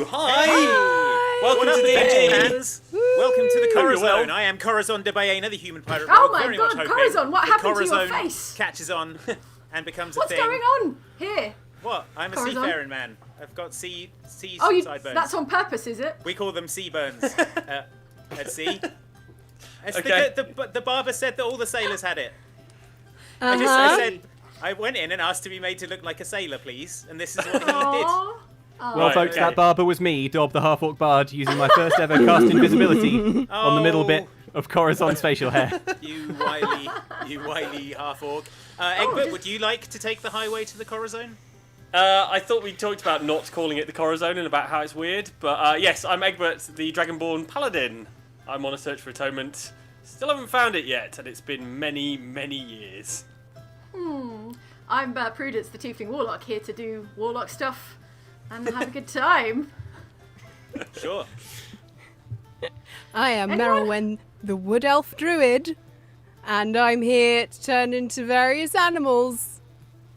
Hi! Welcome to the fans. Welcome to the Corazon. I am Corazon de Baena, the human pirate. Oh my god, Corazon, what happened to your face? Catches on and becomes a What's thing. going on here? What? I'm a Corazon? seafaring man. I've got sea Oh, sideburns. that's on purpose, is it? We call them sea burns at sea. Okay. The barber said that all the sailors had it. I went in and asked to be made to look like a sailor, please, and this is what he did. Oh. Well, folks, that barber was me, Dob the Half-Orc Bard, using my first ever cast invisibility on the middle bit of Corazon's facial hair. You wily half-orc. Egbert, would you like to take the highway to the Corazon? I thought we talked about not calling it the Corazon and about how it's weird, but yes, I'm Egbert, the Dragonborn Paladin. I'm on a search for atonement. Still haven't found it yet, and it's been many, many years. I'm Prudence, the Tiefling Warlock, here to do Warlock stuff and have a good time. Sure. I am Anyone? Merylwen, the Wood Elf Druid, and I'm here to turn into various animals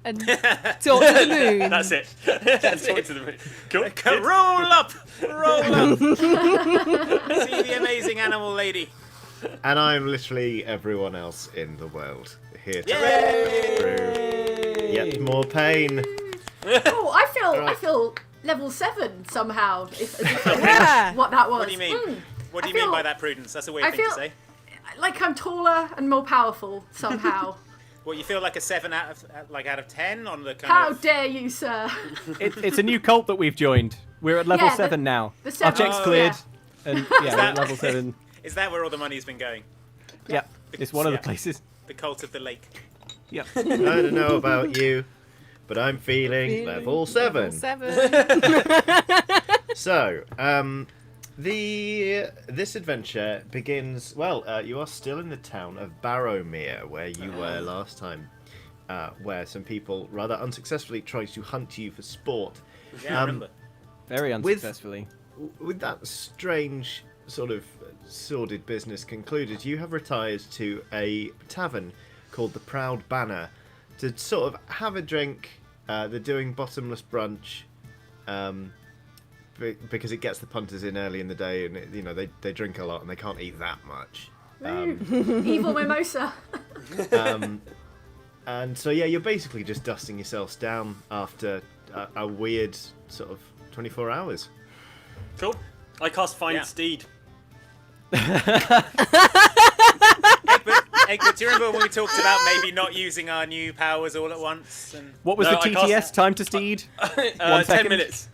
and talk to the moon. That's it. Talk to the moon. Cool. Roll up! Roll up! See the amazing animal lady. And I'm literally everyone else in the world here to Yay! through yet more pain. Oh, I feel level 7 somehow. Yeah. What that was. What do you mean? What do you mean by that, Prudence? That's a weird I thing to feel- say. Like I'm taller and more powerful somehow. Well, you feel like a 7 out of 10 on the kind How of... dare you, sir? It's a new cult that we've joined. We're at level Yeah, 7 now. the Our 7, check's oh, cleared, yeah. and yeah, we're at level 7. Is that where all the money's been going? Yeah, it's one of the Yeah. places. The cult of the lake. Yep. I don't know about you, but I'm feeling level 7. 7. So, this adventure begins. Well, you are still in the town of Barrowmere, where you were last time, where some people rather unsuccessfully tried to hunt you for sport. Yeah, I remember. Very unsuccessfully. With that strange sort of sordid business concluded, you have retired to a tavern called the Proud Banner to sort of have a drink. They're doing bottomless brunch because it gets the punters in early in the day, and they drink a lot and they can't eat that much. Evil mimosa. And so yeah, you're basically just dusting yourselves down after a weird sort of 24 hours. Cool. I cast Find Yeah. Steed. Egbert, do you remember when we talked about maybe not using our new powers all at once? And What was No, the I cast- TTS? Time to steed? 1 10 second? minutes.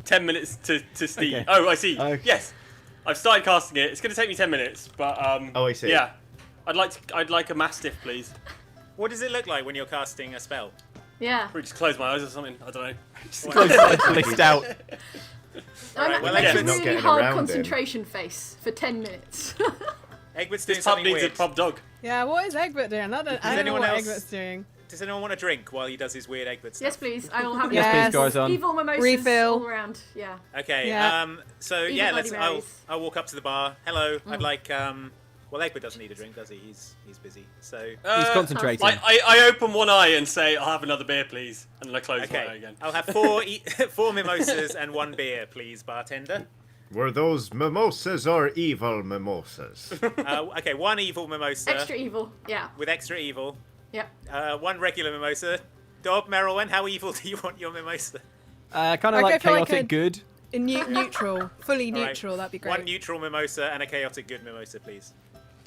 10 minutes to Steed. Okay. Oh, I see. Okay. Yes. I've started casting it. It's going to take me 10 minutes, but Oh, I see. Yeah. I'd like a mastiff, please. what does it look like when you're casting a spell? Yeah. Probably just close my eyes or something. I don't know. Close eyes blissed out. Alright, well, I'm Egbert's a not really getting hard around concentration face for 10 minutes. Egbert's doing This pub something needs weird. a pub dog. Yeah, what is Egbert doing? I don't know anyone what else- Egbert's doing. Does anyone want to drink while he does his weird Egbert stuff? Yes, please. I will have Yes, evil- please, Corazon. evil mimosas Refill. all around. Yeah. Okay. Yeah. So Even yeah, Bloody I'll Marys. walk up to the bar. Hello. I'd like. Well, Egbert doesn't need a drink, does he? He's busy. So. He's concentrating. I open one eye and say, I'll have another beer, please. And then I close my eye Okay. again. I'll have four mimosas and 1 beer, please, bartender. Were those mimosas or evil mimosas? Okay, 1 evil mimosa Extra evil. Yeah. with extra evil. Yep. 1 regular mimosa. Dob, Merylwen, how evil do you want your mimosa? Kind of I'd like go for like chaotic a- good. Neutral. Fully All right. neutral, that'd be great. 1 neutral mimosa and a chaotic good mimosa, please.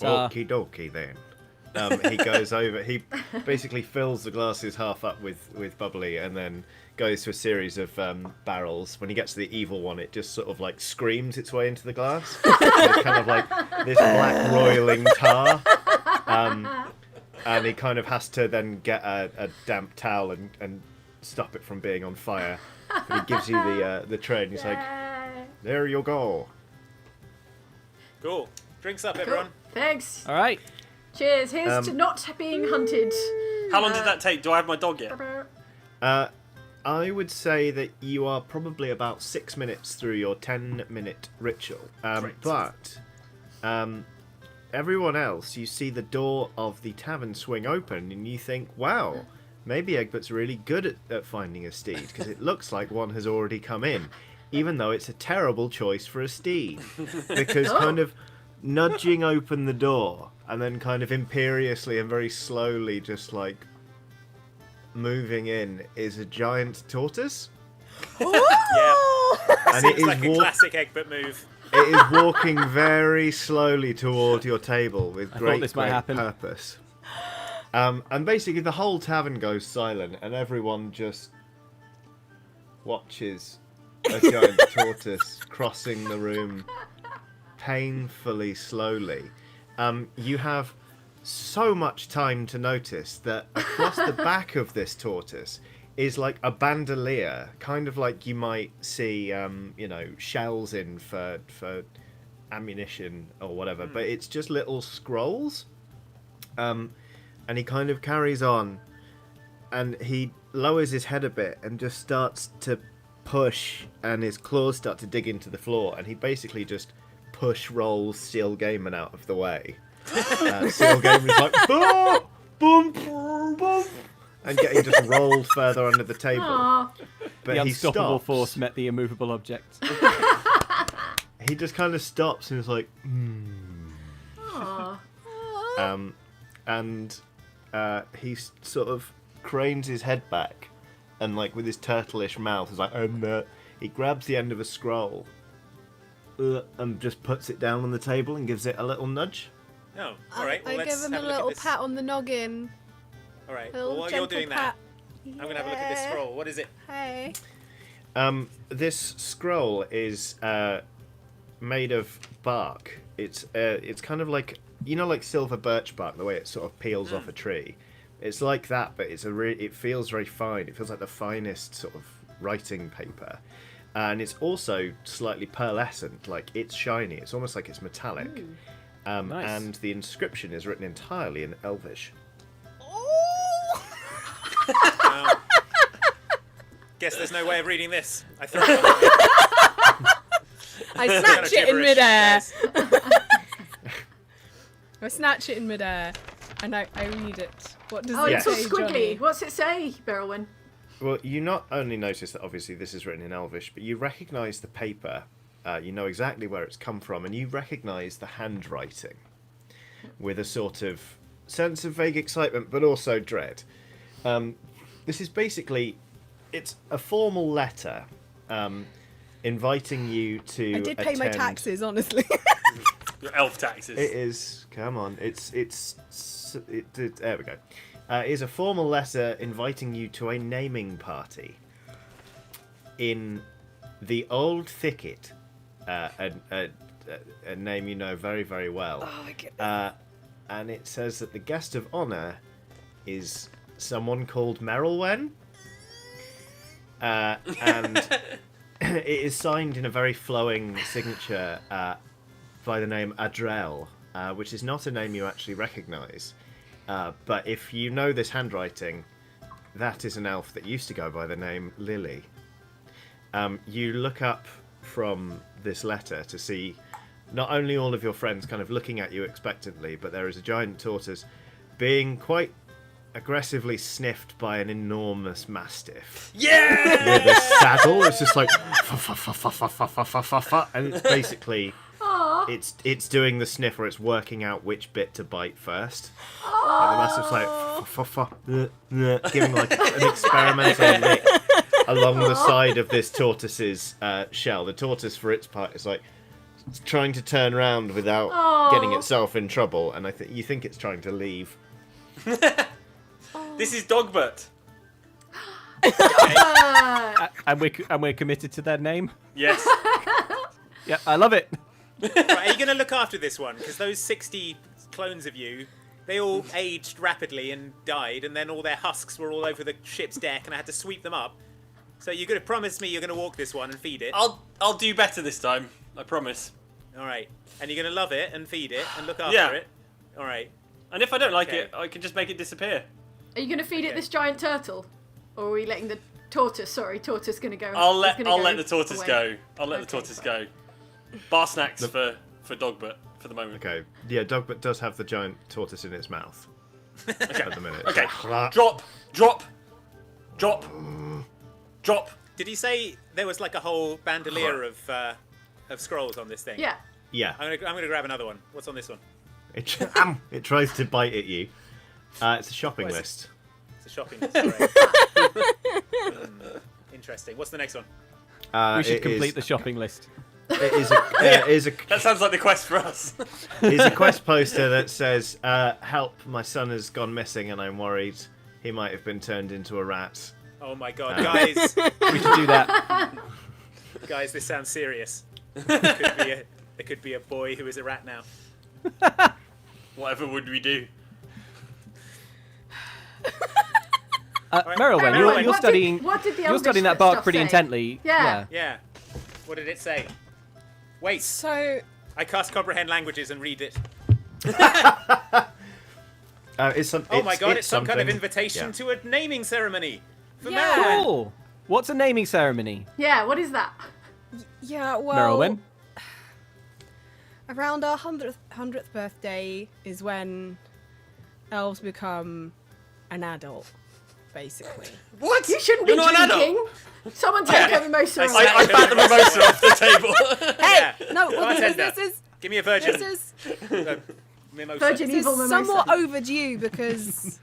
Okie dokie then. He goes over. He basically fills the glasses half up with bubbly, and then goes to a series of barrels. When he gets to the evil one, it just sort of like screams its way into the glass. So it's kind of like this black roiling tar, and he kind of has to then get a damp towel and stop it from being on fire. And he gives you the tray, and he's like, "There you go." Cool. Drinks up, Cool. everyone. Thanks. All right. Cheers. Here's to not being hunted. How long did that take? Do I have my dog yet? I would say that you are probably about 6 minutes through your 10-minute ritual. But everyone else, you see the door of the tavern swing open, and you think, wow, maybe Egbert's really good at finding a steed, because it looks like one has already come in. even though it's a terrible choice for a steed. Because kind of nudging open the door and then kind of imperiously and very slowly just like moving in is a giant tortoise. Yeah. And Seems like a classic Egbert move. It is walking very slowly toward your table with great purpose. And basically the whole tavern goes silent and everyone just watches a giant tortoise crossing the room painfully slowly. You have so much time to notice that across the back of this tortoise is like a bandolier, kind of like you might see, shells in for ammunition or whatever, but it's just little scrolls. And he kind of carries on, and he lowers his head a bit and just starts to push, and his claws start to dig into the floor, and he basically just rolls Seal Gaiman out of the way. Seal Gaiman is like, boom, boom, boom, boom, and getting just rolled further under the table. Aww. But The he unstoppable stops. force met the immovable object. He just kind of stops and is like, Aww. and he sort of cranes his head back, and like with his turtleish mouth is like, he grabs the end of a scroll and just puts it down on the table and gives it a little nudge. Oh, all right. Well, I let's give him have a look at little this. pat on the noggin. All right. A little Well, while you're gentle doing pat. that, I'm going to have a look at this Yeah. scroll. What is it? Hey. This scroll is made of bark. It's kind of like, like silver birch bark, the way it sort of peels off a tree. It's like that, but it feels very fine. It feels like the finest sort of writing paper. And it's also slightly pearlescent, like it's shiny. It's almost like it's metallic. Nice. And the inscription is written entirely in Elvish. Guess there's no way of reading this. I throw it on. I snatch it in Gibberish, midair. guys. I snatch it in midair, and I read it. What does Oh, it it's all say, squiggly. Johnny? What's it say, Berylwyn? Well, you not only notice that obviously this is written in Elvish, but you recognise the paper. You know exactly where it's come from, and you recognise the handwriting with a sort of sense of vague excitement, but also dread. This is basically, it's a formal letter inviting you to I did pay my attend- taxes, honestly. Your elf taxes. It is. Come on. There we go. It is a formal letter inviting you to a naming party in the Old Thicket, a name you know very, very well. Oh my goodness. And it says that the guest of honour is someone called Merylwen. And it is signed in a very flowing signature by the name Adrel, which is not a name you actually recognise. But if you know this handwriting, that is an elf that used to go by the name Lily. You look up from this letter to see not only all of your friends kind of looking at you expectantly, but there is a giant tortoise being quite aggressively sniffed by an enormous mastiff. Yeah! With a saddle. It's just like, and it's basically... It's doing the sniff where it's working out which bit to bite first. And the mastiff's like giving like an experimental lick along the side of this tortoise's shell. The tortoise, for its part, is like trying to turn around without getting itself in trouble, and you think it's trying to leave. This is Dogbert. And we're committed to their name. Yes. Yeah, I love it. Right, are you going to look after this one? Because those 60 clones of you, they all aged rapidly and died, and then all their husks were all over the ship's deck, and I had to sweep them up. So you're going to promise me you're going to walk this one and feed it? I'll do better this time. I promise. All right. And you're going to love it and feed it and look after it? All right. And if I don't like Okay. it, I can just make it disappear. Are you going to feed it this giant turtle? Or are we letting the tortoise, tortoise going to go? I'll let is gonna the tortoise away? go. I'll let the Okay, tortoise fine. go. Bar snacks for Dogbert for the moment. Okay. Yeah, Dogbert does have the giant tortoise in its mouth at the minute. Okay. Drop. Did he say there was like a whole bandolier of scrolls on this thing? Yeah. Yeah. I'm gonna grab another one. What's on this one? It tries to bite at you. It's a shopping What is it? list. It's a shopping list. Right. Interesting. What's the next one? We should complete the shopping list. It is a That sounds like the quest for us. It's a quest poster that says, "Help! My son has gone missing, and I'm worried he might have been turned into a rat." Oh my god, guys! We should do that. Guys, this sounds serious. There could be a boy who is a rat now. Whatever would we do? Merylwen, Merylwen, you're studying. What did the You're Elvish studying that bark stuff pretty say? intently. Yeah. Yeah. What did it say? Wait. So, I cast comprehend languages and read it. It's some. Oh my god, it's some kind of something- invitation yeah. to a naming ceremony for Yeah. Merylwen. Cool. What's a naming ceremony? Yeah, what is that? yeah, well, Merylwen? around our 100th birthday is when elves become an adult, basically. What? You shouldn't You're be not an adult. drinking. Someone take a mimosa I- away. I bat the mimosa off the table. Hey, Yeah. no, well, Bartender. this is Give me a virgin. this Mimosa. Virgin is evil mimosa. somewhat overdue because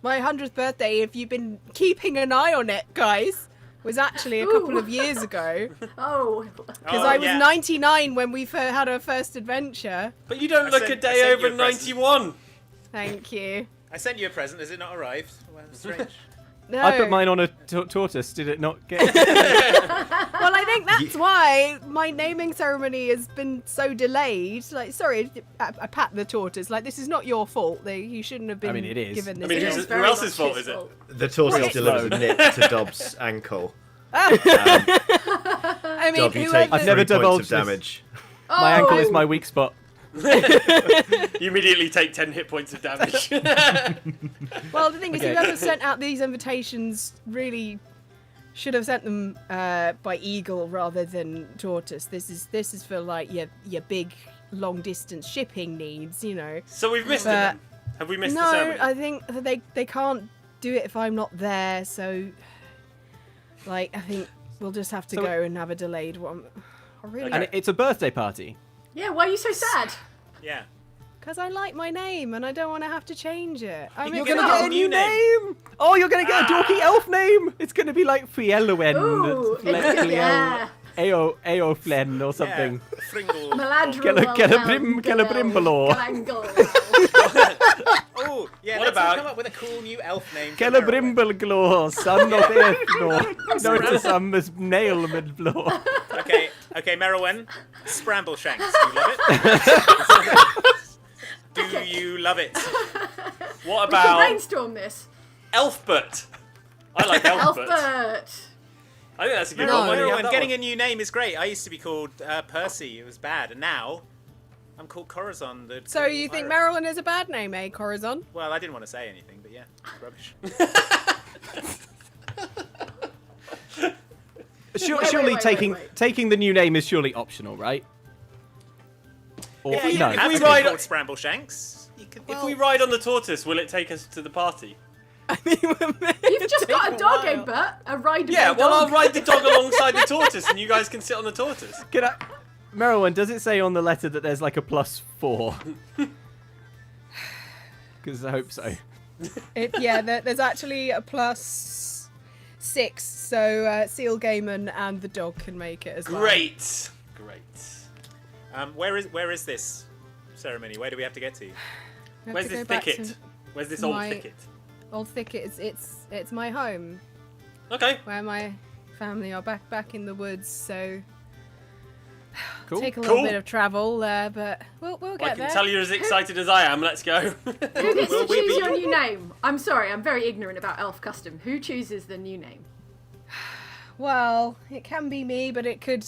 my 100th birthday, if you've been keeping an eye on it, guys, was actually a couple Ooh. of years ago. Oh. Because Oh, I was yeah. 99 when we had our first adventure. But you don't I look sent- a I day sent you over a present. 91. Thank you. I sent you a present. Has it not arrived? Well, strange. No. I put mine on a tortoise. Did it not get? Well, I think that's why my naming ceremony has been so delayed. Like, sorry, I pat the tortoise. Like, this is not your fault. You shouldn't have been mean, it is. given I this. mean, It who's- is who very else's much fault his is it? fault. The tortoise Well, delivers a slow. nip to Dobb's ankle. I mean, Dob, you whoever- take I've never 3 points divulged of this. damage. My Oh, ankle is my weak spot. You immediately take 10 hit points of damage. Well, the thing is, Okay. whoever sent out these invitations really should have sent them by eagle rather than tortoise. This is for like your big long distance shipping needs, you know. So we've missed it But- then? Have we missed the No, ceremony? I think that they can't do it if I'm not there. So, like, I think we'll just have to So- go and have a delayed one. I really, And it's a birthday party. Yeah, why are you so sad? Yeah. because I like my name and I don't want to have to change it. I'm You're You're gonna gonna get get a a new new name. Oh, you're gonna get a dorky elf name. It's gonna be like Fielwen, Ooh, it's good, yeah. Eoflen or something. Yeah. Fringle. Meladriel. Celebrimbalor. Oh, yeah. What Let's about- come up with a cool new elf name. for Merylwen. Celebrimbalglor, son of Earthnor. Notice is Nailmidblor. Okay, Merylwen. Scrambleshanks. You love it? Do you love it? What We can about brainstorm this. Elfbert? I like Elfbert. Elfbert. I think that's a good No. one. Why don't you have Merylwen, that getting one? a new name is great. I used to be called Percy. It was bad, and now I'm called Corazon. So you think Marilyn is a bad name, eh, Corazon? Well, I didn't want to say anything, but yeah, rubbish. Surely wait, taking wait. taking the new name is surely optional, right? Or Yeah, you no? don't have we to be ride- called Scrambleshanks. You can, If we ride on the tortoise, will it take us to the party? I mean, You've just got a dog, Egbert. A rideable Yeah, well, I'll dog. ride the dog alongside the tortoise, and you guys can sit on the tortoise. Can I, Merylwen, does it say on the letter that there's like a +4? Because I hope so. there's actually a +6, so Seal Gaiman and the dog can make it as well. Great. Where is this ceremony? Where do we have to get to? We have Where's to go this back thicket? to Where's this old my- thicket? Old Thicket. It's my home, Okay. where my family are back in the woods. So Cool. take a little Cool. bit of travel there, but we'll Well, get I can there. tell you're as excited as I am. Let's go. Who gets Will to we choose be- your new name? I'm sorry, I'm very ignorant about elf custom. Who chooses the new name? Well, it can be me, but it could.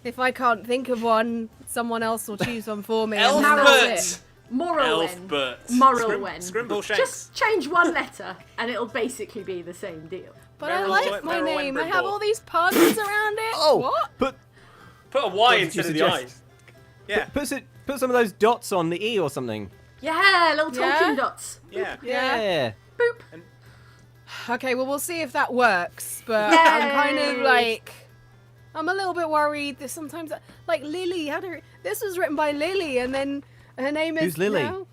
If I can't think of one, someone else will choose one for me. and that's it. Elfbert. Morrowen. Elfbert. Morrowen. Scrimbleshanks. Just change one letter and it'll basically be the same deal. But I Merylwen- like my Merylwen name. I have Brimble. all these puns around it. Oh, What? Put Put a Y What did instead you of the suggest? I. Yeah, put some of those dots on the E or something. Yeah, little talking Yeah? dots. yeah. Yeah. Boop. Okay, well, we'll see if that works. But Yay! I'm kind of like, I'm a little bit worried that sometimes, like Lily, this was written by Lily, and then her name is Who's Lily? now-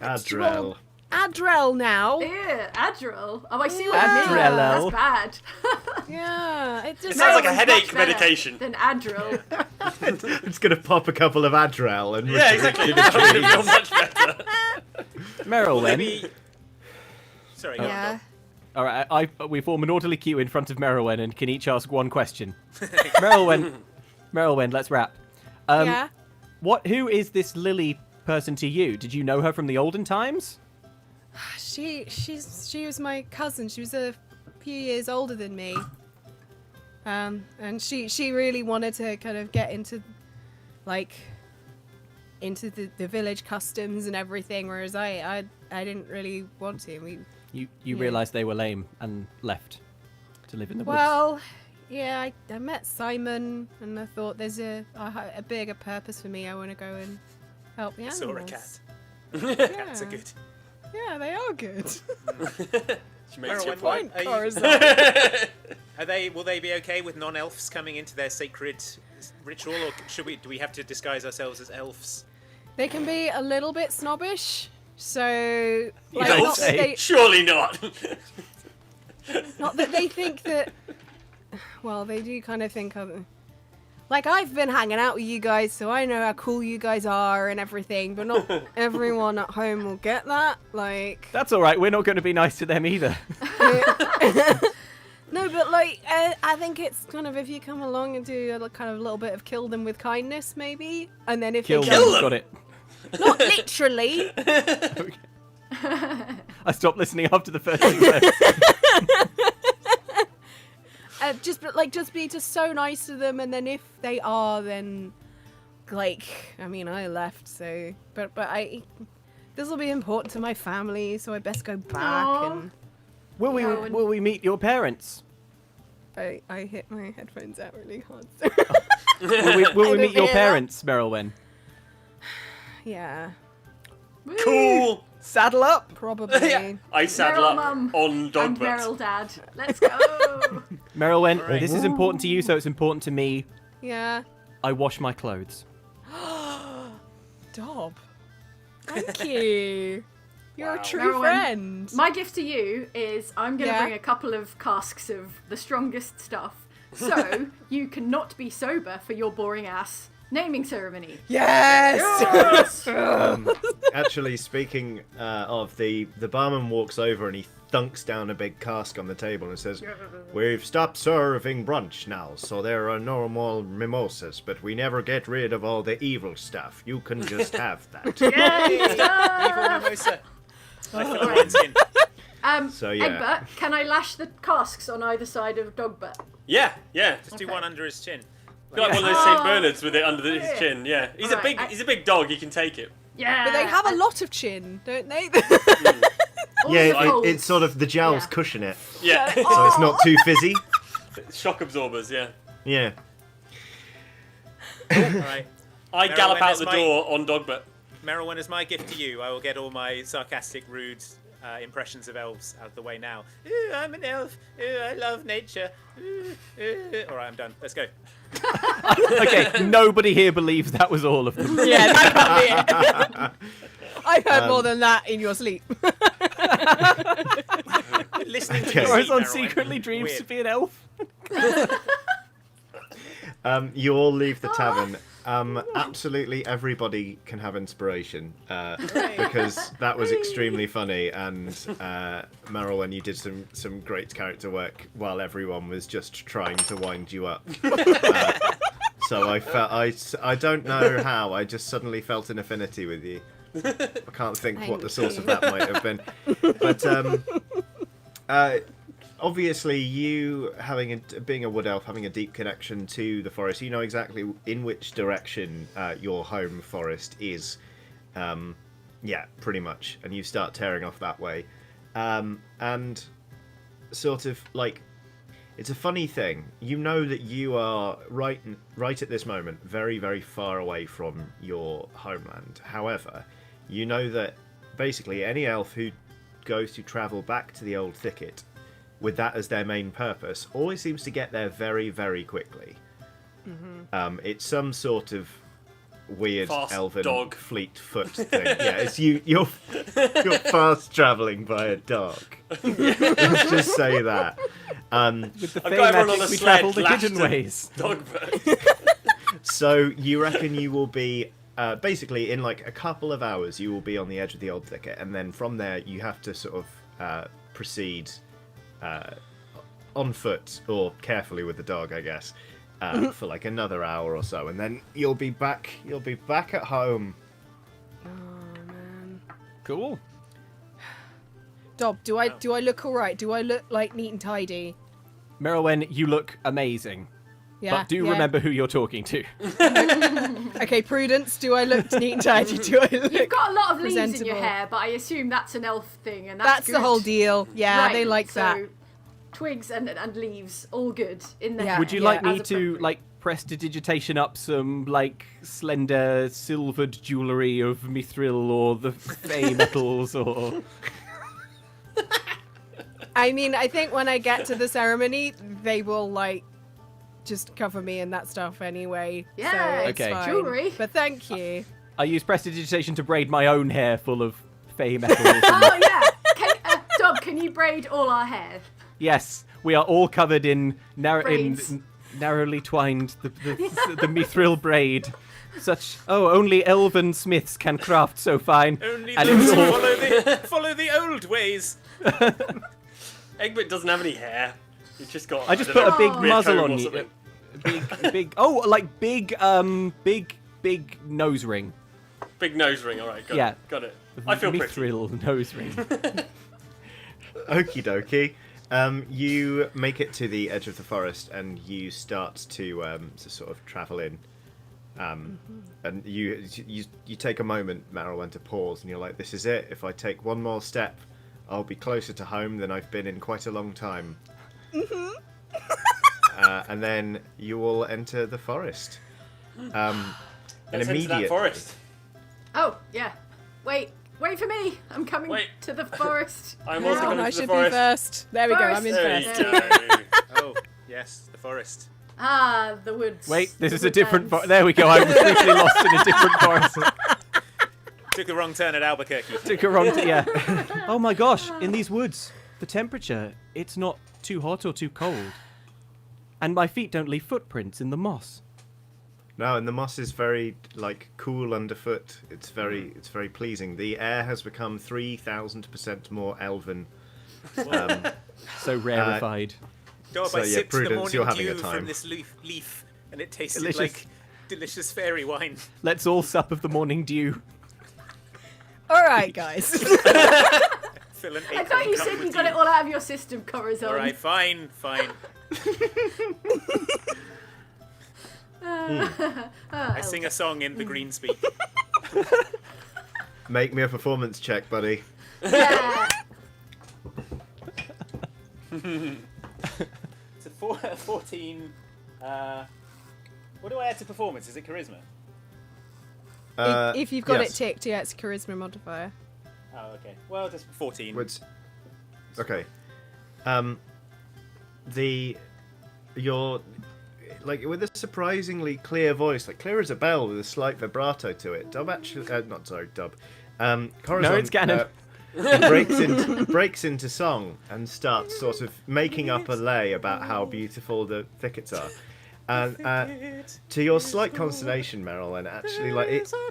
Adrel. Adrel now. Yeah, Adderall. Oh, I see what Yeah. you mean. Adderall. That's bad. Yeah, it just It sounds like a Much headache better medication. Than Adderall. It's gonna pop a couple of Adrel and Yeah, retreat exactly. to the That would trees. feel much better. Merylwen. Maybe. Sorry. go on, Yeah. Dom. All right, we form an orderly queue in front of Merylwen and can each ask one question. Merylwen, let's wrap. Yeah. Who is this Lily person to you? Did you know her from the olden times? She was my cousin. She was a few years older than me. And she really wanted to kind of get into the village customs and everything, whereas I didn't really want to. You Yeah. realised they were lame and left to live in the woods. Well, yeah, I met Simon and I thought there's a bigger purpose for me. I want to go and help the animals. Saw a cat. Yeah. Cats are good. Yeah, they are good. She makes your Merylwen, point. are you- Corazon. Will they be okay with non-elves coming into their sacred ritual, or do we have to disguise ourselves as elves? They can be a little bit snobbish, so like, don't not that say. they, Surely not. not that they think that. Well, they do kind of think of. Like, I've been hanging out with you guys, so I know how cool you guys are and everything, but not everyone at home will get that. Like, That's all right. We're not going to be nice to them either. no, but like, I think it's kind of if you come along and do a kind of little bit of kill them with kindness, maybe, and then if Kill they them. don't, them. Got it. not literally, I stopped listening after the first 2 words. just be so nice to them, and then if they are, then like, I mean, I left, so but this will be important to my family, so I best go back. Aw. And Will we meet your parents? I hit my headphones out really hard. Will we I meet don't your hear parents, Merylwen? Yeah, Cool. Saddle up. probably. Yeah. I saddle Meryl up Mum on dog and butt. Meryl Dad. Let's go. Merylwen, All right. this is important to you, so it's important to me. Yeah. I wash my clothes. Dob. Thank you. You're Wow. a true Merylwen, friend. My gift to you is I'm going to Yeah. bring a couple of casks of the strongest stuff, so you cannot be sober for your boring ass naming ceremony. Yes. Actually, speaking of, the barman walks over and he thunks down a big cask on the table and says, "We've stopped serving brunch now, so there are no more mimosas, but we never get rid of all the evil stuff. You can just have that." Yay! Evil mimosa. I feel like it's in. So, yeah. Egbert, can I lash the casks on either side of Dogbutt? Yeah, yeah. Just do Okay. one under his chin. Got like one of those Oh, St. Bernards with it under his yeah. chin. Yeah, he's a Alright, big. He's a big dog. He can take it. Yeah. But they have a lot of chin, don't they? All Yeah, the folds. it's sort of the jowls Yeah. cushion it, Yeah. so it's not too fizzy. Shock absorbers. Yeah. Yeah. All right. I Merylwen, gallop out that's the my- door on dog butt. Merylwen, as my gift to you, I will get all my sarcastic, rude impressions of elves out of the way now. Ooh, I'm an elf. Ooh, I love nature. Ooh, ooh. All right, I'm done. Let's go. Okay, nobody here believes that was all of them. Yeah, that can't be it. I've heard more than that in your sleep. Listening to Okay. you Corazon speak, Merylwen. secretly dreams Weird. to be an elf. You all leave the tavern. Absolutely everybody can have inspiration because that was extremely funny, and Merylwen, you did some great character work while everyone was just trying to wind you up. So I felt I don't know how, I just suddenly felt an affinity with you. I can't think what the source of that might have been, but obviously, you being a wood elf, having a deep connection to the forest, you know exactly in which direction your home forest is. Yeah, pretty much, and you start tearing off that way, and sort of like, it's a funny thing. You know that you are right at this moment, very, very far away from your homeland. However, you know that basically any elf who goes to travel back to the old thicket with that as their main purpose always seems to get there very, very quickly. It's some sort of weird Fast elven dog. fleet foot thing. Yeah, it's you're fast travelling by a dog. Let's just say that. With the I've fey got everyone on magic, a we sled travel the lashed hidden to ways. Dogbird. So you reckon you will be basically in like a couple of hours you will be on the edge of the old thicket, and then from there you have to sort of proceed on foot or carefully with the dog, I guess, for like another hour or so, and then you'll be back at home. Oh man. Cool. Dob, do I look alright? Do I look like neat and tidy? Merylwen, you look amazing. Yeah. But do yeah. remember who you're talking to. Okay, Prudence, do I look neat and tidy? Do I look You've got a lot of leaves in your presentable? hair, but I assume that's an elf thing, and That's good. the whole deal. Yeah, Right, they like so that. Twigs and leaves, all good in the Yeah. hair. Would you Yeah, like me as to appropriate. like prestidigitation up some like slender silvered jewellery of mithril or the fey metals or? I mean, I think when I get to the ceremony, they will like just cover me in that stuff anyway. Yeah, so it's Okay. fine. Jewellery. But thank you. I use prestidigitation to braid my own hair full of fey metals. Oh yeah, Dob, can you braid all our hair? Yes, we are all covered in, Braids. narrowly twined the mithril braid. Such only elven smiths can craft so fine. Only And those it's who all- follow the old ways. Egbert doesn't have any hair. He's just got. I just don't put a know, big weird muzzle comb on or you. something. Big. Oh, like big nose ring. Big nose ring. All right, got Yeah. it. Got it. I feel pretty. Mithril nose ring. Okie dokie. You make it to the edge of the forest, and you start to sort of travel in. And you take a moment, Merylwen, to pause, and you're like, "This is it. If I take one more step, I'll be closer to home than I've been in quite a long time." And then you will enter the forest. And Let's enter that forest. Oh yeah, wait for me. I'm coming Wait. to the forest. I'm also now. going I to the should be forest. first. There we go. I'm in There you first. go. Oh, yes, the forest. Ah, the woods. Wait, this the is a different. woodlands. There we go. I was briefly lost in a different forest. Took a wrong turn at Albuquerque. Took a wrong. Yeah. Oh my gosh! In these woods, the temperature, it's not too hot or too cold, and my feet don't leave footprints in the moss. No, and the moss is very like cool underfoot. It's very pleasing. The air has become 3,000% more elven. So rarefied. Dob, So, I yeah, sipped the Prudence, you're morning having a dew time. from this leaf, and it tasted Delicious. like delicious fairy wine. Let's all sup of the morning dew. All right, guys. Fill an I thought you said you got it all out of your system, Corazon. All right, fine. I sing a song in the green speak. Make me a performance check, buddy. Yeah. It's a 14. What do I add to performance? Is it charisma? If you've got yes. it ticked, yeah, it's charisma modifier. Oh, okay. Well, just 14. Okay. You're like with a surprisingly clear voice, like clear as a bell with a slight vibrato to it. Dub actually, not sorry, Dub. Corazon, No, it's canon. breaks into song and starts sort of making up a lay about how beautiful the thickets are. And to your slight consternation, Meryl, and actually, like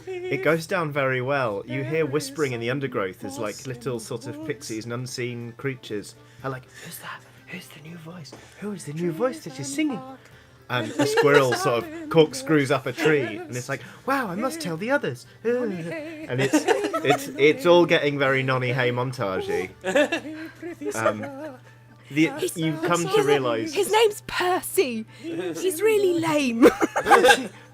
it goes down very well. You hear whispering in the undergrowth as like little sort of pixies and unseen creatures are like, "Who's that? Who's the new voice? Who is the new voice that is singing?" And a squirrel sort of corkscrews up a tree, and it's like, "Wow, I must tell the others." And it's all getting very Nonny Hay montagey. You've come to realise His name's Percy. He's really lame.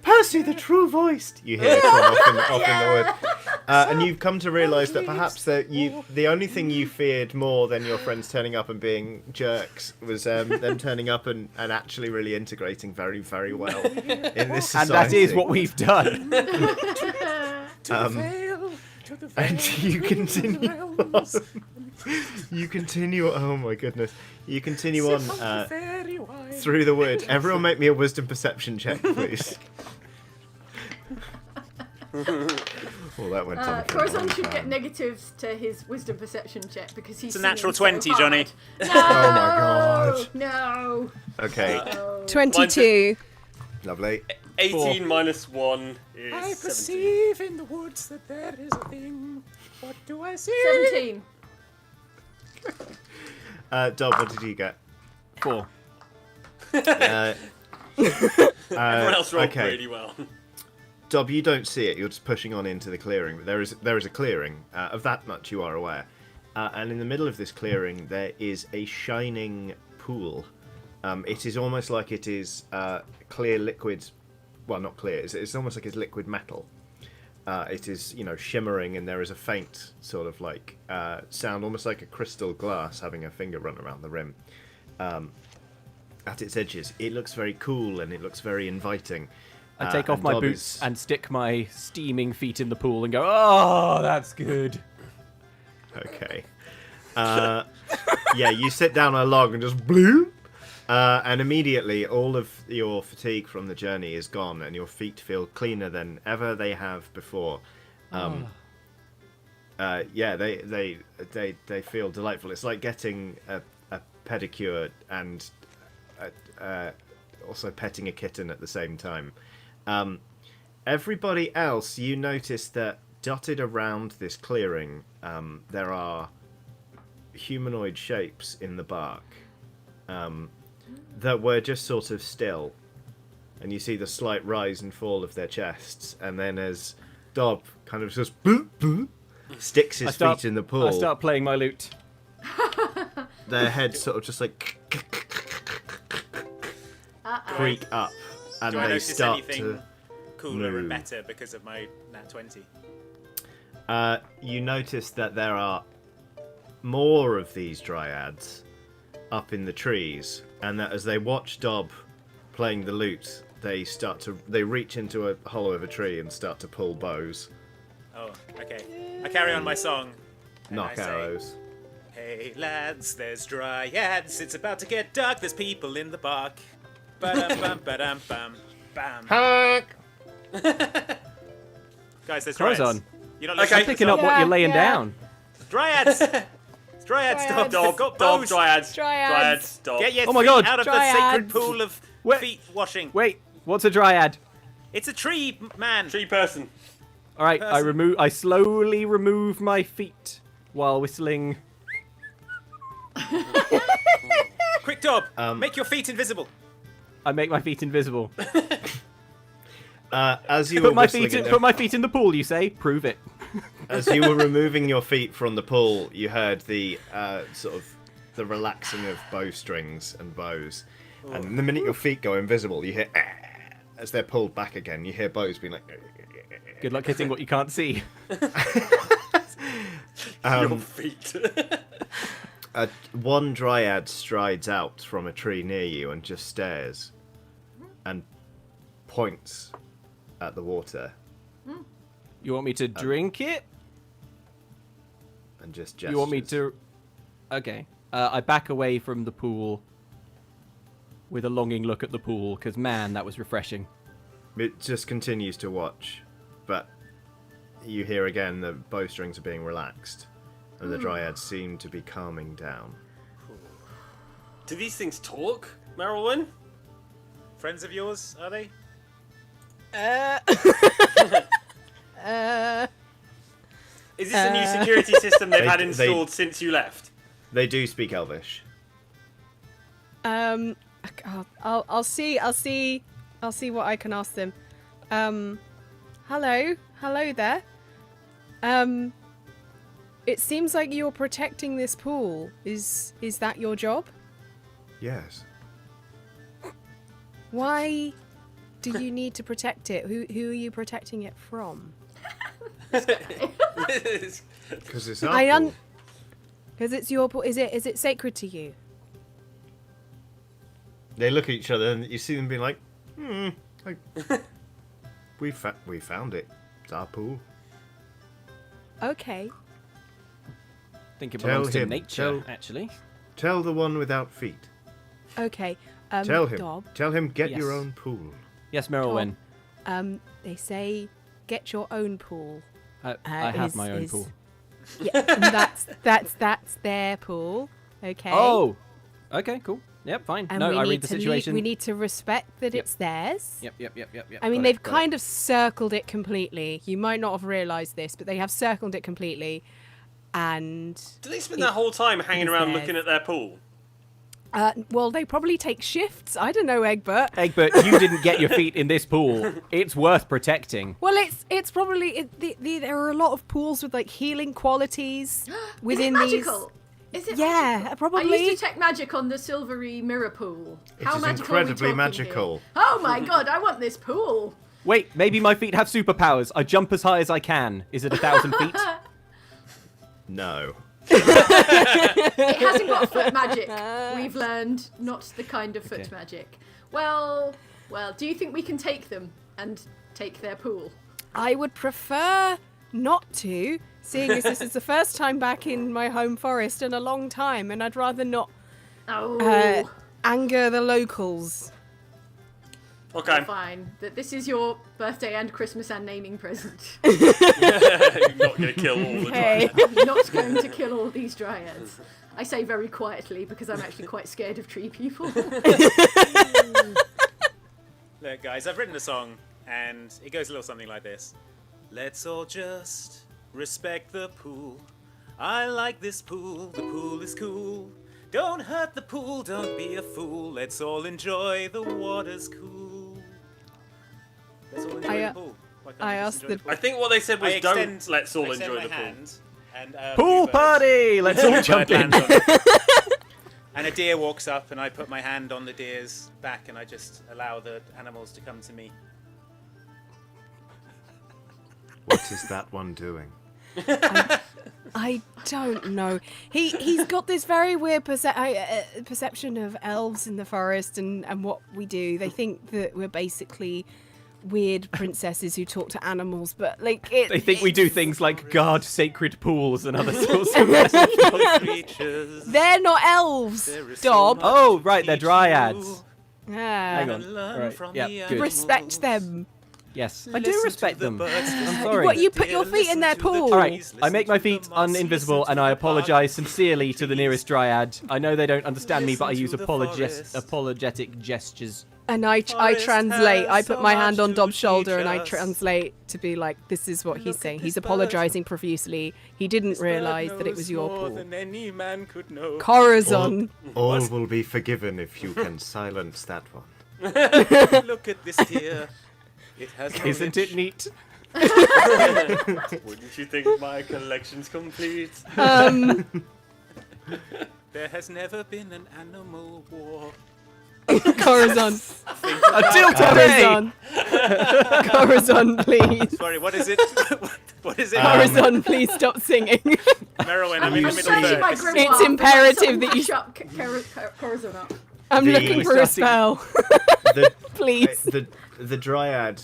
Percy, the true voice. You hear from off in the wood, and you've come to realise that perhaps the only thing you feared more than your friends turning up and being jerks was them turning up and actually really integrating very, very well in this society. And that is what we've done. And you continue on. You continue. Oh my goodness! You continue on Very wide. through the wood. Everyone, make me a wisdom perception check, please. Well, that went on. Corazon should get negatives to his wisdom perception check because he's It's a natural singing 20, so Johnny. hard. No, Oh my god. No. Okay, 22. lovely. 18 minus 1 is I 17. perceive in the woods that there is a thing. What do I see? 17. Dob, what did you get? 4. Everyone else rolled okay. really well. Dob, you don't see it. You're just pushing on into the clearing. But there is a clearing. Of that much you are aware. And in the middle of this clearing, there is a shining pool. It is almost like it is clear liquid. Well, not clear. It's almost like it's liquid metal. It is, shimmering, and there is a faint sort of like sound, almost like a crystal glass having a finger run around the rim. At its edges, it looks very cool and it looks very inviting. I take off and my Dob boots is- and stick my steaming feet in the pool and go, oh, that's good. Okay. Yeah, you sit down on a log and just bloop, and immediately all of your fatigue from the journey is gone, and your feet feel cleaner than ever they have before. Yeah, they feel delightful. It's like getting a pedicure and also petting a kitten at the same time. Everybody else, you notice that dotted around this clearing, there are humanoid shapes in the bark that were just sort of still. And you see the slight rise and fall of their chests. And then as Dob kind of just boop, boop, sticks his feet in the pool, I start playing my lute. their heads sort of just like creak up. And Do I they notice start anything to... cooler move. and better because of my nat 20? You notice that there are more of these dryads up in the trees, and that as they watch Dob playing the lute, they reach into a hollow of a tree and start to pull bows, Oh, okay. I carry on my song. and I knock say, arrows. Hey lads, there's dryads. It's about to get dark. There's people in the bark. Ba-dum bum ba-dum bum bam. Guys, there's dryads. Corazon. You're not Okay. listening. I'm picking up what Yeah, you're laying yeah. down. Dryads. It's dryads. Stop. Dryads. Got Dog, bows. dryads. Dryads. Dog. Get your Oh my feet God. out of the Dryads. sacred pool of Wait. feet washing. Wait, what's a dryad? It's a tree, man. Tree person. All right, Person. I slowly remove my feet while whistling. Quick, Dob. Make your feet invisible. I make my feet invisible. As you were Put my whistling feet in, it- put my feet in the pool. You say, prove it. As you were removing your feet from the pool, you heard the sort of the relaxing of bowstrings and bows. And the minute your feet go invisible, you hear as they're pulled back again. You hear bows being like. Good luck hitting what you can't see. Your feet. One dryad strides out from a tree near you and just stares and points at the water You want me to drink it? and just gestures. You want me to? Okay. I back away from the pool with a longing look at the pool because man, that was refreshing. It just continues to watch, but you hear again the bowstrings are being relaxed and the dryads seem to be calming down. Do these things talk, Marilyn? Friends of yours, are they? Is this a new security system they've had They- installed since you left? They do speak Elvish. God, I'll see what I can ask them. Hello there. It seems like you're protecting this pool. Is that your job? Yes. Why do you need to protect it? Who are you protecting it from? Because it's our I pool. Because it's your pool. Is it sacred to you? They look at each other and you see them being like, like, we found it. It's our pool. Okay. think it Tell belongs to him, nature, actually. Tell the one without feet. Okay. Tell him. Dob, Tell him get Yes. your own pool. Yes, Merylwen. they say get your own pool. I have my own pool. Yeah, and that's their pool. Okay. Oh! Okay, cool. Yep, fine. And No, we I need read the to situation. we need to respect that Yep. it's theirs. Yep. I mean, Got they've it, got kind of circled it completely. You might not have realised this, but they have circled it completely. And Do they spend that whole time hanging is around theirs. looking at their pool? well, they probably take shifts. I don't know, Egbert. Egbert, you didn't get your feet in this pool. It's worth protecting. Well, it's probably there are a lot of pools with like healing qualities within Is it these. magical? Is it Yeah, magical? probably. I used to detect magic on the silvery mirror pool. It How is magical are we incredibly talking magical. here? Oh my god, I want this pool. Wait, maybe my feet have superpowers. I jump as high as I can. Is it 1,000 feet? No. It hasn't got foot magic. We've learned not the kind of foot Okay. magic. Well, do you think we can take them and take their pool? I would prefer not to, seeing as this is the first time back in my home forest in a long time, and I'd rather not Oh, anger the locals. Okay. fine. That this is your birthday and Christmas and naming present. You're not going to kill all the Hey. I'm not going to kill all these dryads. I say very quietly because I'm actually quite scared of tree people. Look, guys, I've written a song, and it goes a little something like this. Let's all just respect the pool. I like this pool, the pool is cool. Don't hurt the pool, don't be a fool. Let's all enjoy the water's cool. Let's all enjoy the pool. Why can't I we just asked enjoy the- pool? I think what they said was I don't extend- let's all I extend enjoy my the pool. hand, and, Pool Bluebird- party! Let's all jump Bluebird in. lands on it. And a deer walks up, and I put my hand on the deer's back, and I just allow the animals to come to me. What is that one doing? I don't know. He's got this very weird perception of elves in the forest and what we do. They think that we're basically weird princesses who talk to animals, but like They think we do things like guard sacred pools and other sorts of Creatures. They're not elves, There is so Dob. much Oh, right, they're teach dryads. you Ah, Hang on. and learn Right, from yeah, the good. respect them. Yes, I do Listen to respect the them. birds I'm listen sorry. What, you put your feet in their pool? All right, Listen I make to my the feet moss, uninvisible listen and to I the apologise park. sincerely to the nearest dryad. I know they don't understand me, but I Listen use to the forest. apologetic gestures. And I Forest translate. I has put so my much hand on to Dob's shoulder teach and I us. translate to be like, this is what he's Look at saying. this He's bird. apologising profusely. He didn't This bird realise that it knows was your more pool. than any man could know. Corazon. All will be forgiven if you can silence that one. Look at this deer. It has no Isn't itch. it neat? Wouldn't you think my collection's complete? There has never been an animal war. Corazon. Until today! Corazon. Corazon, please. Sorry, what is it? What is it? Corazon, please stop singing. Merylwen, I'm in I'm the middle searching my of grimoire. It's for imperative that you- shut Corazon up. I'm The- looking for a spell. The, Please. the dryad,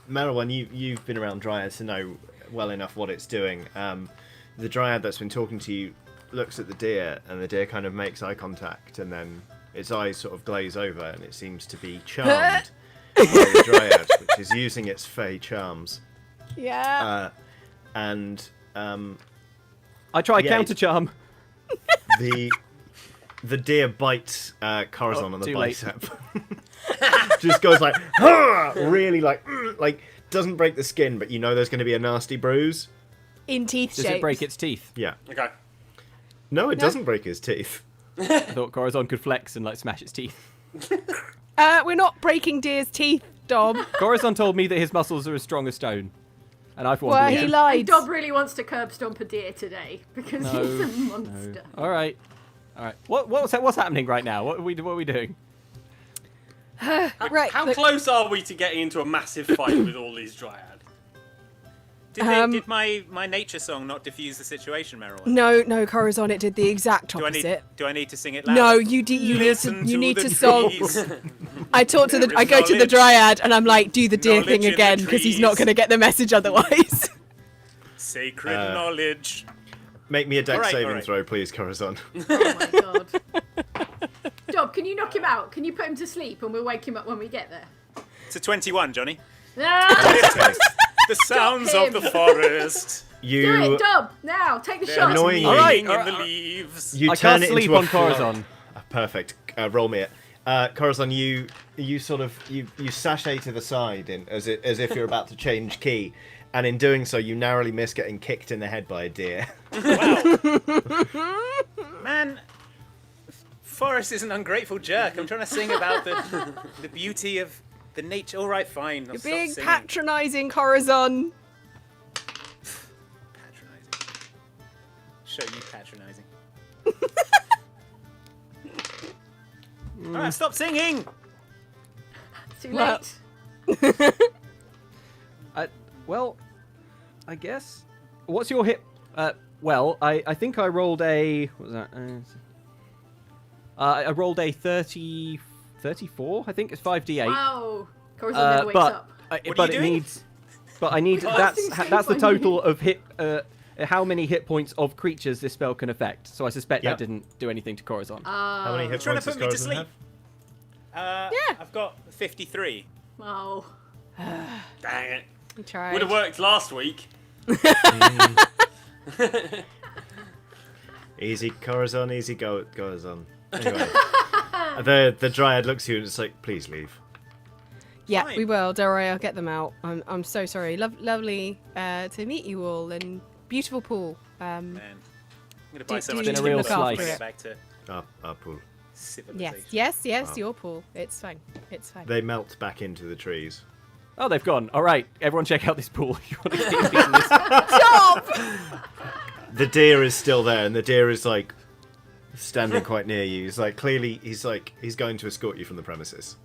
Merylwen, you've been around dryads to know well enough what it's doing. The dryad that's been talking to you looks at the deer, and the deer kind of makes eye contact, and then its eyes sort of glaze over, and it seems to be charmed by the dryad, which is using its fey charms. Yeah. And I try Yeah. counter charm. the deer bites Corazon on the too late. bicep. Just goes like, "Hurr!" Really like doesn't break the skin, but you know there's going to be a nasty bruise. In teeth Does shape. it break its teeth? Yeah. Okay. No, it doesn't break his teeth. I thought Corazon could flex and like smash its teeth. We're not breaking deer's teeth, Dob. Corazon told me that his muscles are as strong as stone. And I've Well, won. he And lied. Dob really wants to curb stomp a deer today because No, he's a monster. All right. What's happening right now? What are we doing? Right. How look, close are we to getting into a massive fight with all these dryads? Did my nature song not diffuse the situation, Merylwen? no, Corazon, it did the exact Do I need opposite. to sing it loud? No, you need to song. I go to the dryad and I'm like, do the deer thing Knowledge in the again because he's not trees. going to get the message otherwise. Sacred knowledge. Make me a dex Alright, saving alright. throw, please, Corazon. Oh my god. Dob, can you knock him out? Can you put him to sleep and we'll wake him up when we get there? It's a 21, Johnny. Ah! Okay. The sounds him. of the forest. Do You it, Dob! Now, take the They're shot. annoying. meeting Alright, in the leaves. you I turn can't it sleep into a on Corazon. Perfect. Roll me it. Corazon, you sort of you sashay to the side as if you're about to change key, and in doing so, you narrowly miss getting kicked in the head by a deer. Wow. Man, Forrest is an ungrateful jerk. I'm trying to sing about the beauty of the nature. All right, fine. I'll You're stop being singing. patronising, Corazon. Patronising. Show you patronising. All right, stop singing. Too Well- late. Well, I guess. What's your hit? Well, I think I rolled a. What was that? I rolled a 34. I think it's 5d8. Wow. Corazon never wakes but up. are but you it doing? needs. But I need. I That's think so, that's the I total need- of hit. How many hit points of creatures this spell can affect. So I suspect Yep. that didn't do anything to Corazon. How many hit Trying to points does put me to Corazon sleep. have? Yeah. I've got 53. Oh. Dang it. You tried. Would have worked last week. Easy, Corazon. Easy, Corazon. Anyway, the dryad looks at you and it's like, please leave. Yeah, Fine. we will. Don't worry, I'll get them out. I'm so sorry. Lovely to meet you all, and beautiful pool. Man, I'm gonna buy Do- so do much Been a tea real before I slice. get back to Our pool. civilization. yes, Wow. your pool. It's fine. It's fine. They melt back into the trees. Oh, they've gone. All right, everyone, check out this pool. You want to keep beating this? The deer is still there, and the deer is like standing quite near you. He's like he's going to escort you from the premises.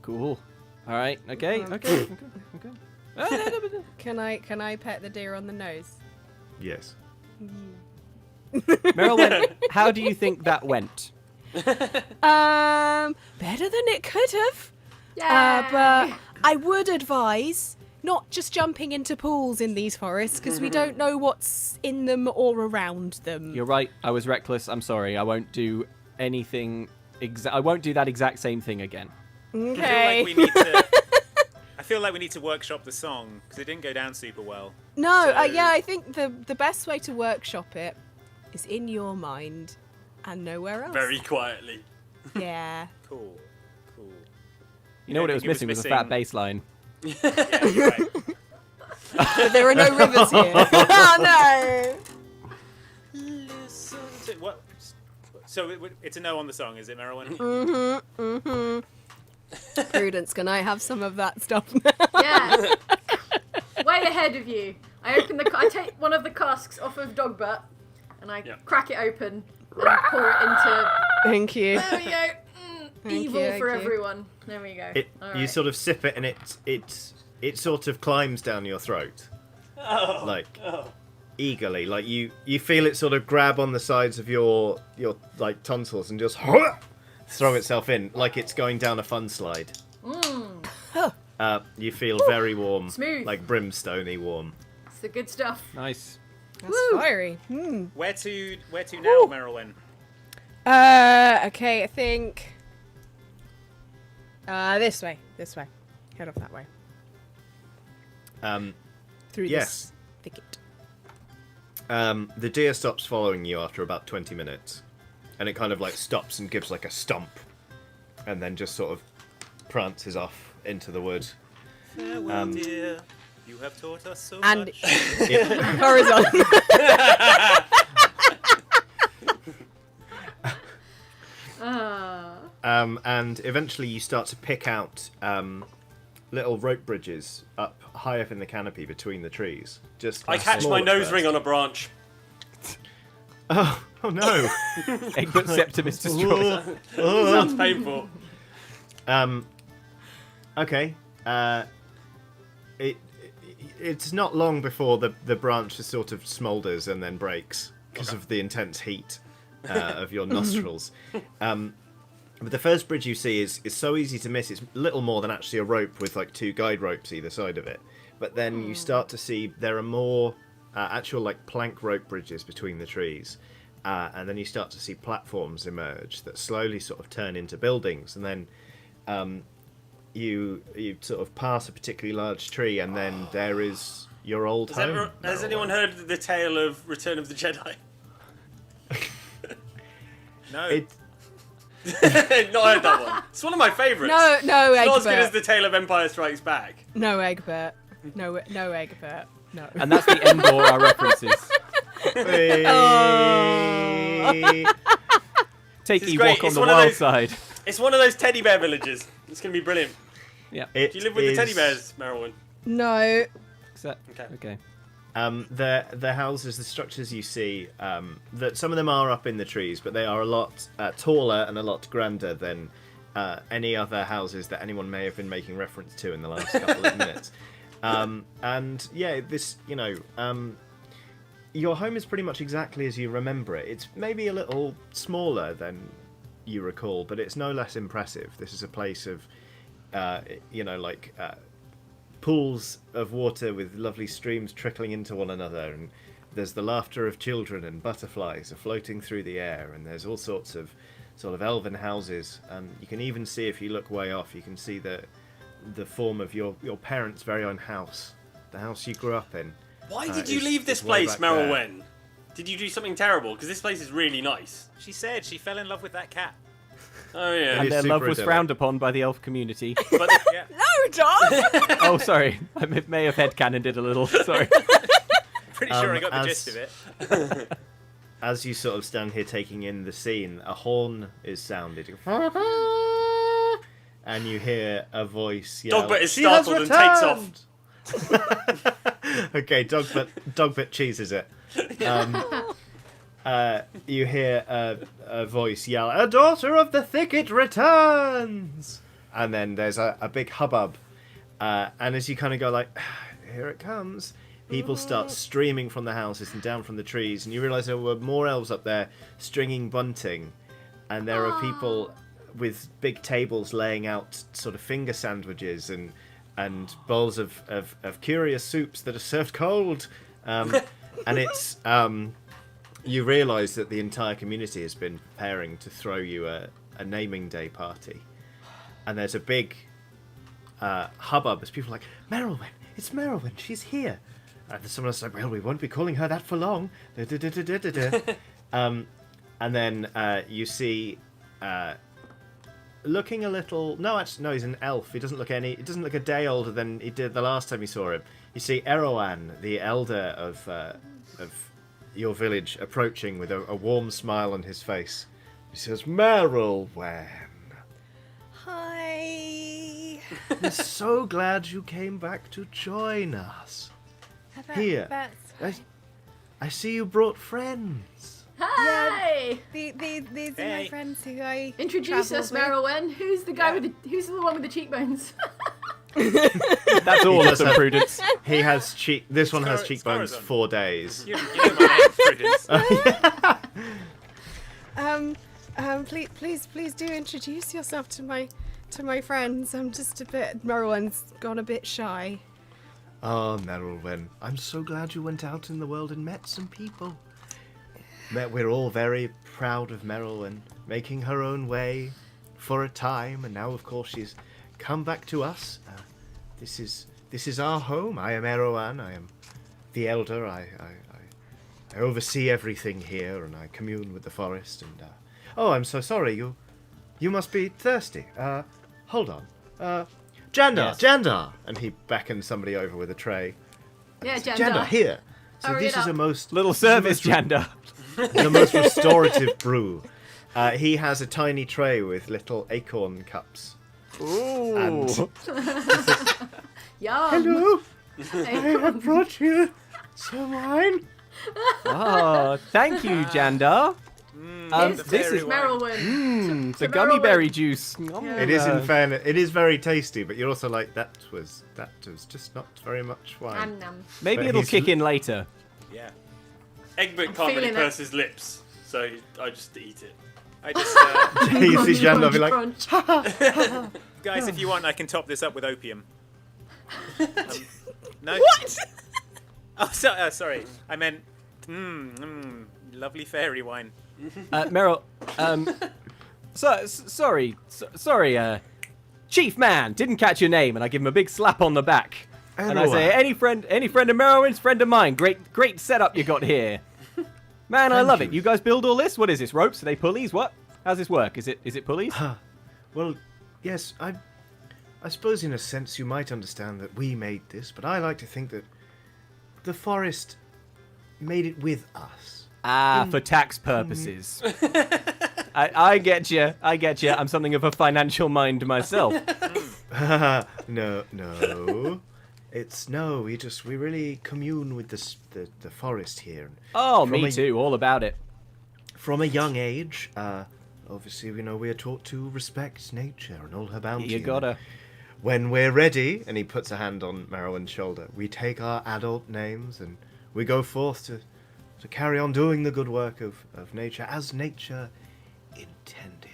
Cool. All right. Okay. Oh, Okay. Okay. Can I pet the deer on the nose? Yes. Marilyn, how do you think that went? Better than it could have. Yeah. But I would advise not just jumping into pools in these forests because we don't know what's in them or around them. You're right. I was reckless. I'm sorry. I won't do anything. I won't do that exact same thing again. Okay. I feel like we need to workshop the song because it didn't go down super well. No, So- yeah, I think the best way to workshop it is in your mind and nowhere else. Very quietly. Yeah. Cool. You know what it was think it missing was was a fat bass line. Yeah, you're right. But there are no rivers here. Oh no! Listen to what? So it's a no on the song, is it, Merylwyn? Prudence, can I have some of that stuff now? Yeah. Way ahead of you. I take one of the casks off of Dogbutt and I Yeah. crack it open and pour it into. Thank you. There we go. Thank Evil you, for thank you. everyone. There we go. You Alright. sort of sip it, and it sort of climbs down your throat, like eagerly. Like you feel it sort of grab on the sides of your like tonsils and just throw itself in, like it's going down a fun slide. You feel very warm, Smooth. like brimstone-y warm. It's the good stuff. Nice. That's fiery. Where to now, Merylwyn? Okay, I think. This way. Head off that way. Through Yes. this thicket. The deer stops following you after about 20 minutes, and it kind of like stops and gives like a stomp, and then just sort of prances off into the wood. Farewell, dear. You have taught us so And much. horizontal. And eventually you start to pick out little rope bridges up high up in the canopy between the trees. Just I catch small my at nose first. ring on a branch. Oh no! Egbert's septum is destroyed. Sounds painful. Okay. It's not long before the branch just sort of smoulders and then breaks because of the intense heat of your nostrils. But the first bridge you see is so easy to miss. It's little more than actually a rope with like two guide ropes either side of it. But then you start to see there are more actual like plank rope bridges between the trees, and then you start to see platforms emerge that slowly sort of turn into buildings, and then you sort of pass a particularly large tree, and then there is your old home. Has anyone heard the tale of Return of the Jedi? No. Not heard that one. It's one of my favourites. No, It's not as good as Egbert. the tale of Empire Strikes Back. No, Egbert. No, Egbert. No. And that's the end of all our references. Take This is Ewok great. on It's the one of wild those- side. It's one of those teddy bear villages. It's going to be brilliant. Yeah. Do you live with the teddy bears, Merylwyn? No. Okay. The houses, the structures you see, that some of them are up in the trees, but they are a lot taller and a lot grander than any other houses that anyone may have been making reference to in the last couple of minutes. And yeah, this, your home is pretty much exactly as you remember it. It's maybe a little smaller than you recall, but it's no less impressive. This is a place of, pools of water with lovely streams trickling into one another, and there's the laughter of children, and butterflies are floating through the air, and there's all sorts of sort of elven houses, and you can even see, if you look way off, you can see the form of your parents' very own house, the house you grew up in. Why did you is- leave this is way place, back there. Merylwyn? Did you do something terrible? Because this place is really nice. She said she fell in love with that cat. Oh, yeah. And is their super love was idyllic. frowned upon by the elf community. But Yeah. No, John! Oh, sorry. I may have headcanoned it a little. Sorry. Pretty sure I got the gist of it. As you sort of stand here taking in the scene, a horn is sounded. And you hear a voice yell, Dogbert is "She has startled and takes off. returned!" Okay, Dogbert cheeses it. You hear a voice yell, "A daughter of the thicket returns!" And then there's a big hubbub. And as you kind of go like, "Here it comes," people start streaming from the houses and down from the trees, and you realise there were more elves up there stringing bunting, and there are people with big tables laying out sort of finger sandwiches and bowls of curious soups that are served cold. And it's you realise that the entire community has been preparing to throw you a naming day party, and there's a big hubbub as people are like, "Merylwyn, it's Merylwyn, she's here." And someone else is like, "Well, we won't be calling her that for long." And then you see, looking a little. No, actually, no, he's an elf. He doesn't look a day older than he did the last time you saw him. You see Erwan, the elder of your village, approaching with a warm smile on his face. He says, "Merylwen, Hi. I'm so glad you came back to join us. Here, I see you brought friends." Hi! These are my Hey. friends who I Introduce us, travel with. Merylwen. Who's the guy who's the one with the cheekbones? That's all of does them, have- Prudence. He has this one has Scar- cheekbones Scarazon. 4 days. You know my name, Prudence. Please do introduce yourself to my friends. I'm just a bit. Merylwyn's gone a bit shy. Oh, Merylwen, I'm so glad you went out in the world and met some people. We're all very proud of Merylwen, making her own way for a time, and now, of course, she's come back to us. This is our home. I am Erwan. I am the elder. I oversee everything here, and I commune with the forest. And oh, I'm so sorry. You must be thirsty. Hold on. Jandar, Yes. Jandar, and he beckons somebody over with a tray. Yeah, Jandar, Jandar. here. So Hurry this it is up. Little service, Janda. the most restorative brew. He has a tiny tray with little acorn cups. Ooh. And Yum. hello, Hey, I have brought you some wine. Oh, thank you, Janda. Here's This is Merylwen. the to gummy Merylwen. berry juice. It is in fairness, it is very tasty, but you're also like that was just not very much wine. Nom nom. Maybe But it'll he's- kick in later. Yeah. Egbert can't really feeling it. purse his lips, so I just eat it. I just, You see Crunch, Jandar be like, crunch. guys, if you want, I can top this up with opium. No. What? Oh, sorry. I meant, lovely fairy wine. Meryl, sorry, Chief Man, didn't catch your name, and I give him a big slap on the back. And I say, any friend of Merylwyn's, friend of mine. Great setup you got here. Man, I love it. You guys build all this? What is this, ropes? Are they pulleys? What? How's this work? Is it pulleys? Well, yes, I suppose in a sense you might understand that we made this, but I like to think that the forest made it with us. For tax purposes. I get you. I'm something of a financial mind myself. No. We really commune with the forest here. Oh, me too. All about it. From a young age, obviously, we are taught to respect nature and all her bounty. You gotta. When we're ready, and he puts a hand on Merylwyn's shoulder, we take our adult names and we go forth to carry on doing the good work of nature as nature intended.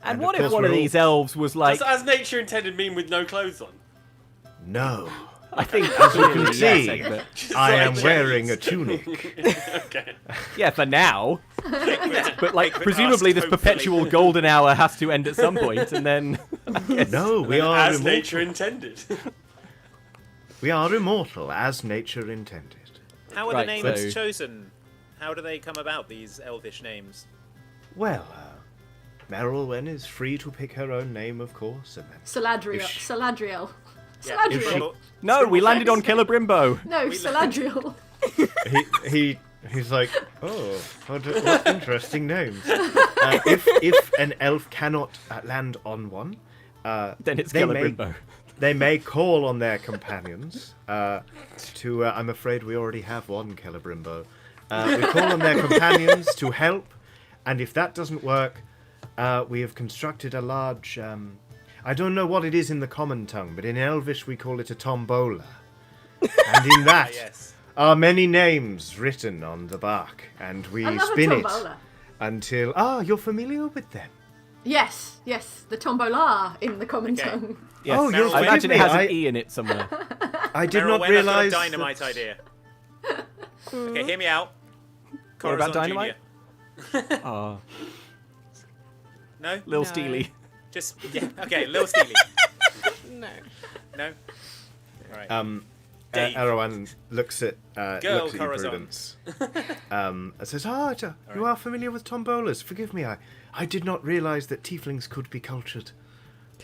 And what if one of these elves was like... Does as nature intended mean with no clothes on? No. I think, as you can see, yes, I am wearing a tunic. Okay. Yeah, for now. But presumably this hopefully. perpetual golden hour has to end at some point, and then... No, we And are as immortal. nature intended. We are immortal, as nature intended. How are Right, the names so- chosen? How do they come about, these elvish names? Well, Merylwyn is free to pick her own name, of course, and then Saladriel. If she- Saladriel. Yeah, Saladriel. No, we landed on Celebrimbo. No, Saladriel. he's like, oh, what interesting names. If an elf cannot land on one, Then it's they may- Celebrimbo. they may call on their companions to. I'm afraid we already have one Celebrimbo. We call on their companions to help, and if that doesn't work, we have constructed a large. I don't know what it is in the common tongue, but in Elvish we call it a tombola. And in that Yes. are many names written on the bark, and we I love a spin it tombola. until... you're familiar with them? Yes, the tombola in the common Okay. tongue. Yes. Oh, you're I imagine it with has me. an E in it somewhere. I did Merylwyn, not I've got a realise... dynamite idea. Okay, hear me out. What about Corazon dynamite? Jr. Oh, No? Lil No. Steely. Just, yeah, okay, Lil Steely. No. No? Alright. Dave. Erwan looks at Girl looks at you, Corazon. Prudence, and says, you are familiar with tombolas. Forgive me, I did not realise that tieflings could be cultured.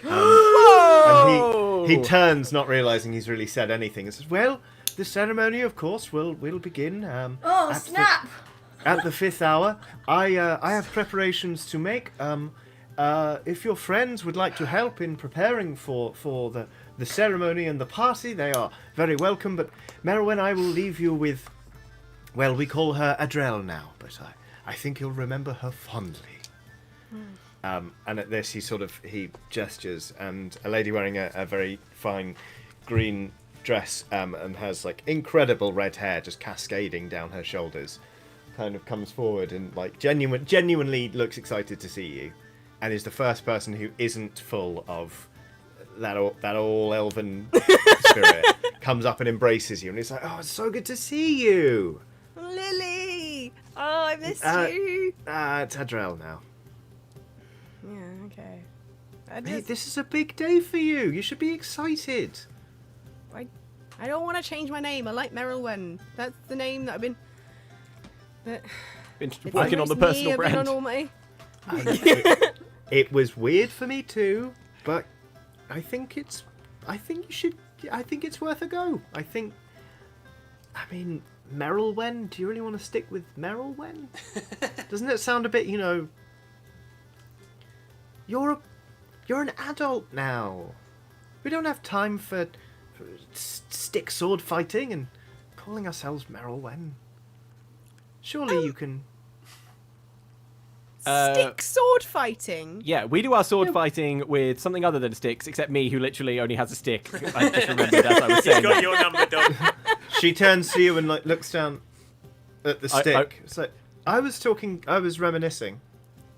And he turns, not realising he's really said anything, and says, well, the ceremony, of course, will begin Oh, at snap! at the 5th hour. I have preparations to make. If your friends would like to help in preparing for the ceremony and the party, they are very welcome. But Merylwyn, I will leave you with, well, we call her Adrel now, but I think you'll remember her fondly. And at this, he gestures, and a lady wearing a very fine green dress and has like incredible red hair just cascading down her shoulders, kind of comes forward and like genuinely looks excited to see you, and is the first person who isn't full of that all elven spirit comes up and embraces you, and it's like, oh, it's so good to see you. Lily! Oh, I missed Uh, you. It's Adrel now. Yeah, okay. Hey, this is a big day for you. You should be excited. I don't want to change my name. I like Merylwyn. That's the name that I've been... But Been it's working on the most me, personal I've been brand. on all my... It was weird for me too, but I think it's worth a go. I mean, Merylwen, do you really want to stick with Merylwen? Doesn't it sound a bit, you're an adult now. We don't have time for stick sword fighting and calling ourselves Merylwen. Surely you can... Stick sword fighting? Yeah, we do our sword fighting with something other than sticks, except me, who literally only has a stick. I just remembered as I was saying. Got your number, dog. She turns to you and like looks down at the stick. It's like, I was reminiscing.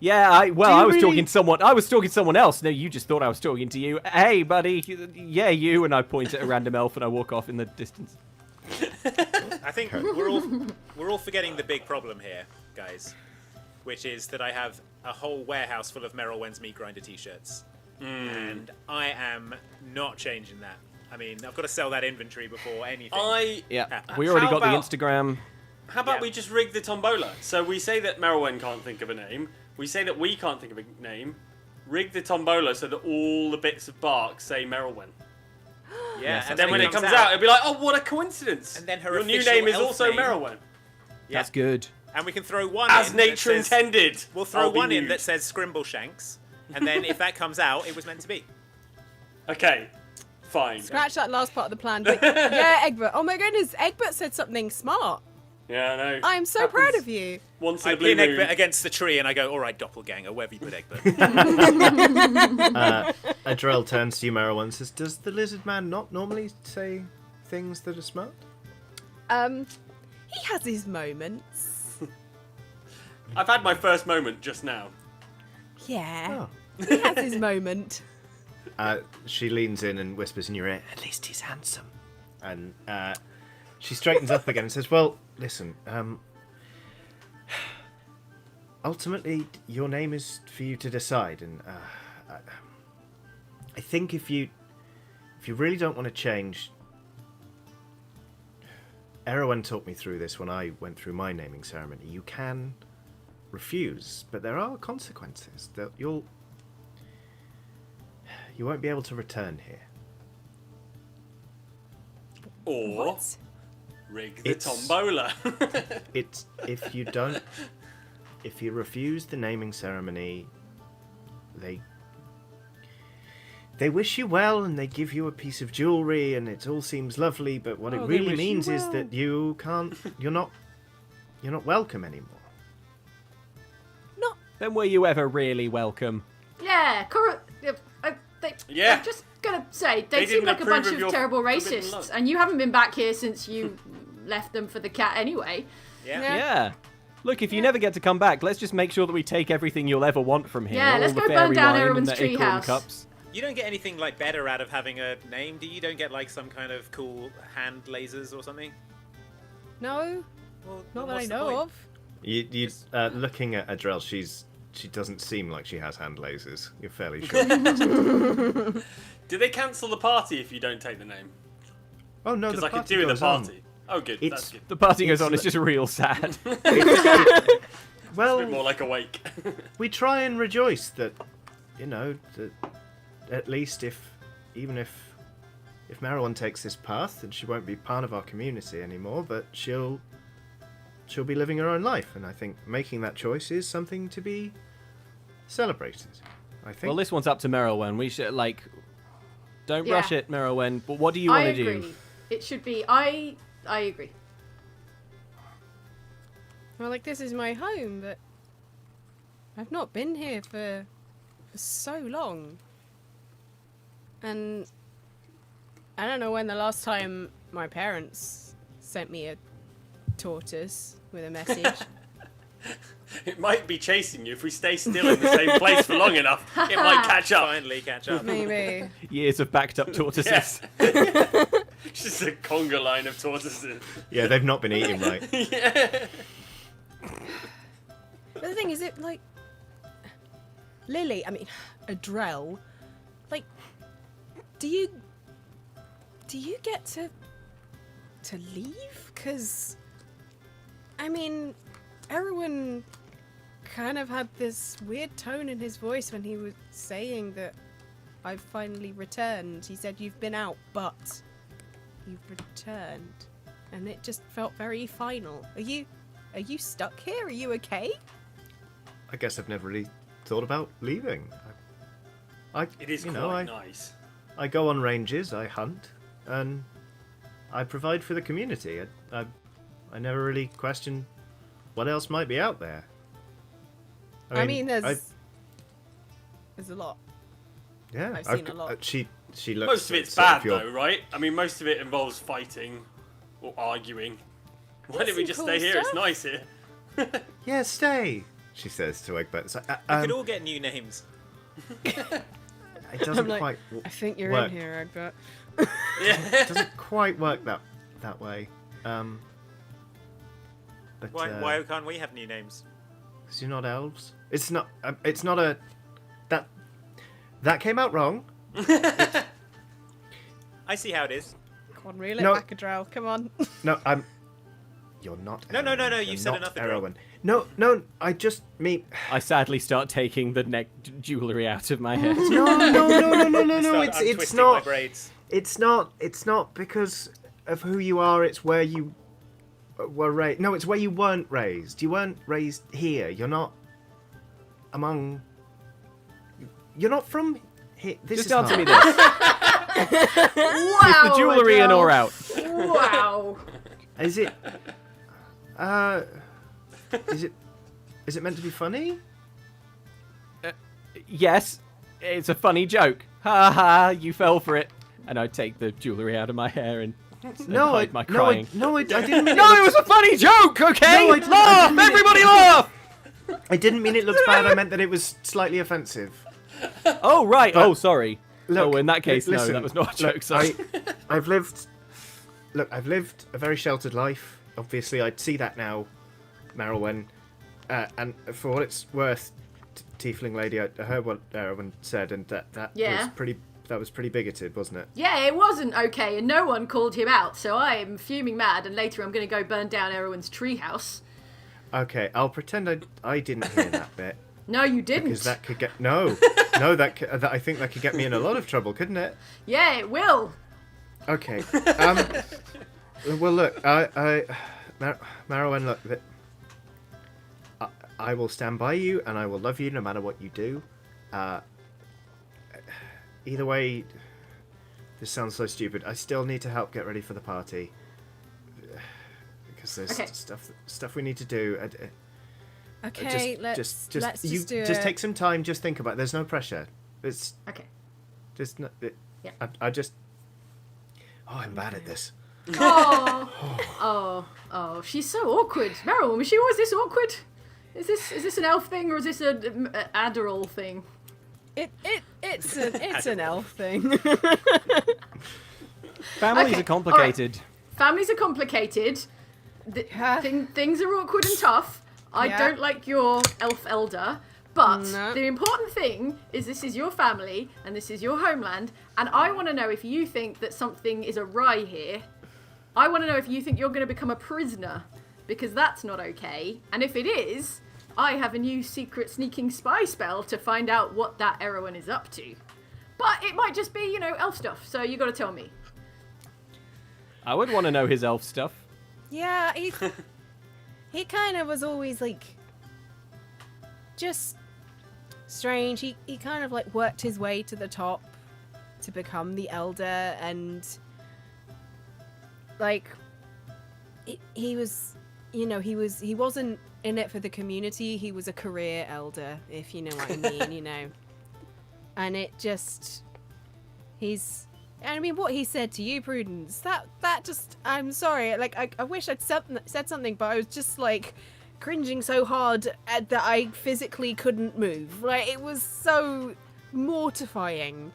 Yeah, I was really- talking to someone else. No, you just thought I was talking to you. Hey, buddy. Yeah, you. And I point at a random elf and I walk off in the distance. I think we're all forgetting the big problem here, guys, which is that I have a whole warehouse full of Merylwen's Meat Grinder t-shirts, and I am not changing that. I mean, I've got to sell that inventory before anything. We already How got the about- Instagram. How about Yeah. we just rig the tombola? So we say that Merylwen can't think of a name. We say that we can't think of a name. Rig the tombola so that all the bits of bark say Merylwen. Yeah, And then when it comes out, it'll be like, oh, what a coincidence! And then her Your new official name is elf also name. Merylwen. Yeah. That's good. And we can throw one As in nature that says, intended. We'll throw I'll be one in nude. that says Scrimbleshanks, and then if that comes out, it was meant to be. Okay, fine. Scratch that last part of the plan. But yeah, Egbert. Oh my goodness, Egbert said something smart. Yeah, I know. I am so Happens proud of you. Once in I a blue pin moon. Egbert against the tree, and I go, all right, doppelganger, wherever you put Egbert. Adrel turns to you, Merylwen, and says, "Does the lizard man not normally say things that are smart?" He has his moments. I've had my first moment just now. Yeah, Oh. he has his moment. She leans in and whispers in your ear, "At least he's handsome." And she straightens up again and says, "Well, listen. Ultimately, your name is for you to decide, and I think if you really don't want to change." Erowyn taught me through this when I went through my naming ceremony. You can refuse, but there are consequences. That you won't be able to return here. Or What? rig the It's- tombola. It's if you refuse the naming ceremony, they wish you well and they give you a piece of jewelry and it all seems lovely, but what Oh, it they really wish you means is well. that you're not welcome anymore. Then were you ever really welcome? Yeah, Yeah. I'm just gonna say, They they seem didn't like a approve bunch of of your terrible forbidden racists, love. and you haven't been back here since you left them for the cat anyway. Yeah. Yeah. Look, if you never get to come back, let's just make sure that we take everything you'll ever want from here. Yeah, all let's the go burn fairy down wine Erwin's and the acorn treehouse. cups. You don't get anything like better out of having a name, do you? Don't get like some kind of cool hand lasers or something? No, Well, not that I what's the know point? of. You looking at Adrel, she doesn't seem like she has hand lasers. You're fairly sure. Do they cancel the party if you don't take the name? Oh no, Because the I could party do with the goes on. party. Oh, good. It's- That's good. The party goes It's on, it's just real sad. A bit more Well, like a wake. we try and rejoice that, that at least even if Merylwen takes this path, then she won't be part of our community anymore, but she'll be living her own life, and I think making that choice is something to be celebrated. I think. Well, this one's up to Merylwen. We should, don't Yeah. rush it, Merylwen. But what do you I want to agree. do? It should be. I agree. Well, this is my home, but I've not been here for so long. And I don't know when the last time my parents sent me a tortoise with a message. It might be chasing you if we stay still in the same place for long enough. It might catch up. Finally catch up. Maybe. Years of backed up tortoises. Yes. Just a conga line of tortoises. Yeah, they've not been eating right. Yeah. But the thing is, Lily, I mean, Adrel, do you get to leave? Because, I mean, everyone kind of had this weird tone in his voice when he was saying that I've finally returned. He said, you've been out, but you've returned. And it just felt very final. Are you stuck here? Are you okay? I guess I've never really thought about leaving. It is quite nice. I go on ranges, I hunt, and I provide for the community. I never really question what else might be out there. I mean, there's a lot. Yeah, I've seen a lot. She looks. Most of it's sort bad, your- though, right? I mean, most of it involves fighting or arguing. Why don't we some just cool stay here? It's stuff. nice here. Yeah, stay. She says to Egbert. It's like, We could all get new names. it doesn't like, quite. I think you're work. in here, Egbert. It doesn't quite work that way. But, Why can't we have new names? Because you're not elves. It's not. It's not a. That came out wrong. I see how it is. Come on, reel it No. back a drow. Come on. No, You're not. No, no, no, Erwin. no, You're you said not enough, Erwin. No. I just mean. I sadly start taking the neck jewellery out of my head. No. It's untwisting not. my braids. It's not because of who you are. It's where you were raised. No, it's where you weren't raised. You weren't raised here. You're not among. You're not from here. This Just is answer hard. me this. Wow. Is the jewellery in or out? Wow. Is it? Is it meant to be funny? Yes, it's a funny joke. Ha ha, you fell for it. And I take the jewellery out of my hair and hide my crying. I didn't mean No, it was a funny joke, okay? No, Laugh! Everybody laugh! I didn't mean it looks bad. I meant that it was slightly offensive. Oh, right. But- Oh, sorry. Look, in that case, listen, no, that was not a joke, look, sorry. I've lived a very sheltered life. Obviously, I'd see that now, Marylwen. And for what it's worth, Tiefling lady, I heard what Erwin said, and that Yeah. was pretty bigoted, wasn't it? Yeah, it wasn't okay, and no one called him out, so I am fuming mad, and later I'm going to go burn down Erwin's treehouse. Okay, I'll pretend I didn't hear that bit. No, you didn't. Because that could get that I think that could get me in a lot of trouble, couldn't it? Yeah, it will. Okay. Well, look, Marylwen, look, I will stand by you, and I will love you no matter what you do. Either way, this sounds so stupid. I still need to help get ready for the party because there's Okay. stuff we need to do. Okay, Just take some time. Just think about it. There's no pressure. It's Okay. just not. Yeah. I just. Oh, I'm bad at this. Oh, she's so awkward. Meryl, was she always this awkward? Is this an elf thing or is this an Adderall thing? It's an elf thing. Families Okay, are complicated. Families are complicated. Yeah. Things are awkward and tough. I Yeah. don't like your elf elder, but No. the important thing is this is your family and this is your homeland, and I want to know if you think that something is awry here. I want to know if you think you're going to become a prisoner, because that's not okay. And if it is, I have a new secret sneaking spy spell to find out what that Erwin is up to. But it might just be, elf stuff, so you got to tell me. I would want to know his elf stuff. Yeah, he kind of was always like just strange. He kind of like worked his way to the top to become the elder, and like he was, he wasn't in it for the community. He was a career elder, if you know what I mean, And it just what he said to you, Prudence, that just, I'm sorry, like, I wish I'd said something, but I was just, like, cringing so hard that I physically couldn't move. Like, it was so mortifying.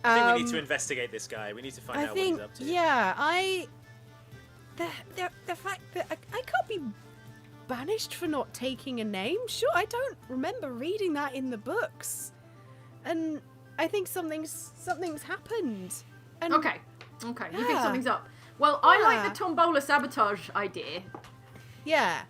I think we need to investigate this guy. We need to find out what he's up to. Yeah, the fact that I can't be banished for not taking a name. Sure, I don't remember reading that in the books. And I think something's happened. And Okay, you think Yeah. something's up. Well, I like Yeah. the tombola sabotage idea. Yeah.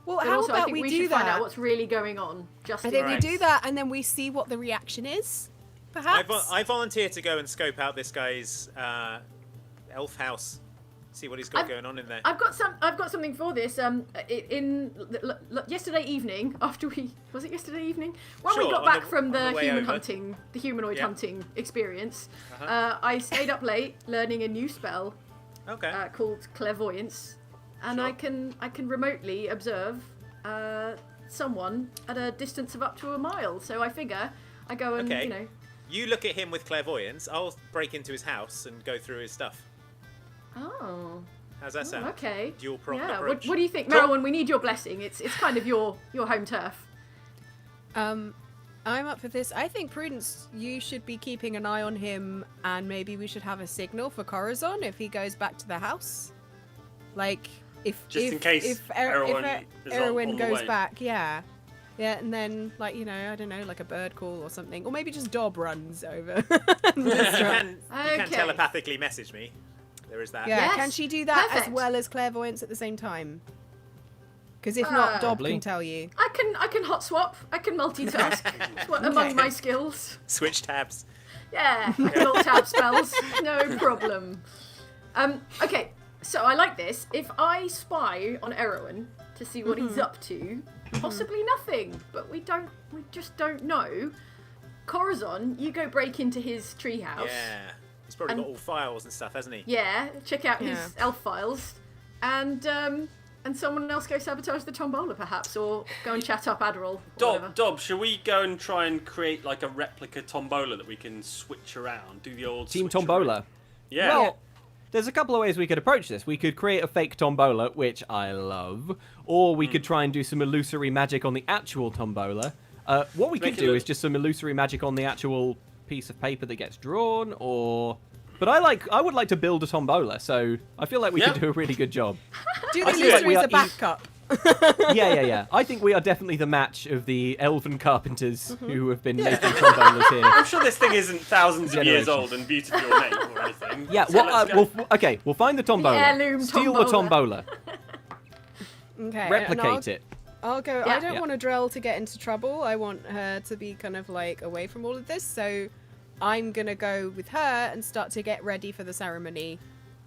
Well, But how also, I about think we we do should find out that? what's really going on. Just I think we Right. do that, and then we see what the reaction is. Perhaps. I volunteer to go and scope out this guy's elf house. See what he's got going on in there. I've got something for this. Yesterday evening, was it yesterday evening? When we Sure, got on back the- from on the the way human over. hunting, the humanoid Yeah. hunting experience, Uh-huh. I stayed up late learning a new spell Okay. called clairvoyance, and Sure. I can remotely observe someone at a distance of up to a mile. So I figure I go and Okay. You look at him with clairvoyance. I'll break into his house and go through his stuff. Oh. How's that sound? Okay. Dual pronged Yeah. approach. What do you think, Cool. Merylwen? We need your blessing. It's kind of your home turf. I'm up for this. I think, Prudence, you should be keeping an eye on him, and maybe we should have a signal for Corazon if he goes back to the house. Like, if Just in case Erwin is on Erwin the goes way. back, yeah, and then like I don't know, like a bird call or something, or maybe just Dob runs over. You can Okay. telepathically message me. There is that. Yeah, Yes, can she do that perfect. as well as clairvoyance at the same time? Because if not, Dob Probably. can tell you. I can hot swap. I can multitask. It's one among my skills. Switch tabs. Yeah, I can alt tab spells. No problem. Okay, so I like this. If I spy on Erwin to see what he's up to, possibly nothing, but we just don't know. Corazon, you go break into his treehouse. Yeah. He's probably got all files and stuff, hasn't he? Yeah, check out his Yeah. elf files, and someone else go sabotage the tombola, perhaps, or go and chat up Adderall. Or whatever. Dob, should we go and try and create like a replica tombola that we can switch around? Do the old Team switcheroo? Tombola. Yeah. Well, there's a couple of ways we could approach this. We could create a fake tombola, which I love, or we could try and do some illusory magic on the actual tombola. What we Make could it do look- is just some illusory magic on the actual piece of paper that gets drawn, or... But I would like to build a tombola, so I feel like we Yeah. could do a really good job. Do I the feel like we illusory as are a backup. Yeah. I think we are definitely the match of the elven carpenters who have been making tombolas here. I'm sure this thing isn't thousands of years Generations. old and beautifully ornate or anything. Yeah, So well, let's go. we'll find the tombola, heirloom steal the tombola. tombola, Okay. replicate it. I'll go. Yeah. I don't Yeah. want Drell to get into trouble. I want her to be kind of like away from all of this. So I'm gonna go with her and start to get ready for the ceremony.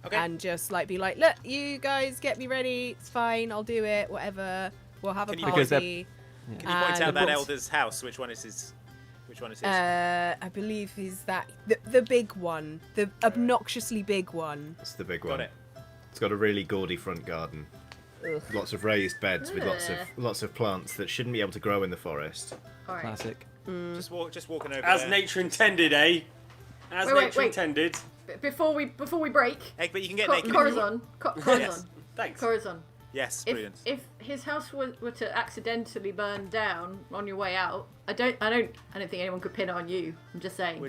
Okay. And just like be like, look, you guys get me ready. It's fine. I'll do it. Whatever. We'll have a Can you- Because they're- party. Can you point out that the- elder's house? Which one is his? Which one is his? I believe he's that the big one, the obnoxiously big one. That's the big Got one. it. It's got a really gaudy front garden. Ugh. Lots of raised beds with Ugh. lots of plants that shouldn't be able to grow in the forest. All right. Classic. Just walking over As there. nature intended, eh? As Wait, nature wait. intended. Before we break, Hey, but you can get naked. Corazon, Yes. Thanks. Corazon. Yes, If brilliant. his house were to accidentally burn down on your way out, I don't think anyone could pin it on you. I'm just saying.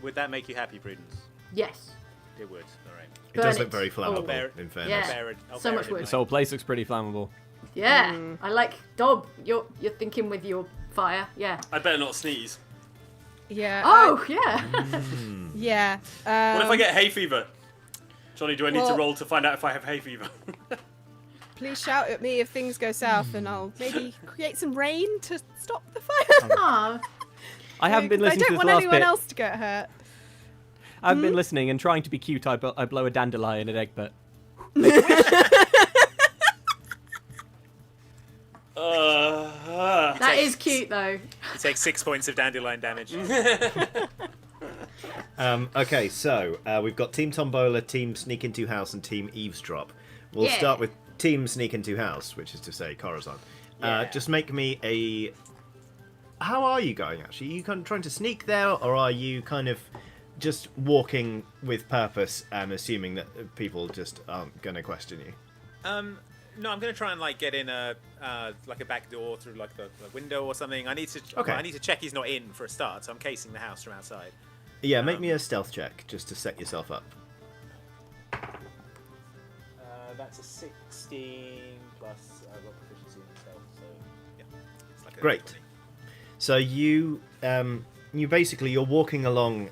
Would that make you happy, Prudence? Yes. It would. All right. It Burn does look it. very flammable, Oh. in fairness. Yeah. I'll So bear much it in wood. This mind. whole place looks pretty flammable. Yeah. I like Dob. You're thinking with your fire. Yeah. I better not sneeze. Yeah. Oh yeah. yeah. What if I get hay fever? Johnny, do I need to well- roll to find out if I have hay fever? Please shout at me if things go south, and I'll maybe create some rain to stop the fire. Aw. I haven't been I listening to don't this want last anyone bit. else to get hurt. I've been listening and trying to be cute. I blow a dandelion at Egbert. That is cute though. You take 6 points of dandelion damage. Okay, so we've got Team Tombola, Team Sneak Into House, and Team Eavesdrop. We'll Yeah. start with Team Sneak Into House, which is to say Corazon. Yeah. Just make me a... How are you going, actually? Are you kind of trying to sneak there, or are you kind of just walking with purpose and assuming that people just aren't going to question you? No, I'm gonna try and like get in a back door through like the window or something. I need to check he's not in for a start, so I'm casing the house from outside. Yeah, make me a stealth check, just to set yourself up. That's a 16 plus roll proficiency in stealth, so yeah, it's like a Great. 20. So you you're walking along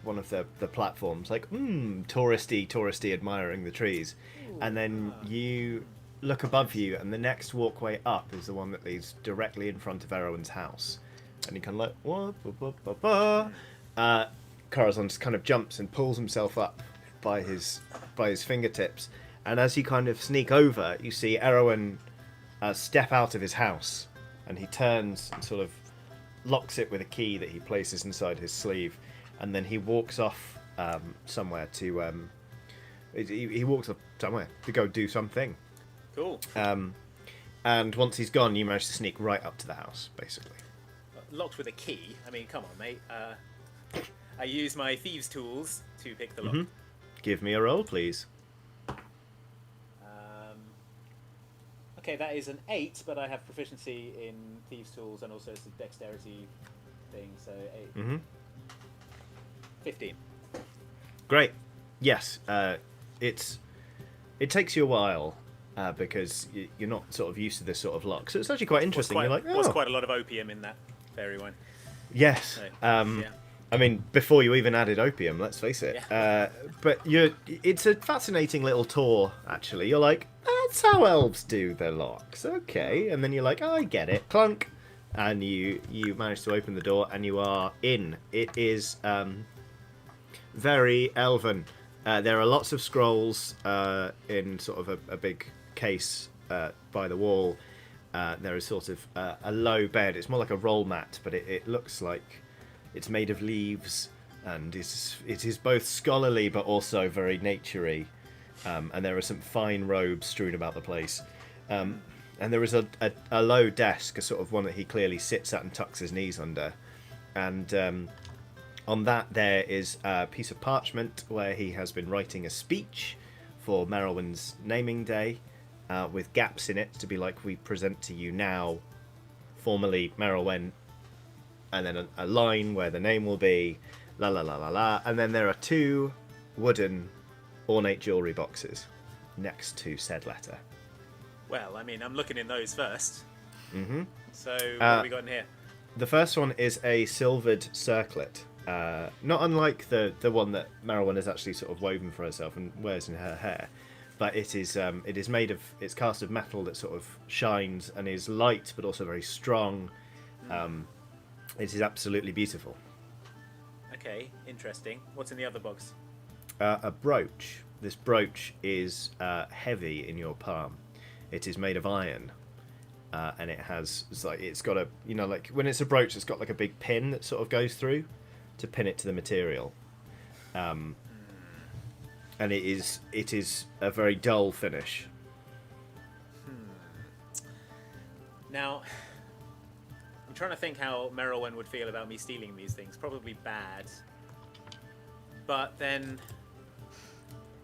one of the platforms, like touristy, admiring the trees, and then you look above you, and the next walkway up is the one that leads directly in front of Erwin's house, and you kind of like Corazon just kind of jumps and pulls himself up by his fingertips, and as you kind of sneak over, you see Erwin step out of his house, and he turns and sort of locks it with a key that he places inside his sleeve, and then he walks off somewhere to he walks off somewhere to go do something. Cool. And once he's gone, you manage to sneak right up to the house, basically. Locked with a key. I mean, come on, mate. I use my thieves' tools to pick the lock. Mhm. Give me a roll, please. Okay, that is an 8, but I have proficiency in thieves' tools and also it's a dexterity thing, so 8. Mm-hmm. 15. Great. Yes, it's it takes you a while because you're not sort of used to this sort of lock. So it's actually quite interesting. You're like, was quite a lot of opium in that fairy wine. yes. So, Yeah. yeah. I mean, before you even added opium, let's face it. Yeah. But it's a fascinating little tour, actually. You're like, that's how elves do their locks. Okay. And then you're like, oh, I get it. Clunk. And you manage to open the door, and you are in. It is very elven. There are lots of scrolls in sort of a big case by the wall. There is sort of a low bed. It's more like a roll mat, but it looks like it's made of leaves, and it is both scholarly but also very naturey. And there are some fine robes strewn about the place. And there is a low desk, a sort of one that he clearly sits at and tucks his knees under. And on that there is a piece of parchment where he has been writing a speech for Merylwyn's naming day, with gaps in it to be like, we present to you now, formally Merylwyn, and then a line where the name will be, la la la la la, and then there are 2 wooden ornate jewellery boxes next to said letter. Well, I mean, I'm looking in those first. Mm-hmm. So, what have we got in here? The first one is a silvered circlet, not unlike the one that Merylwyn has actually sort of woven for herself and wears in her hair, but it is made of, it's cast of metal that sort of shines and is light but also very strong. It is absolutely beautiful. Okay, interesting. What's in the other box? A brooch. This brooch is heavy in your palm. It is made of iron, and it's got a, you know, like when it's a brooch, it's got like a big pin that sort of goes through to pin it to the material. And it is a very dull finish. Now, I'm trying to think how Merylwyn would feel about me stealing these things. Probably bad. But then,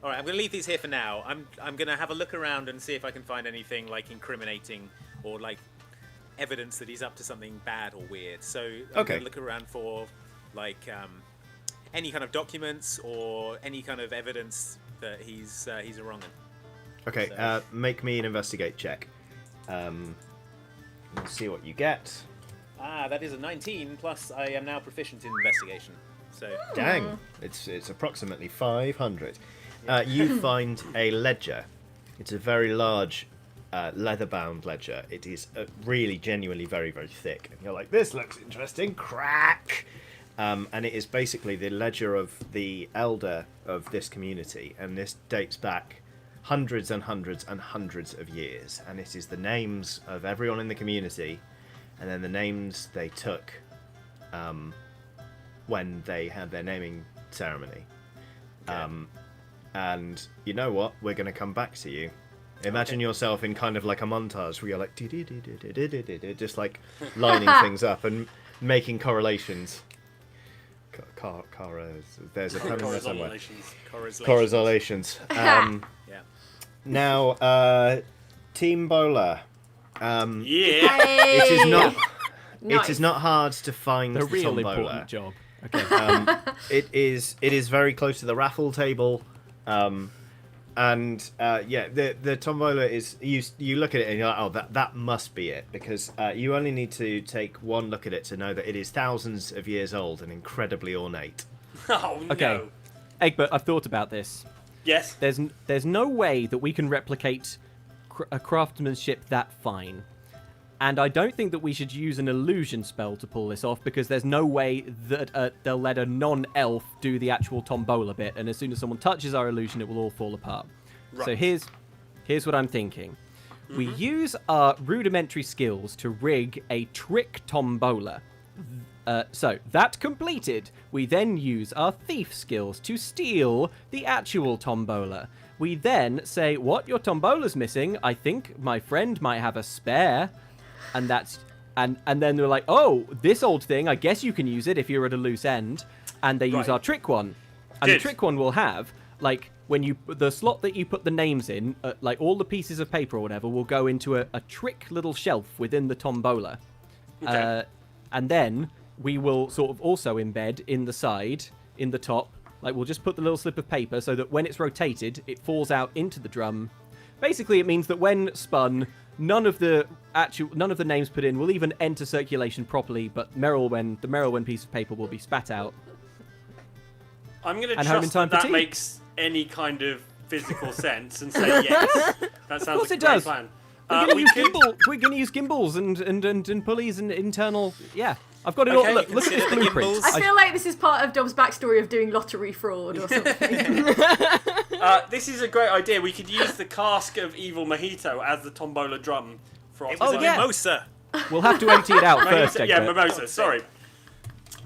all right, I'm going to leave these here for now. I'm going to have a look around and see if I can find anything like incriminating or like evidence that he's up to something bad or weird. So I'm going to look around for like any kind of documents or any kind of evidence that he's a wrong'un. Okay, So- make me an investigate check. Let's see what you get. That is a 19, plus I am now proficient in investigation. So Dang, it's approximately 500. You find a ledger. It's a very large leather-bound ledger. It is really genuinely very, very thick. And you're like, this looks interesting. Crack! And it is basically the ledger of the elder of this community. And this dates back hundreds and hundreds and hundreds of years. And it is the names of everyone in the community, and then the names they took when they had their naming ceremony. And you know what? We're going to come back to you. Imagine yourself in kind of like a montage where you're like, just like lining things up and making correlations. There's a pun in there somewhere. Correlations. yeah. Now, Team Bowler. Yeah. It is not. Nice. It is not hard to find The the real tombola. important job. Okay. It is very close to the raffle table, the tombola is you look at it and you're like, oh, that must be it, because you only need to take one look at it to know that it is thousands of years old and incredibly ornate. Oh, no. Okay. Egbert, I've thought about this. Yes. There's no way that we can replicate a craftsmanship that fine. And I don't think that we should use an illusion spell to pull this off, because there's no way that they'll let a non-elf do the actual tombola bit, and as soon as someone touches our illusion, it will all fall apart. Right. So here's what I'm thinking. We use our rudimentary skills to rig a trick tombola. So, that completed, we then use our thief skills to steal the actual tombola. We then say, what, your tombola's missing? I think my friend might have a spare. And that's and then they're like, oh, this old thing, I guess you can use it if you're at a loose end. And they use Right. our trick one. And Good. the trick one will have, like, when the slot that you put the names in, like all the pieces of paper or whatever, will go into a trick little shelf within the tombola. Okay. And then we will sort of also embed in the side, in the top, Like, we'll just put the little slip of paper so that when it's rotated, it falls out into the drum. Basically, it means that when spun, none of the names put in will even enter circulation properly, but the Merylwen piece of paper will be spat out. I'm going to And home in trust time that for tea. makes any kind of physical sense and say yes. That sounds course like it a great does. plan. We're going to use gimbals and pulleys and internal... Yeah, I've got it all. Okay, Look at this consider the blueprint. gimbals. I feel like this is part of Dom's backstory of doing lottery fraud or something. This is a great idea. We could use the cask of evil mojito as the tombola drum for our It was a yeah. mimosa. We'll have to empty it out first, Yeah, Egbert. mimosa, sorry.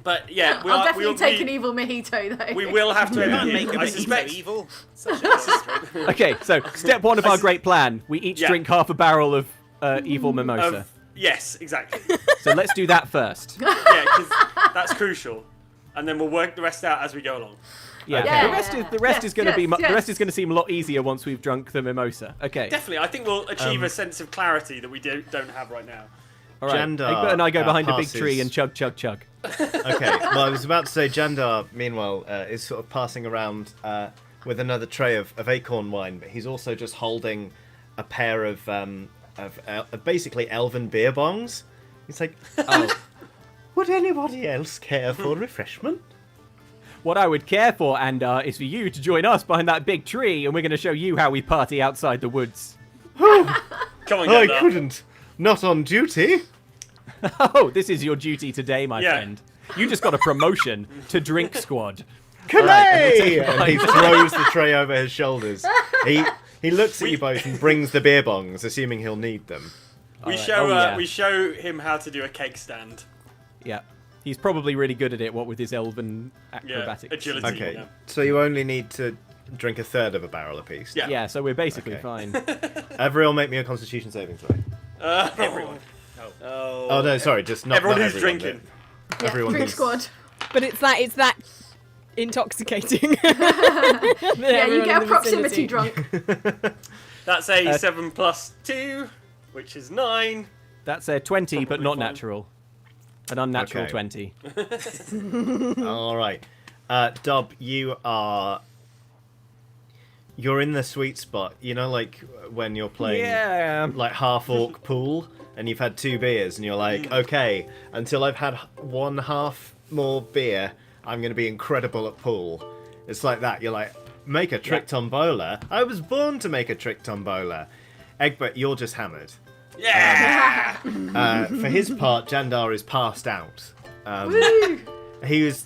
But yeah, I'll definitely take an evil mojito though. We will have to You empty can't make it. a I mojito suspect. evil. Such a Okay, so step one of our great plan. We each Yeah. drink half a barrel of evil mimosa. Yes, exactly. So let's do that first. Yeah, because that's crucial, and then we'll work the rest out as we go along. Yeah, Yeah. the rest Yes, is going to be yes, the rest yes. is going to seem a lot easier once we've drunk the mimosa. Okay. Definitely, I think we'll achieve a sense of clarity that we don't have right now. All right. Jandar, Egbert and I go behind a big passes- tree and chug chug chug. Okay, well, I was about to say Jandar, meanwhile, is sort of passing around with another tray of acorn wine, but he's also just holding a pair of basically elven beer bongs. He's like, Oh. would anybody else care for refreshment? What I would care for, Andar, is for you to join us behind that big tree, and we're going to show you how we party outside the woods. Come on, I Gandalf. couldn't. Not on duty. Oh, this is your duty today, my Yeah. friend. You just got a promotion to drink squad. Kalay! And he throws the tray over his shoulders. He looks at you both and brings the beer bongs, assuming he'll need them. We Alright. show Oh, yeah. we show him how to do a cake stand. Yeah. He's probably really good at it, what with his elven acrobatics. agility. Okay, Yeah. so you only need to drink a third of a barrel apiece. Yeah. Yeah, so we're basically Okay. fine. Everyone make me a constitution saving throw. Everyone. Oh no, sorry, just not Everyone not who's everyone, drinking. but Yeah, everyone drink who's- squad. But it's that intoxicating. Yeah, you get a proximity drunk. That's a 7 plus 2, which is 9. That's a 20, but Probably not fine. natural. An unnatural Okay. 20. All right, Dob, you're in the sweet spot. You know, like when you're playing Yeah. like half orc pool, and you've had 2 beers, and you're like, okay, until I've had 1/2 more beer, I'm going to be incredible at pool. It's like that. You're like, make a trick tombola. I was born to make a trick tombola. Egbert, you're just hammered. Yeah! For his part, Jandar is passed out. Woo! He was.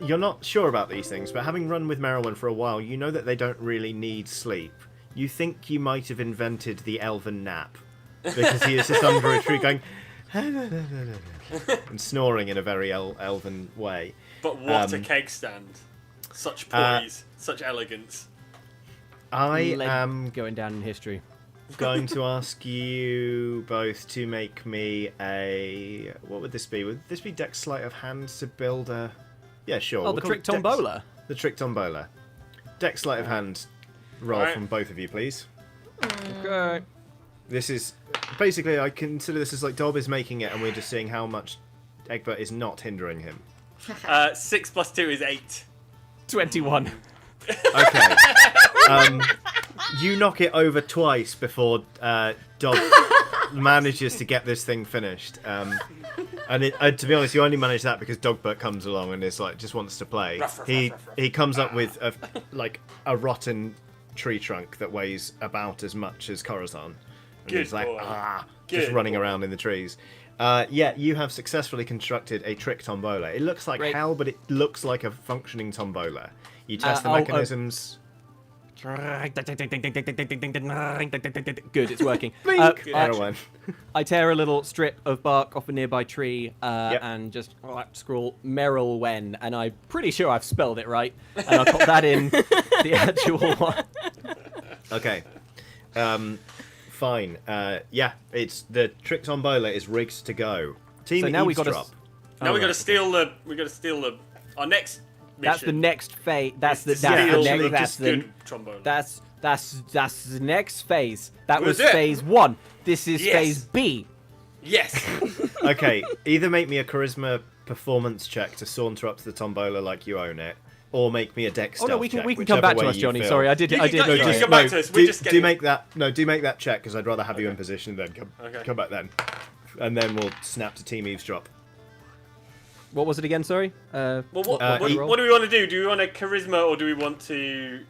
You're not sure about these things, but having run with Merylwen for a while, you know that they don't really need sleep. You think you might have invented the elven nap, because he is just under a tree going and snoring in a very elven way. But what a cake stand. Such poise, such elegance. I Leg am going down in history. going to ask you both to make me a. What would this be? Would this be Dex Sleight of Hand to build a? Yeah, sure. Oh, we'll the call trick it Dex- tombola. The trick tombola. Dex Sleight of Hand roll Right. from both of you, please. Okay. This is basically, I consider this as like Dob is making it, and we're just seeing how much Egbert is not hindering him. 6 plus 2 is 8. 21. Okay. You knock it over twice before Dob manages to get this thing finished. And to be honest, you only manage that because Dogbert comes along and is like just wants to play. He comes up with a rotten tree trunk that weighs about as much as Corazon. And Good he's like, boy. just Good running boy. around in the trees. Yeah, you have successfully constructed a trick tombola. It looks like Great. hell, but it looks like a functioning tombola. You test the I'll- mechanisms. Good, it's working. Erwan. I tear a little strip of bark off a nearby tree Yep. and just scrawl Merylwen, and I'm pretty sure I've spelled it right. And I put that in the actual one. Okay. Fine. Yeah, it's the trick tombola is rigged to go. Team So now we gotta eavesdrop. Now we got to right. steal our next mission. That's the next phase. That's the Is to steal next. the That's the good trombone. that's the next phase. That was That's it. phase 1. This is Yes. phase B. Yes. Okay, either make me a charisma performance check to saunter up to the tombola like you own it. or make me a dex Oh stealth no, we can check, come back whichever to way us, you Johnny. feel. Sorry, I did. You I can did go- you notice. can come back to us. We're just do getting... make that. No, do make that check because I'd rather have you in position than Okay. come back then, and then we'll snap to team eavesdrop. What was it again? Sorry. Well, what roll? do we want to do? Do we want a charisma or do we want to...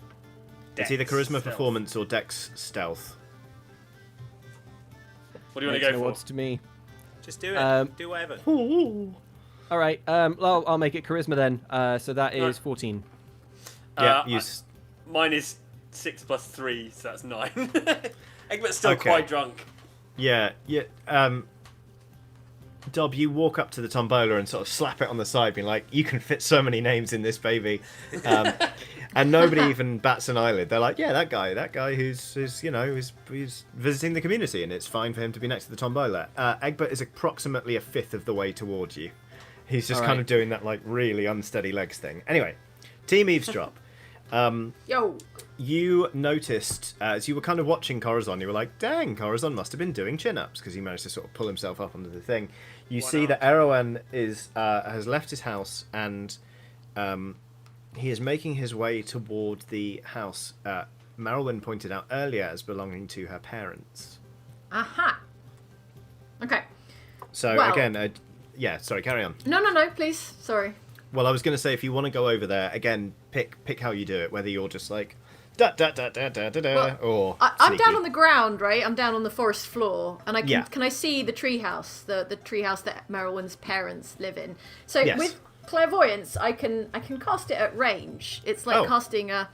It's either charisma, stealth? performance, or dex stealth. What do you want Makes to no go odds for? to me. Just do it. Do whatever. All right. Well, I'll make it charisma then. So that is Right. 14. Yeah, Mine is 6 plus 3, so that's 9. Egbert's still Okay. quite drunk. Yeah. Dob, you walk up to the tombola and sort of slap it on the side, being like, "You can fit so many names in this baby," and nobody even bats an eyelid. They're like, "Yeah, that guy who's visiting the community, and it's fine for him to be next to the tombola." Egbert is approximately a fifth of the way towards you. He's just kind of doing that like really unsteady legs thing. Anyway, team eavesdrop. Yo. You noticed as you were kind of watching Corazon, you were like, "Dang, Corazon must have been doing chin-ups," because he managed to sort of pull himself up onto the thing. You see that Erwan has left his house and he is making his way toward the house Marilyn pointed out earlier as belonging to her parents. Aha. Okay. So Well- again, yeah, sorry, carry on. No, please. Sorry. Well, I was going to say, if you want to go over there, again, pick how you do it, whether you're just like, da da da da da da da, Well, or I'm sneaky. down on the ground, right? I'm down on the forest floor, and Yeah. can I see the treehouse, the treehouse that Merylwyn's parents live in? So Yes. with clairvoyance, I can cast it at range. It's like Oh. casting an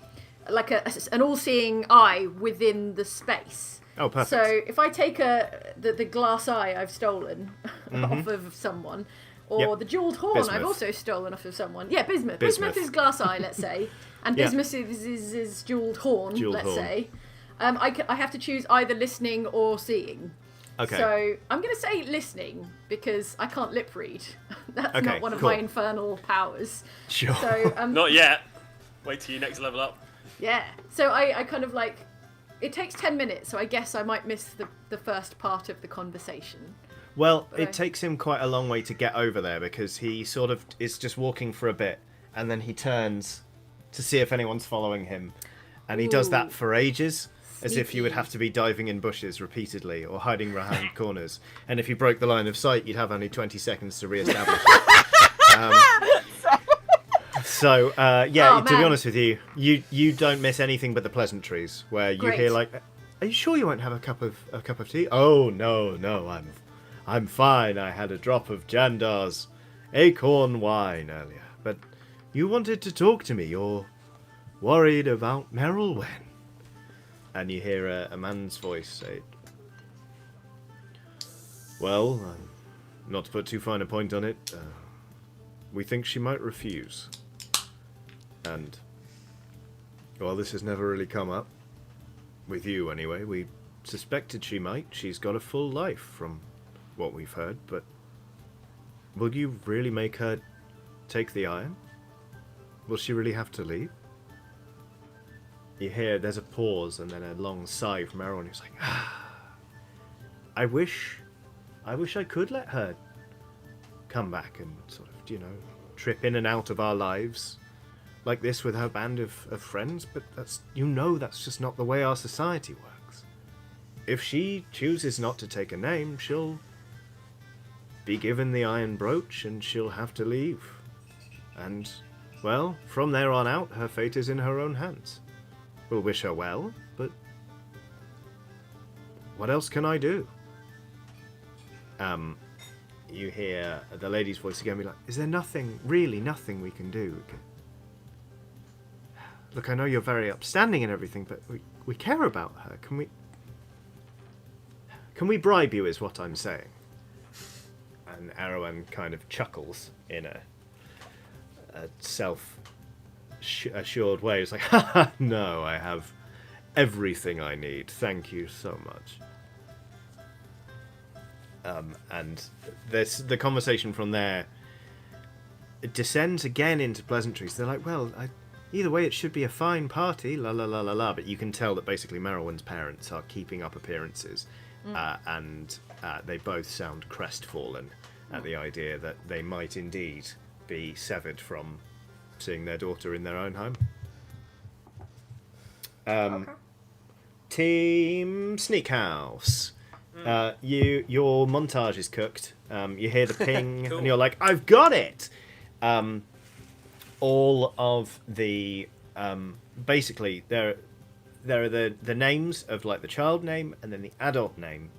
all-seeing eye within the space. Oh, perfect. So if I take the glass eye I've stolen off of someone, or Yep. the jeweled horn Bismuth. I've also stolen off of someone. Yeah, bismuth. Bismuth. Bismuth is glass eye, let's say, and Yeah. bismuth is jeweled horn, Jeweled let's horn. say. I have to choose either listening or seeing. Okay. So I'm going to say listening because I can't lip read. That's Okay, not one of cool. my infernal powers. Sure. So Not yet. Wait till you next level up. yeah. So I kind of like. It takes 10 minutes, so I guess I might miss the first part of the conversation. Well, Okay. it takes him quite a long way to get over there because he sort of is just walking for a bit and then he turns to see if anyone's following him. And he does that Ooh. for ages, as if you would Sneaky. have to be diving in bushes repeatedly or hiding behind corners. And if you broke the line of sight, you'd have only 20 seconds to re-establish it. So, yeah, Oh, to be man. honest with you, you don't miss anything but the pleasantries, where you Great. hear like, "Are you sure you won't have a cup of tea?" "Oh no, I'm fine. I had a drop of Jandar's acorn wine earlier. But you wanted to talk to me. You're worried about Merylwen." And you hear a man's voice say, "Well, not to put too fine a point on it, we think she might refuse. And, well, this has never really come up. With you, anyway. We suspected she might. She's got a full life, from what we've heard, but will you really make her take the iron? Will she really have to leave?" You hear there's a pause and then a long sigh from everyone who's like, I wish I could let her come back and sort of, trip in and out of our lives like this with her band of friends, but that's just not the way our society works. If she chooses not to take a name, she'll be given the iron brooch and she'll have to leave. And, well, from there on out, her fate is in her own hands. We'll wish her well, but what else can I do? You hear the lady's voice again be like, "Is there nothing we can do? Look, I know you're very upstanding and everything, but we care about her. Can we bribe you, is what I'm saying?" And Erwan kind of chuckles in a self-assured way. It's like, "Haha, no, I have everything I need. Thank you so much." And the conversation from there descends again into pleasantries. They're like, "Well, either way, it should be a fine party, la la la la la." But you can tell that basically Merylwen's parents are keeping up appearances, and they both sound crestfallen at the idea that they might indeed be severed from seeing their daughter in their own home. Okay. Team Sneak House. Your montage is cooked. You hear the ping, Cool. and you're like, "I've got it." All of the basically there are the names of like the child name and then the adult name,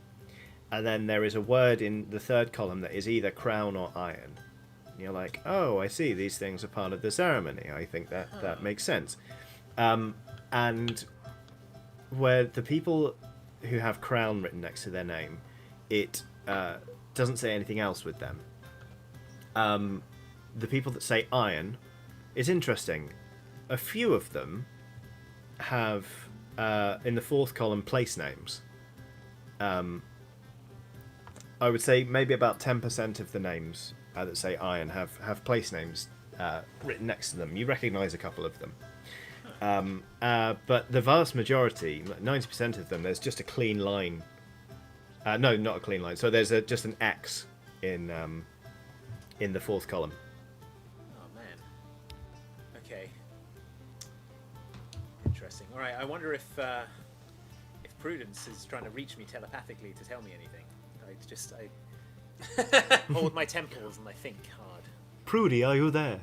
and then there is a word in the third column that is either crown or iron. And you're like, "Oh, I see. These things are part of the ceremony. I think that makes sense." And where the people who have crown written next to their name, it doesn't say anything else with them. The people that say iron, it's interesting. A few of them have, in the fourth column, place names. I would say maybe about 10% of the names that say iron have place names written next to them. You recognise a couple of them. But the vast majority, 90% of them, there's just a clean line. No, not a clean line. So there's just an X in the fourth column. Oh man. Okay. Interesting. All right. I wonder if Prudence is trying to reach me telepathically to tell me anything. I hold my temples and I think hard. Prudy, are you there?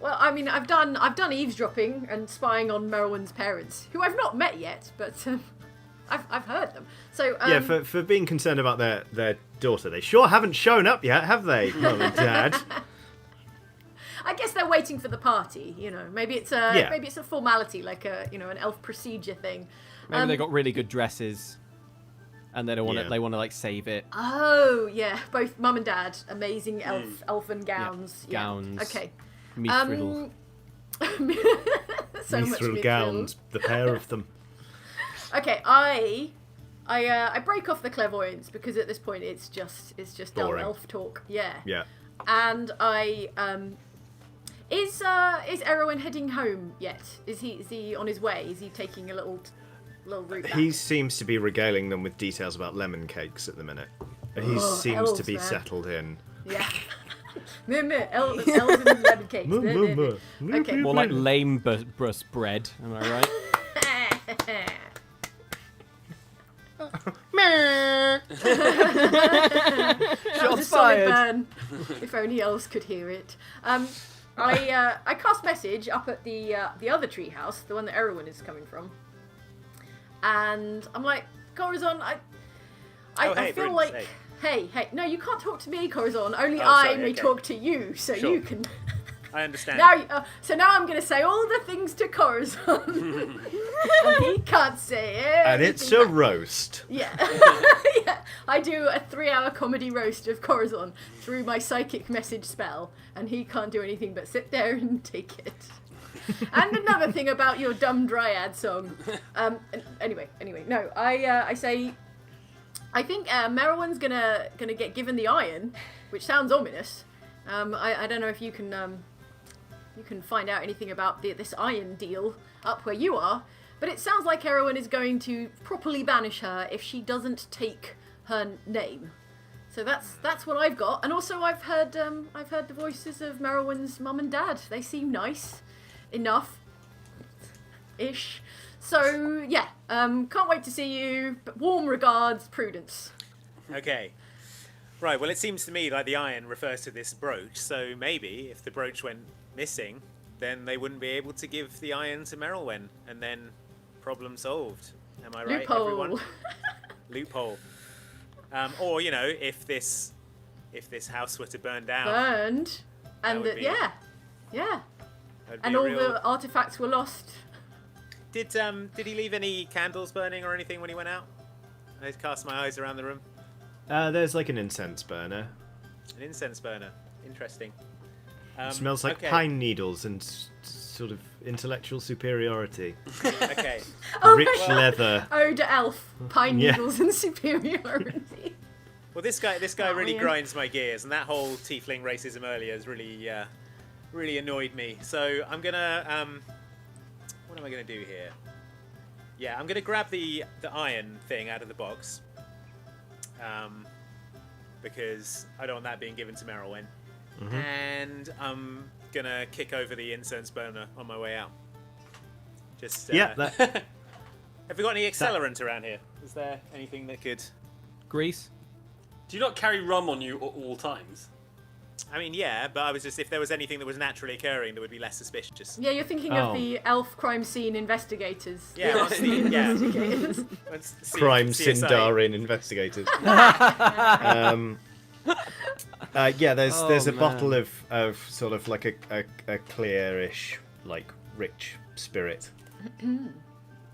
Well, I mean, I've done eavesdropping and spying on Merowyn's parents, who I've not met yet, but I've heard them. So Yeah, for being concerned about their daughter, they sure haven't shown up yet, have they, Mum and Dad? I guess they're waiting for the party. You know, maybe it's a formality, like an elf procedure thing. Maybe they got really good dresses, and they don't want Yeah. they want to like save it. Oh yeah, both Mum and Dad, amazing elfin gowns. Yeah, gowns. Okay. Mithril. So much Mithril mithril. gowns, the pair of them. Okay, I break off the clairvoyance because at this point it's just dull Boring. elf talk. Yeah. Yeah. And I is Erwin heading home yet? Is he on his way? Is he taking a little route back? He seems to be regaling them with details about lemon cakes at the minute. He seems elves, to be man. settled in. Yeah. Elves and lemon cakes. Okay. More like lame brus bread. Am I right? That was a solid burn. If only elves could hear it. I cast message up at the other treehouse, the one that Erwin is coming from, and I'm like, Corazon, I hey, feel Prudence, like, hey, no, you can't talk to me, Corazon. Only Oh, I sorry, may okay. talk to you, so Sure. you can. I understand. Now, so now I'm going to say all the things to Corazon, and he can't say it. And it's a roast. Yeah. Yeah. I do a 3-hour comedy roast of Corazon through my psychic message spell, and he can't do anything but sit there and take it. And another thing about your dumb dryad song. Anyway, no, I say, I think Merowyn's gonna get given the iron, which sounds ominous. I don't know if you can find out anything about this iron deal up where you are, but it sounds like Erwin is going to properly banish her if she doesn't take her name. So that's what I've got, and also I've heard the voices of Merowyn's mum and dad. They seem nice enough, ish. So yeah, can't wait to see you. But warm regards, Prudence. Okay. Right, well, it seems to me like the iron refers to this brooch, so maybe if the brooch went missing, then they wouldn't be able to give the iron to Merylwen, and then problem solved. Am I right, Loophole. everyone? Loophole. Or, you know, if this house were to burn down, Burned, and would be- yeah, that'd be and a all real... the artifacts were lost. Did he leave any candles burning or anything when he went out? I cast my eyes around the room. There's like an incense burner. An incense burner. Interesting. Smells like okay. pine needles and sort of intellectual superiority. Okay. Rich leather. Ode elf, pine Yeah. needles, and superiority. Well, this guy Oh, really man. grinds my gears, and that whole tiefling racism earlier has really annoyed me. So I'm gonna what am I gonna do here? Yeah, I'm gonna grab the iron thing out of the box, because I don't want that being given to Merylwen. and I'm gonna kick over the incense burner on my way out. Just Yeah. have we got any accelerant around here? Is there anything that could? Grease. Do you not carry rum on you at all times? I mean, yeah, but I was just if there was anything that was naturally occurring that would be less suspicious. Yeah, you're thinking Oh. of the elf crime scene investigators. Yeah, The what's elf scene yeah. investigators. Crime CSI. Sindarin investigators. Yeah, there's a man. bottle of sort of like a clearish, like rich spirit,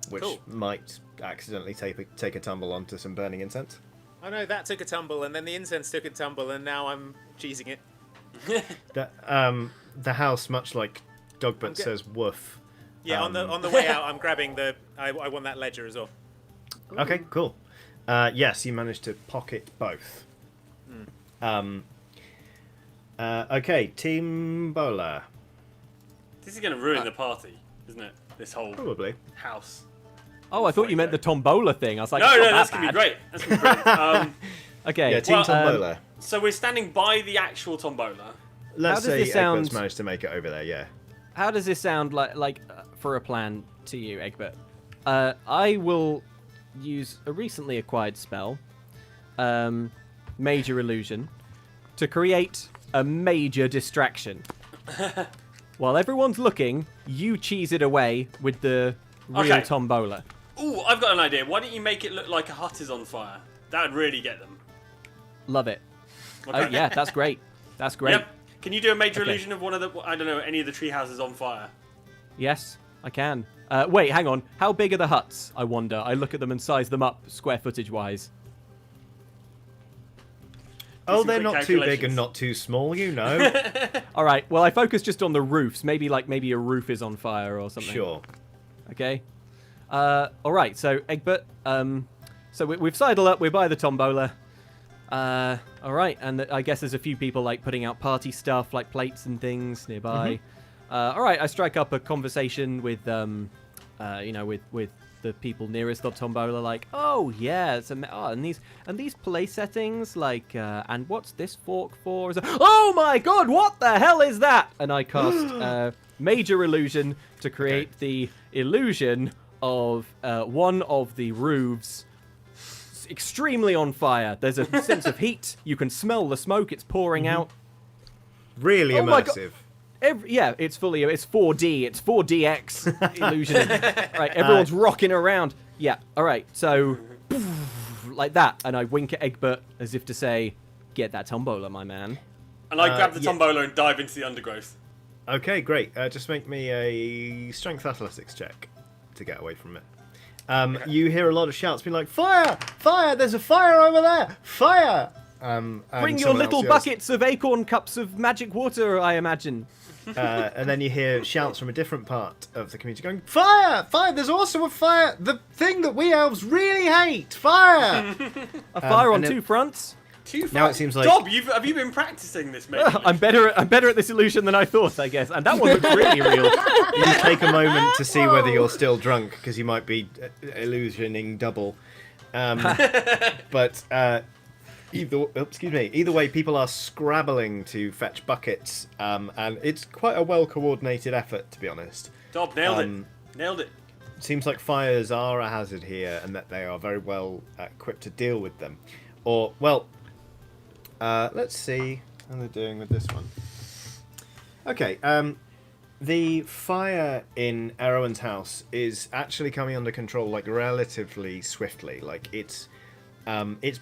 which Cool. might accidentally take a tumble onto some burning incense. Oh no, that took a tumble, and then the incense took a tumble, and now I'm cheesing it. The house, much like Dogbert Okay. says, woof. Yeah, on the way out, I'm grabbing the. I want that ledger as well. Okay, cool. Yes, you managed to pocket both. Okay, Team Bowler. This is going to ruin the party, isn't it? This whole Probably. house. Oh, I thought you meant the tombola thing. I was like, No, it's not that's that going to be bad. great. That's going to be brilliant. Okay. Yeah, Team Well, Tombola. So we're standing by the actual tombola. Let's does say this sound- Egbert's managed to make it over there, yeah. How does this sound like for a plan to you, Egbert? I will use a recently acquired spell, Major Illusion, to create a major distraction. While everyone's looking, you cheese it away with the real Okay. tombola. Ooh, I've got an idea. Why don't you make it look like a hut is on fire? That would really get them. Love it. Okay. Oh yeah, that's great. That's great. Yep. Can you do a major Okay. illusion of one of the, I don't know, any of the tree houses on fire? Yes, I can. Wait, hang on. How big are the huts? I wonder. I look at them and size them up, square footage wise. Oh, some they're quick not too big calculations. and not too small, you know. All right. Well, I focus just on the roofs. Maybe a roof is on fire or something. Sure. Okay. All right. So Egbert. So we've sidled up. We're by the tombola. All right. And I guess there's a few people like putting out party stuff, like plates and things nearby. All right. I strike up a conversation with with the people nearest the tombola, like, oh yeah, and these play settings, like, and what's this fork for? Oh my god, what the hell is that? And I cast Major Illusion to create the illusion of one of the roofs extremely on fire. There's a sense of heat. You can smell the smoke. It's pouring out. Really Oh my God. immersive. It's 4D. It's 4DX illusion. Right, everyone's rocking around. Yeah, all right. So, like that, and I wink at Egbert as if to say, "Get that tombola, my man." And I grab the yeah. tombola and dive into the undergrowth. Okay, great. Just make me a strength athletics check to get away from it. You hear a lot of shouts being like, "Fire! Fire! There's a fire over there! Fire!" And Bring your someone little else yells- buckets of acorn cups of magic water, I imagine. And then you hear shouts from a different part of the community going, "Fire! Fire! There's also a fire! The thing that we elves really hate! Fire!" A fire on and two fronts. Now it seems like- Dob, have you been practicing this, mate? I'm better at this illusion than I thought, I guess. And that one looks really real. you take a moment to see Whoa. whether you're still drunk because you might be illusioning double. But either way, people are scrabbling to fetch buckets, and it's quite a well-coordinated effort, to be honest. Dob, nailed it. Nailed it. Seems like fires are a hazard here, and that they are very well equipped to deal with them. Or, well, let's see how they're doing with this one. Okay, the fire in Erwin's house is actually coming under control, like, relatively swiftly. Like, it's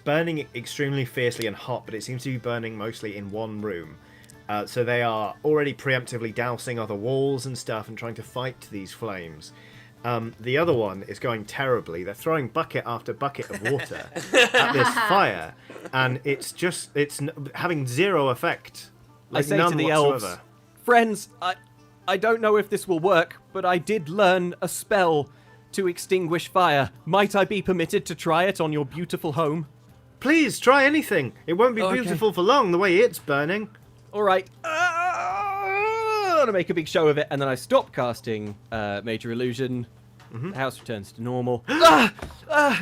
burning extremely fiercely and hot, but it seems to be burning mostly in one room. So they are already preemptively dousing other walls and stuff and trying to fight these flames. The other one is going terribly. They're throwing bucket after bucket of water at this fire, and it's having zero effect. Like, I say none to the whatsoever. elves, friends, I don't know if this will work, but I did learn a spell to extinguish fire. Might I be permitted to try it on your beautiful home? Please try anything. It won't be Okay. beautiful for long. The way it's burning. All right. I'm gonna make a big show of it, and then I stop casting Major Illusion, The house returns to normal.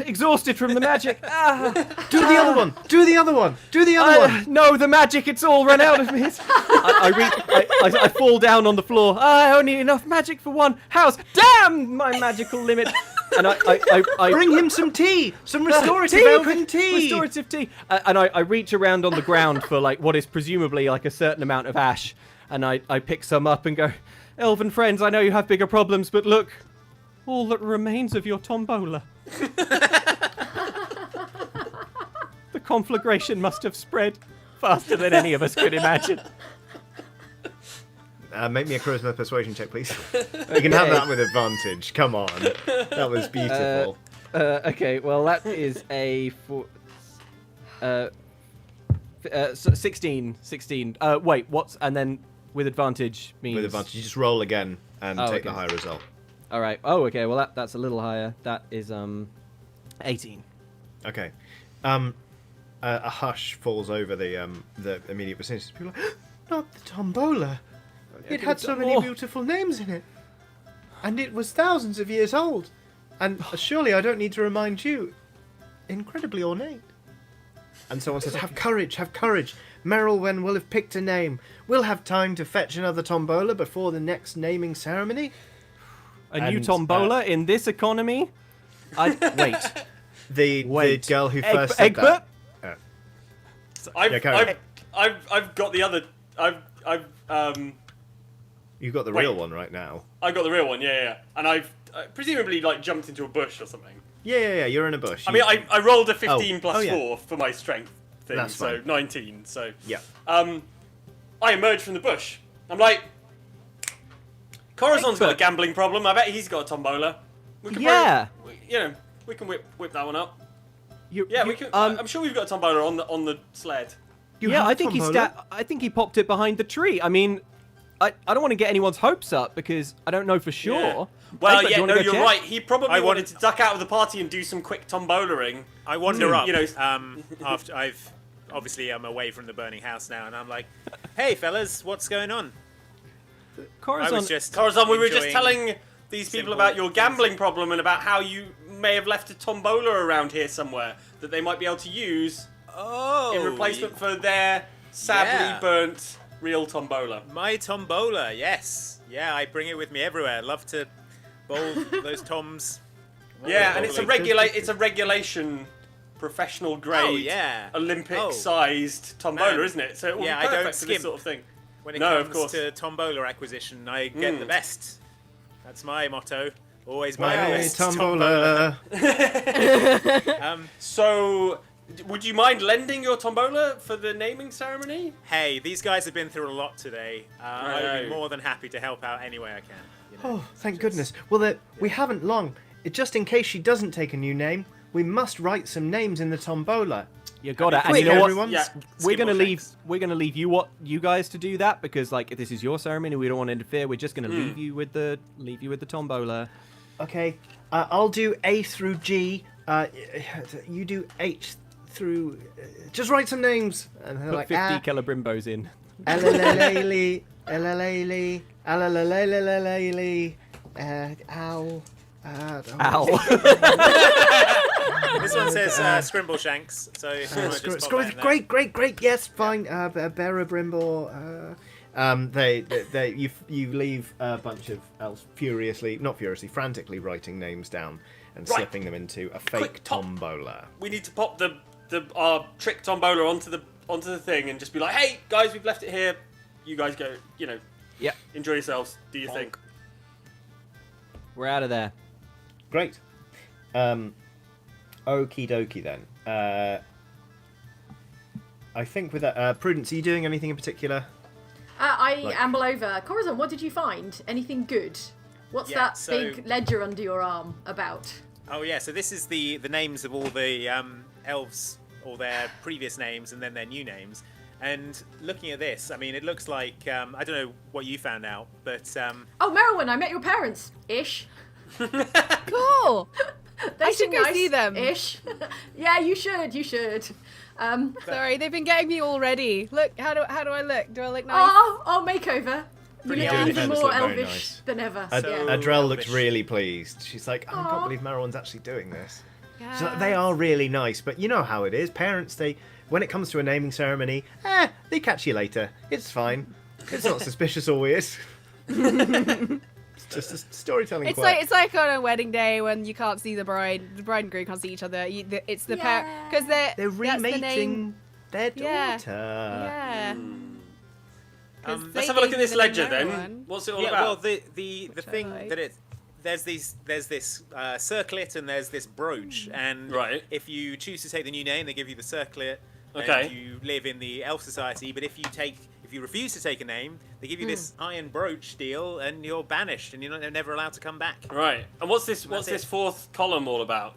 Exhausted from the magic. Do the other one. Do the other one. Do the other one. No, the magic, it's all run out of me. I fall down on the floor. I only need enough magic for one house. Damn my magical limit. And I Bring him some tea. Some restorative elven tea. Restorative tea. And I reach around on the ground for like what is presumably like a certain amount of ash. And I pick some up and go, elven friends, I know you have bigger problems, but look, all that remains of your tombola. The conflagration must have spread faster than any of us could imagine. Make me a charisma persuasion check, please. You can have that with advantage. Come on. That was beautiful. Okay, well that is a 16. Wait, what's and then with advantage means With advantage, you just roll again and take the okay. higher result. All right. Oh, okay. Well, that's a little higher. That is 18. Okay. A hush falls over the immediate vicinity. People are like, not the tombola. It had so many beautiful names in it. And it was thousands of years old. And surely I don't need to remind you. Incredibly ornate. And someone says, have courage, have courage. Merylwen will have picked a name. We'll have time to fetch another tombola before the next naming ceremony. A new tombola in this economy? Wait. The girl who first said Egbert? that. So carry I've got the other. You've got the real one right now. I got the real one, yeah. And I've presumably like jumped into a bush or something. Yeah, you're in a bush. I mean, I rolled a 15 plus yeah. 4 for my strength thing, That's so fine. 19. So Yeah. I emerged from the bush. I'm like, Corazon's got a gambling problem. I bet he's got a tombola. We can Yeah. probably, we can whip that one up. We can. I'm sure we've got a tombola on the sled. Yeah, I think I think he popped it behind the tree. I mean, I don't want to get anyone's hopes up because I don't know for sure. Yeah. Well, Egbert, do you wanna go you're check? right. He probably wanted to duck out of the party and do some quick tombolaing. I wander up. You know, after I'm away from the burning house now, and I'm like, "Hey, fellas, what's going on?" Corazon, I was just Corazon, we were just enjoying telling these people simple about your things. gambling problem and about how you may have left a tombola around here somewhere that they might be able to use in replacement for their sadly Yeah. burnt real tombola. My tombola, yes, yeah, I bring it with me everywhere. Love to bowl those toms. Yeah, and it's a Lovely. regulation, professional grade, yeah. Olympic-sized tombola, Man. isn't it? So it will Yeah, be I don't perfect for this skimp. sort of thing. When it No, of comes course. to tombola acquisition, I get the best. That's my motto. Always my My best tombola. So, would you mind lending your tombola for the naming ceremony? Hey, these guys have been through a lot today. I would be know. more than happy to help out any way I can. You know? Oh, thank goodness. Well, we haven't long. Just in case she doesn't take a new name, we must write some names in the tombola. you got it. And Quick, you know what? everyone. Yeah. We're gonna Skimble leave. checks. We're gonna leave you guys to do that because like if this is your ceremony, we don't want to interfere. We're just gonna leave you with the tombola. Okay, I'll do A through G. You do H through. Just write some names. And they're Put like 50 Celebrimbos in. Alalalali, alalalali, alalalalalalali, ow. Ow. This one says Scrimble Shanks, so if you wanna just pop that in there. Great. Yes, fine. Berabrimble. You leave a bunch of elves frantically writing names down and Right. slipping them into a fake Quick, top. tombola. We need to pop our trick tombola onto the thing and just be like, hey guys, we've left it here. You guys go, Yep. enjoy yourselves. Do your thing. We're out of there. Great. Okie dokie then. I think with that, Prudence, are you doing anything in particular? I amble over. Corazon, what did you find? Anything good? What's Yeah, that so- big ledger under your arm about? Oh yeah, so this is the names of all the elves, all their previous names and then their new names. And looking at this, I mean, it looks like I don't know what you found out, but Oh, Merylwen, I met your parents. Ish. Cool. They I should seem go nice. see them. Ish. Yeah, you should. Sorry, they've been getting me already. Look, how do I look? Do I look nice? Oh, makeover. You pretty look Yeah, even defenders more look very elvish nice. than ever. Ad- So- yeah. Adrel looks elvish. really pleased. She's like, I Aw. can't believe Merylwyn's actually doing this. Yeah. So they are really nice, but you know how it is. Parents, when it comes to a naming ceremony, they catch you later. It's fine. It's not suspicious always. It's just a storytelling It's quirk. like on a wedding day when you can't see the bride and groom can't see each other. It's the pair because They're that's the name. remating their Yeah. daughter. Yeah. Let's have a look at this ledger then. What's it all Yeah, well, about? the thing like. that there's this circlet and there's this brooch, and Right. if you choose to take the new name, they give you the circlet. Okay. And you live in the elf society, but if you refuse to take a name, they give you this iron brooch deal, and you're banished, and you're never allowed to come back. Right. And what's this? What's That's this it. fourth column all about?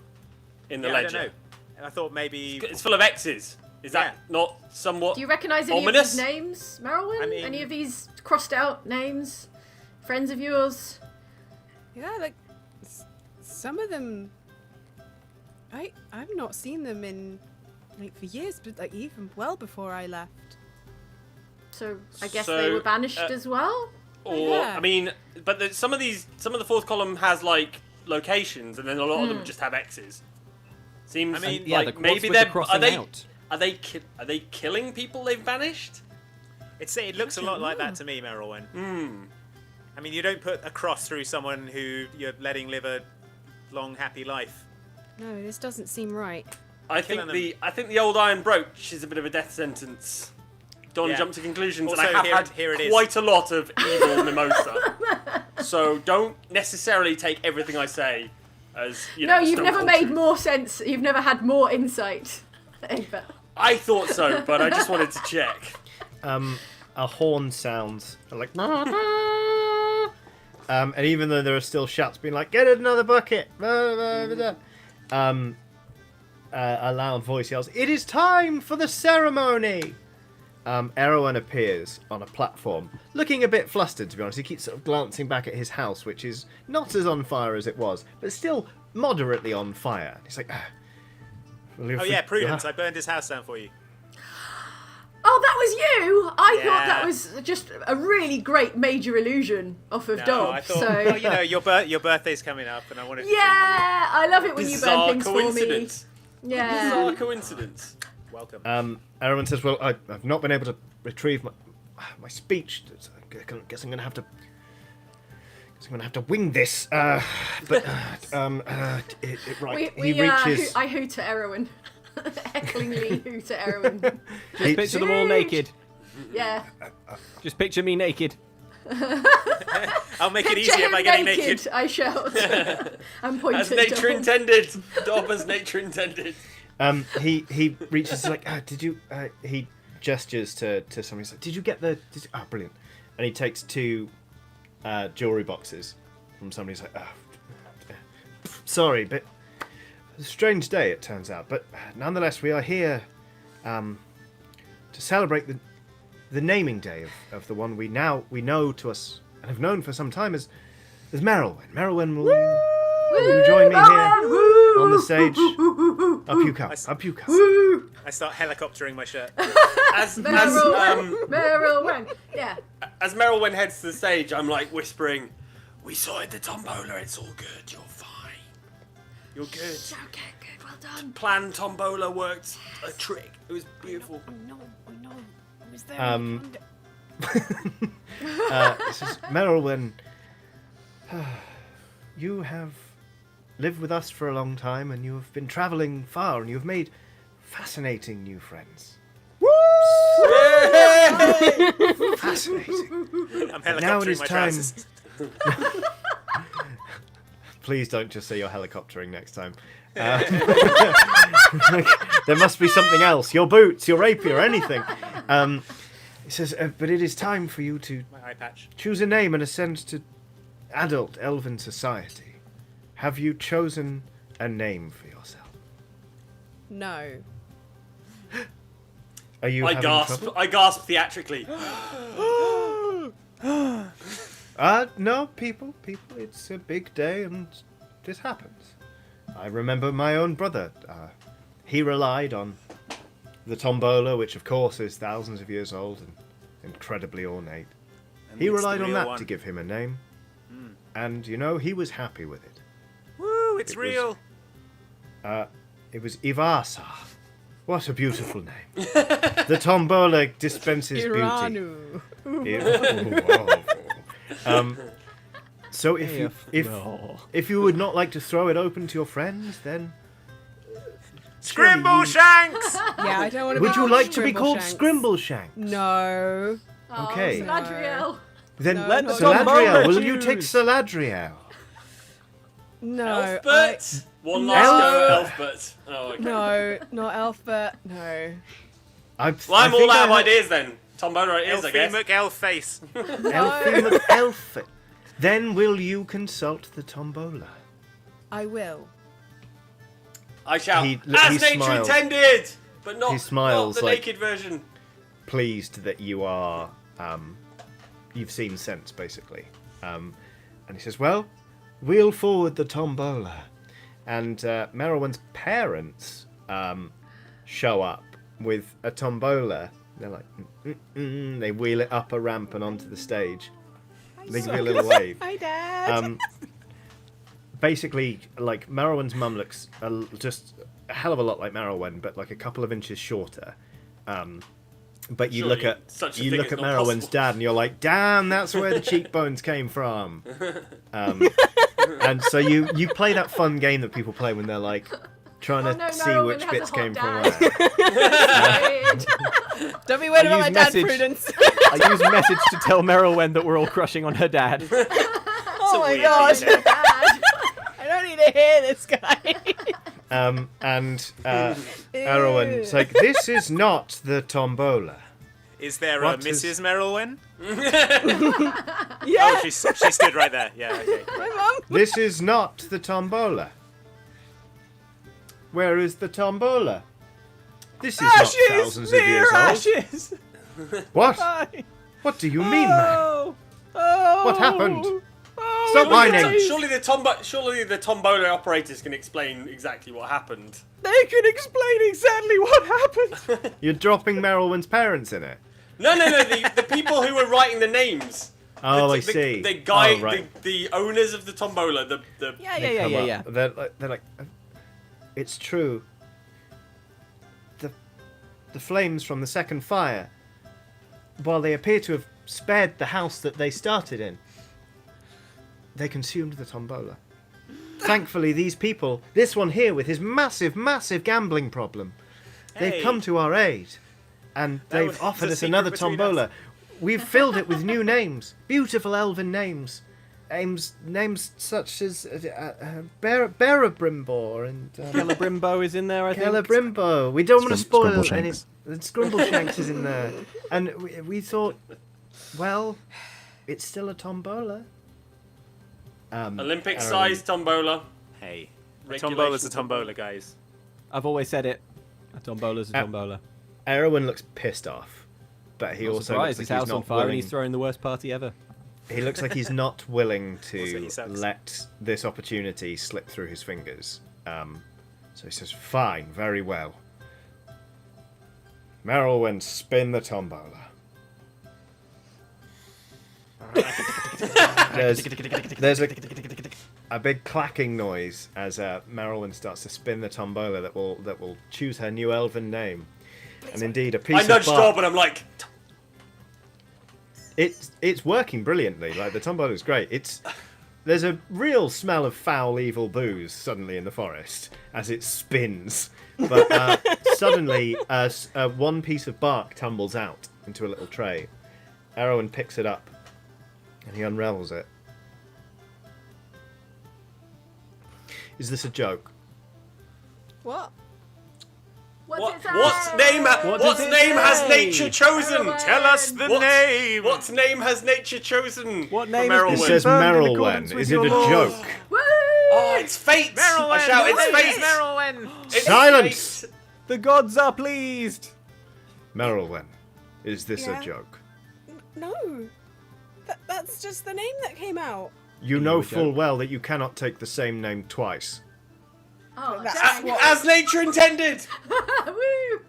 In the Yeah, I ledger. don't know. I thought maybe It's full of X's. Is that not somewhat? Do you recognise any Ominous? of these names, Merylwyn? I mean- Any of these crossed out names? Friends of yours? Yeah, like some of them. I've not seen them in like for years, but like even well before I left. So I guess So, they were banished uh, as well? Or Yeah. I mean, but some of the fourth column has like locations, and then a lot of them just have X's. Seems I mean, Yeah, like what's maybe with they're the crossing out? are they killing people they've banished? it looks a lot like that to me, Merylwyn. Hmm. I mean, you don't put a cross through someone who you're letting live a long, happy life. No, this doesn't seem right. I Killing think the old iron brooch is a bit of a death sentence. Don't Yeah. jump to conclusions, Also, and I have here it had is. quite a lot of evil mimosa. So don't necessarily take everything I say as you know. No, you've stone never cold made truth. more sense. You've never had more insight. Ever. I thought so, but I just wanted to check. A horn sounds like. And even though there are still shouts being like, "Get another bucket!" A loud voice yells, "It is time for the ceremony!" Erwan appears on a platform, looking a bit flustered, to be honest. He keeps sort of glancing back at his house, which is not as on fire as it was, but still moderately on fire. He's like, Oh yeah, Prudence, I burned his house down for you. Oh, that was you! I thought Yeah. that was just a really great major illusion off of No, Dog. I thought, so well, you know, your birthday's coming up, and I wanted to yeah, I love it when you burn Bizarre things coincidence. for me. Yeah. Bizarre coincidence. welcome. Erwan says, "Well, I've not been able to retrieve my speech. I guess I'm going to have to. I'm going to have to wing this. Right. We, he reaches. I hoot at Erwin. Hecklingly hoot at Erwin. Just picture them all naked. Yeah. Just picture me naked. I'll make it Picture easier him by getting naked. I shout. and point As at nature Dom. intended. Dob as nature intended. He reaches like, did you? He gestures to somebody. He's like, did you get the? Brilliant. And he takes two jewelry boxes from somebody. He's like, sorry, but a strange day it turns out. But nonetheless, we are here to celebrate the naming day of the one we know to us and have known for some time as Merylwyn. Merylwyn, will you join me here on the stage? Up you come. Up you come. I start helicoptering my shirt. As Merylwen. Yeah. as Merylwen heads to the stage, I'm like whispering, "We sorted the tombola. It's all good. You're fine. You're good. Okay, good. Well done. Plan tombola worked a trick. It was beautiful." I know. I was there. This is Merylwyn. You have lived with us for a long time, and you have been travelling far, and you have made fascinating new friends. Fascinating. I'm Now it helicoptering is my time. trousers. Please don't just say you're helicoptering next time. There must be something else. Your boots, your rapier, anything. He says, but it is time for you to My eye patch. choose a name and ascend to adult elven society. Have you chosen a name for yourself? No. Are you I having gasp. trouble? I gasp theatrically. No, people, it's a big day and this happens. I remember my own brother. He relied on the tombola, which of course is thousands of years old and incredibly ornate. He it's the relied on real that one. to give him a name. And, he was happy with it. Woo, it's It was- real. It was Ivasa. What a beautiful name. The tombola dispenses beauty. Iranu. So if you would not like to throw it open to your friends, then Scrimble Shanks! Yeah, I don't want to. would you like to be called Scrimble Scrimbleshanks? No. Oh, Okay. Galadriel. Then No, Let the not Saladriel, tombola will you choose. take Saladriel? No. Elfbert. One last go, Elfbert. Oh, okay. No, not Elfbert. No. Well, I'm all out of ideas then. Tombola it is, I guess. Elfie McElface. Elfie McElfie. Then will you consult the tombola? I will. I shall. He As nature smiles. intended, but not, He smiles not the like- naked version. Pleased that you are, you've seen sense, basically. And he says, well, we'll forward the tombola. And Merylwyn's parents show up with a tombola. They're like, they wheel it up a ramp and onto the stage. They give you a little wave. Hi, Dad. Basically, like, Merylwyn's mum looks just a hell of a lot like Merylwyn, but like a couple of inches shorter. But you Surely look at such a thing is not Merylwyn's possible. dad, and you're like, damn, that's where the cheekbones came from. And so you play that fun game that people play when they're like trying to no, see Merylwyn which has a bits hot came from dad. where. Weird. Don't be worried I about my use dad, message. Prudence. I use message to tell Merylwen that we're all crushing on her dad. Oh my weird god. detail. Bad. I don't need to hear this guy. And Merylwyn's like, this is not the tombola. Is there a What is- Mrs. Merylwyn? Yeah, Oh, she stood right there. Yeah, okay. my mum. This is not the tombola. Where is the tombola? This is not thousands of years old. ashes. What? Aye. What do you mean, man? Oh. What happened? Oh, Stop it whining. was- Surely the tombola operators can explain exactly what happened. They can explain exactly what happened. You're dropping Merylwyn's parents in it. No, the people who were writing the names. Oh, I the, see. The guy, Oh, right. the owners of the tombola, the Yeah. Come up. They're like, it's true. The flames from the second fire, while they appear to have spared the house that they started in, they consumed the tombola. Thankfully, these people, this one here with his massive, massive gambling problem, they've Hey. come to our aid, and That was they've offered a us secret another between tombola. us. We've filled it with new names, beautiful elven names. Names such as Berabrimbor and Celebrimbo is in there, I think. Celebrimbo. We don't want to spoil any. Scrimbleshanks. Scrimbleshanks is in there, and we thought, well, it's still a tombola. Olympic-sized tombola. Hey, a Regulation tombola's a tombola, guys. I've always said it. A tombola's a tombola. Erwin looks pissed off, but he Not also surprised. looks His like house he's on not fire and willing. he's throwing the worst party ever. He looks like he's not willing Also, to he sucks. let this opportunity slip through his fingers. So he says, "Fine, very well. Merylwyn, spin the tombola." There's a big clacking noise as Merylwyn starts to spin the tombola that will choose her new elven name. And indeed, a piece I of nudged bark. Rob and I'm like, It's working brilliantly. Like the tombola is great. There's a real smell of foul, evil booze suddenly in the forest as it spins. But suddenly, one piece of bark tumbles out into a little tray. Erwin picks it up and he unravels it. Is this a joke? What? What's it say? what name has say? nature chosen? Merylwen. Tell us the name. What name has nature chosen? What for name Merylwen? is It says confirmed in Merylwen. accordance with Is it your a laws? joke? Woo! Oh, it's fate! Merylwen. I shout, it's No, fate! Merylwen. It's Silence! fate. The gods are pleased. Merylwen, is this Yeah. a joke? No. That's just the name that came out. You You know a full joke. well that you cannot take the same name twice. Oh, That's dang. what- As nature intended! Woo!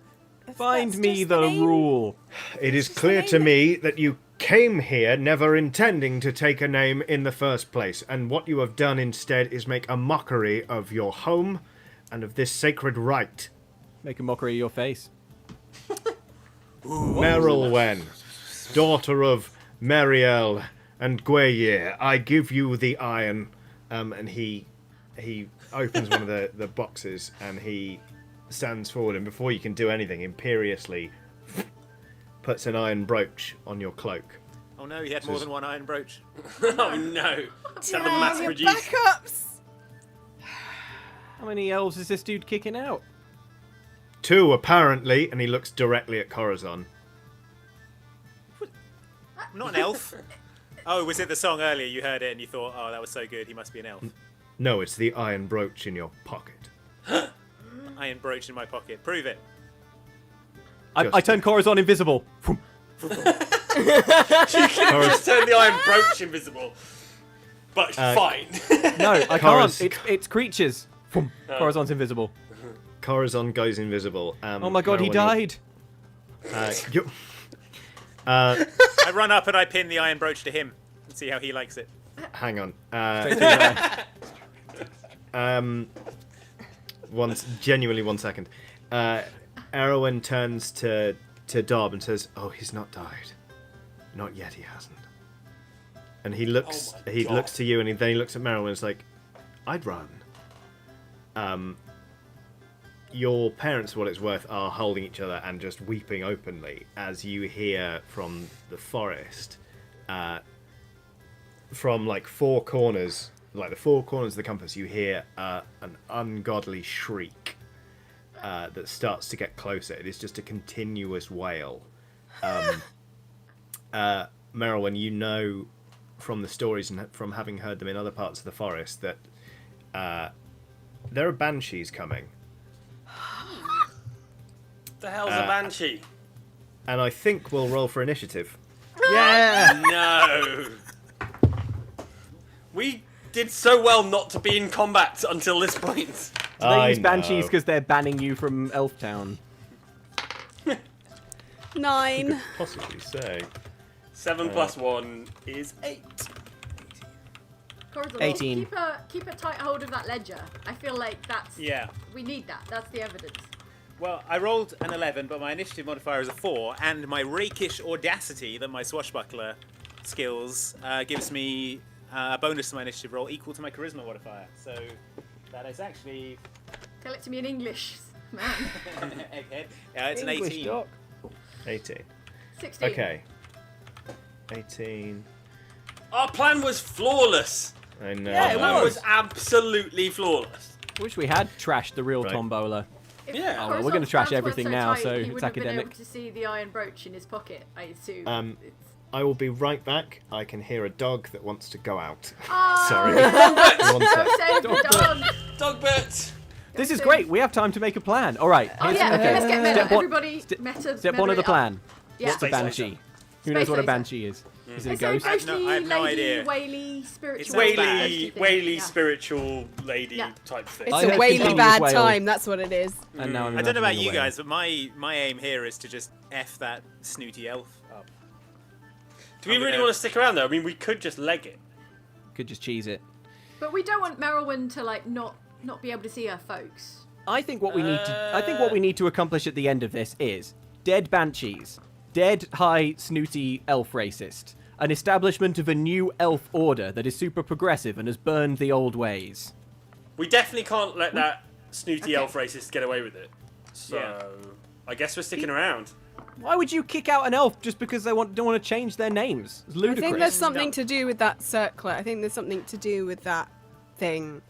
Find That's me just the name. rule. It is just the clear name to that- me that you came here never intending to take a name in the first place, and what you have done instead is make a mockery of your home and of this sacred rite. Make a mockery of your face. Merylwen, daughter of Meriel and Gwayear, I give you the iron. And he opens one of the boxes and he stands forward, and before you can do anything, imperiously puts an iron brooch on your cloak. Oh no, he had more than one iron brooch. Oh no. Is that the mass Your produced? backups. How many elves is this dude kicking out? 2, apparently, and he looks directly at Corazon. Not an elf. Oh, was it the song earlier? You heard it and you thought, oh, that was so good, he must be an elf. No, it's the iron brooch in your pocket. Iron brooch in my pocket. Prove it. I turn Corazon invisible. You can just turn the iron brooch invisible. But fine. No, I Coraz- can't. It's creatures. Corazon's invisible. Corazon goes invisible. Oh my god, he Merylwen, died. I run up and I pin the iron brooch to him and see how he likes it. Hang on. Genuinely 1 second. Erwin turns to Dob and says, "Oh, he's not died. Not yet, he hasn't." And he looks. Oh my he God. looks to you, and then he looks at Merylwen and is like, "I'd run." Your parents, for what it's worth, are holding each other and just weeping openly as you hear from the forest, from like 4 corners, like the 4 corners of the compass, you hear an ungodly shriek that starts to get closer. It is just a continuous wail. Merylwen, you know from the stories and from having heard them in other parts of the forest that there are banshees coming. The hell's a banshee? And I think we'll roll for initiative. Yeah. No. We did so well not to be in combat until this point. They use banshees because they're banning you from Elf Town. 9. Possibly say. 7 plus 1 is 8. Corazon, 18. Keep a tight hold of that ledger. I feel like that's... Yeah. We need that. That's the evidence. Well, I rolled an 11, but my initiative modifier is a 4, and my rakish audacity that my swashbuckler skills gives me a bonus to my initiative roll equal to my charisma modifier. So that is actually... Tell it to me in English, man. Egghead. It's an English 18. doc. 18. 16. Okay. 18. Our plan was flawless. I know. Yeah, Our it plan was. was absolutely flawless. Wish we had trashed the real Right. Tombola. If Yeah. Oh, well, we're Corazon's gonna trash plans weren't everything so now, tight, so he it's wouldn't have been academic. able to see the iron brooch in his pocket, I assume. It's... I will be right back. I can hear a dog that wants to go out. Oh, Sorry. Go 1 sec. save the dog. Dogbert. This is great. We have time to make a plan. All right. Oh here's- yeah, okay. let's get meta. Step one- Everybody, ste- meta. Step 1 of the plan. Yeah. What's a Space banshee? Who knows Space what a laser. banshee is? Is it a It's a ghost? I have ghostly no lady, idea. whaley, spiritual. sounds bad. Whaley, thing. whaley, Yeah. spiritual lady Yeah. type thing. It's I a heard whaley continuous bad wail. time, that's what it is. And now I'm I don't know about imagining a you whale. guys, but my aim here is to just F that snooty elf up. Do we I'm really gonna- want to stick around though? I mean, we could just leg it. Could just cheese it. But we don't want Merylwen to like not be able to see her folks. I think what we need to accomplish at the end of this is dead banshees, dead high snooty elf racist, an establishment of a new elf order that is super progressive and has burned the old ways. We definitely can't let that snooty Okay. elf racist get away with it. So Yeah. I guess we're sticking around. Why would you kick out an elf just because they don't want to change their names? It's I ludicrous. think there's something No. to do with that circlet. I think there's something to do with that thing.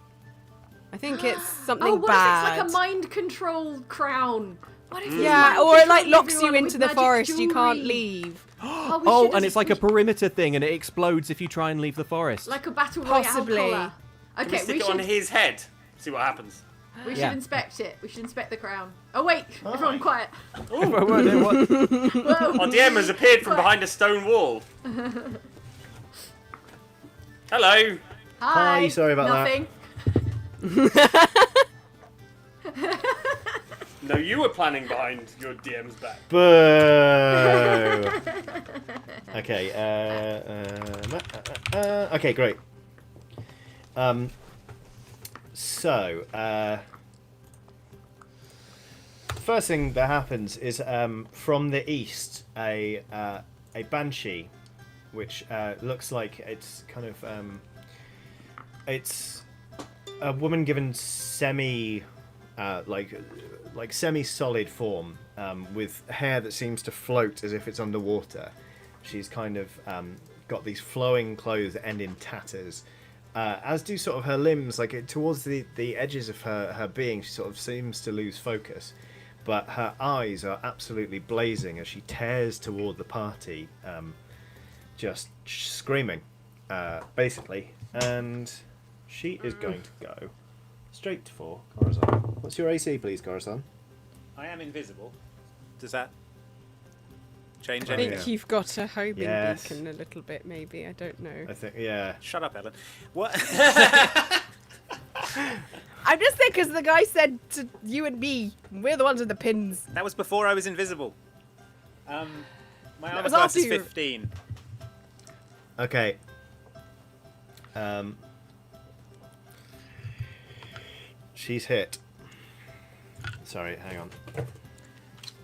I think it's something Oh, what bad. if it's like a mind control crown? What if it's Yeah, mind or it like controlling locks you everyone into with the magic forest. You can't jewelry? leave. Oh, we Oh, should and just- it's like a perimeter thing, and it explodes if you try and leave the forest. like a battle royale Possibly. collar. Can we Okay, stick we it on should his head? See what happens. Yeah. inspect it. We should inspect the crown. Oh wait, everyone quiet. What? Whoa. Our DM has appeared from behind a stone wall. Hello. Hi. sorry about that. Nothing. No, you were planning behind your DM's back. Boo! Okay. Okay, great. So, first thing that happens is from the east, a banshee, which looks like it's kind of it's a woman given like semi-solid form, with hair that seems to float as if it's underwater. She's kind of got these flowing clothes that end in tatters, as do sort of her limbs. Like towards the edges of her being, she sort of seems to lose focus, but her eyes are absolutely blazing as she tears toward the party, just screaming, basically. And she is going to go straight for Corazon. What's your AC, please, Corazon? I am invisible. Does that change I anything? think you've got a homing Yes. beacon a little bit, maybe. I don't know. I think, yeah. Shut up, Ellen. What? I'm just saying because the guy said to you and me, we're the ones with the pins. That was before I was invisible. My armor was class after is you. 15. Okay. She's hit. Sorry, hang on.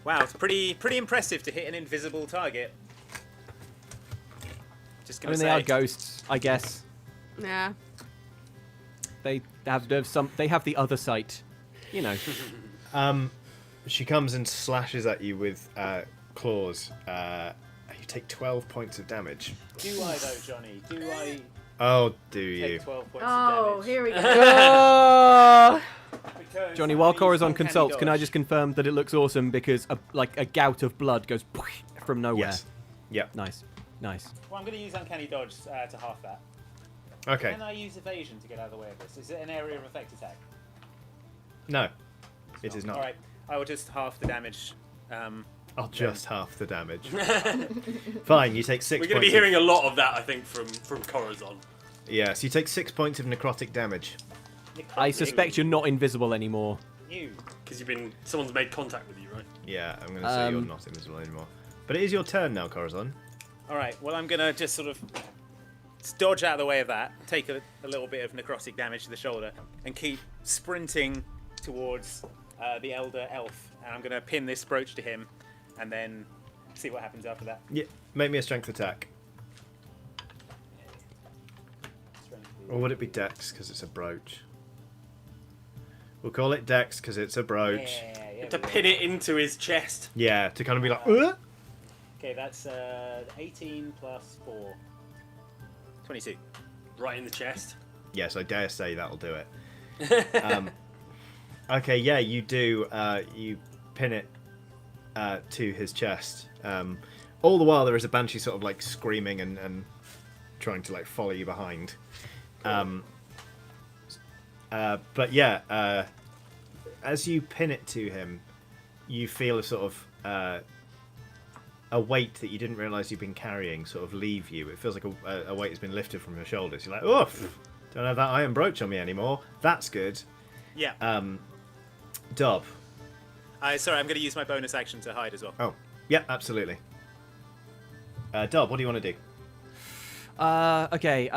Wow, it's pretty impressive to hit an invisible target. Just I gonna mean, say. they are ghosts, I guess. Yeah. They have the other sight, you know. She comes and slashes at you with claws. You take 12 points of damage. Do I though, Johnny? Do I Oh, do you? take 12 points of Oh, damage? here we go. Oh, Because Johnny, I'm while gonna use Corazon uncanny consults, can I dodge. just confirm that it looks awesome because a gout of blood goes from nowhere? Yes. Yep. Nice. Well, I'm going to use uncanny dodge to half that. Okay. Can I use evasion to get out of the way of this? Is it an area of effect attack? No, it is not. All right, I will just half the damage. I'll just half the damage. Fine, you take 6 We're points. going to be hearing a lot of that, I think, from Corazon. Yes, you take 6 points of necrotic damage. I suspect you're not invisible anymore. You. Because someone's made contact with you, right? Yeah, I'm going to say you're not invisible anymore. But it is your turn now, Corazon. All right. Well, I'm gonna just sort of dodge out of the way of that, take a little bit of necrotic damage to the shoulder, and keep sprinting towards the elder elf. And I'm gonna pin this brooch to him, and then see what happens after that. Yeah, make me a strength attack. Or would it be dex because it's a brooch? We'll call it dex because it's a brooch. Yeah, To pin it into his chest. Yeah, to kind of be like, Okay, that's 18 plus 4. 22. Right in the chest. Yes, I dare say that'll do it. Okay, yeah, you do. You pin it to his chest. All the while, there is a banshee sort of like screaming and trying to like follow you behind. But yeah, as you pin it to him, you feel a sort of a weight that you didn't realise you've been carrying sort of leave you. It feels like a weight has been lifted from your shoulders. You're like, oof, don't have that iron brooch on me anymore. That's good. Yeah. Dob. Sorry, I'm going to use my bonus action to hide as well. Oh, yeah, absolutely. Dob, what do you want to do? Okay.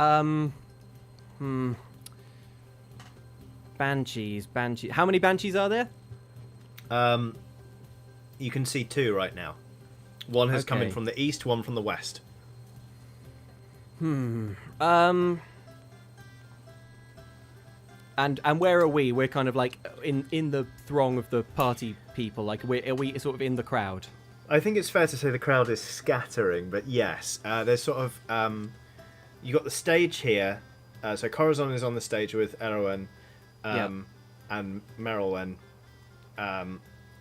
Banshees. How many banshees are there? You can see 2 right now. One has come in Okay. from the east, one from the west. And where are we? We're kind of like in the throng of the party people. Like, are we sort of in the crowd? I think it's fair to say the crowd is scattering, but yes, there's sort of you got the stage here. So Corazon is on the stage with Erwin and Merylwen,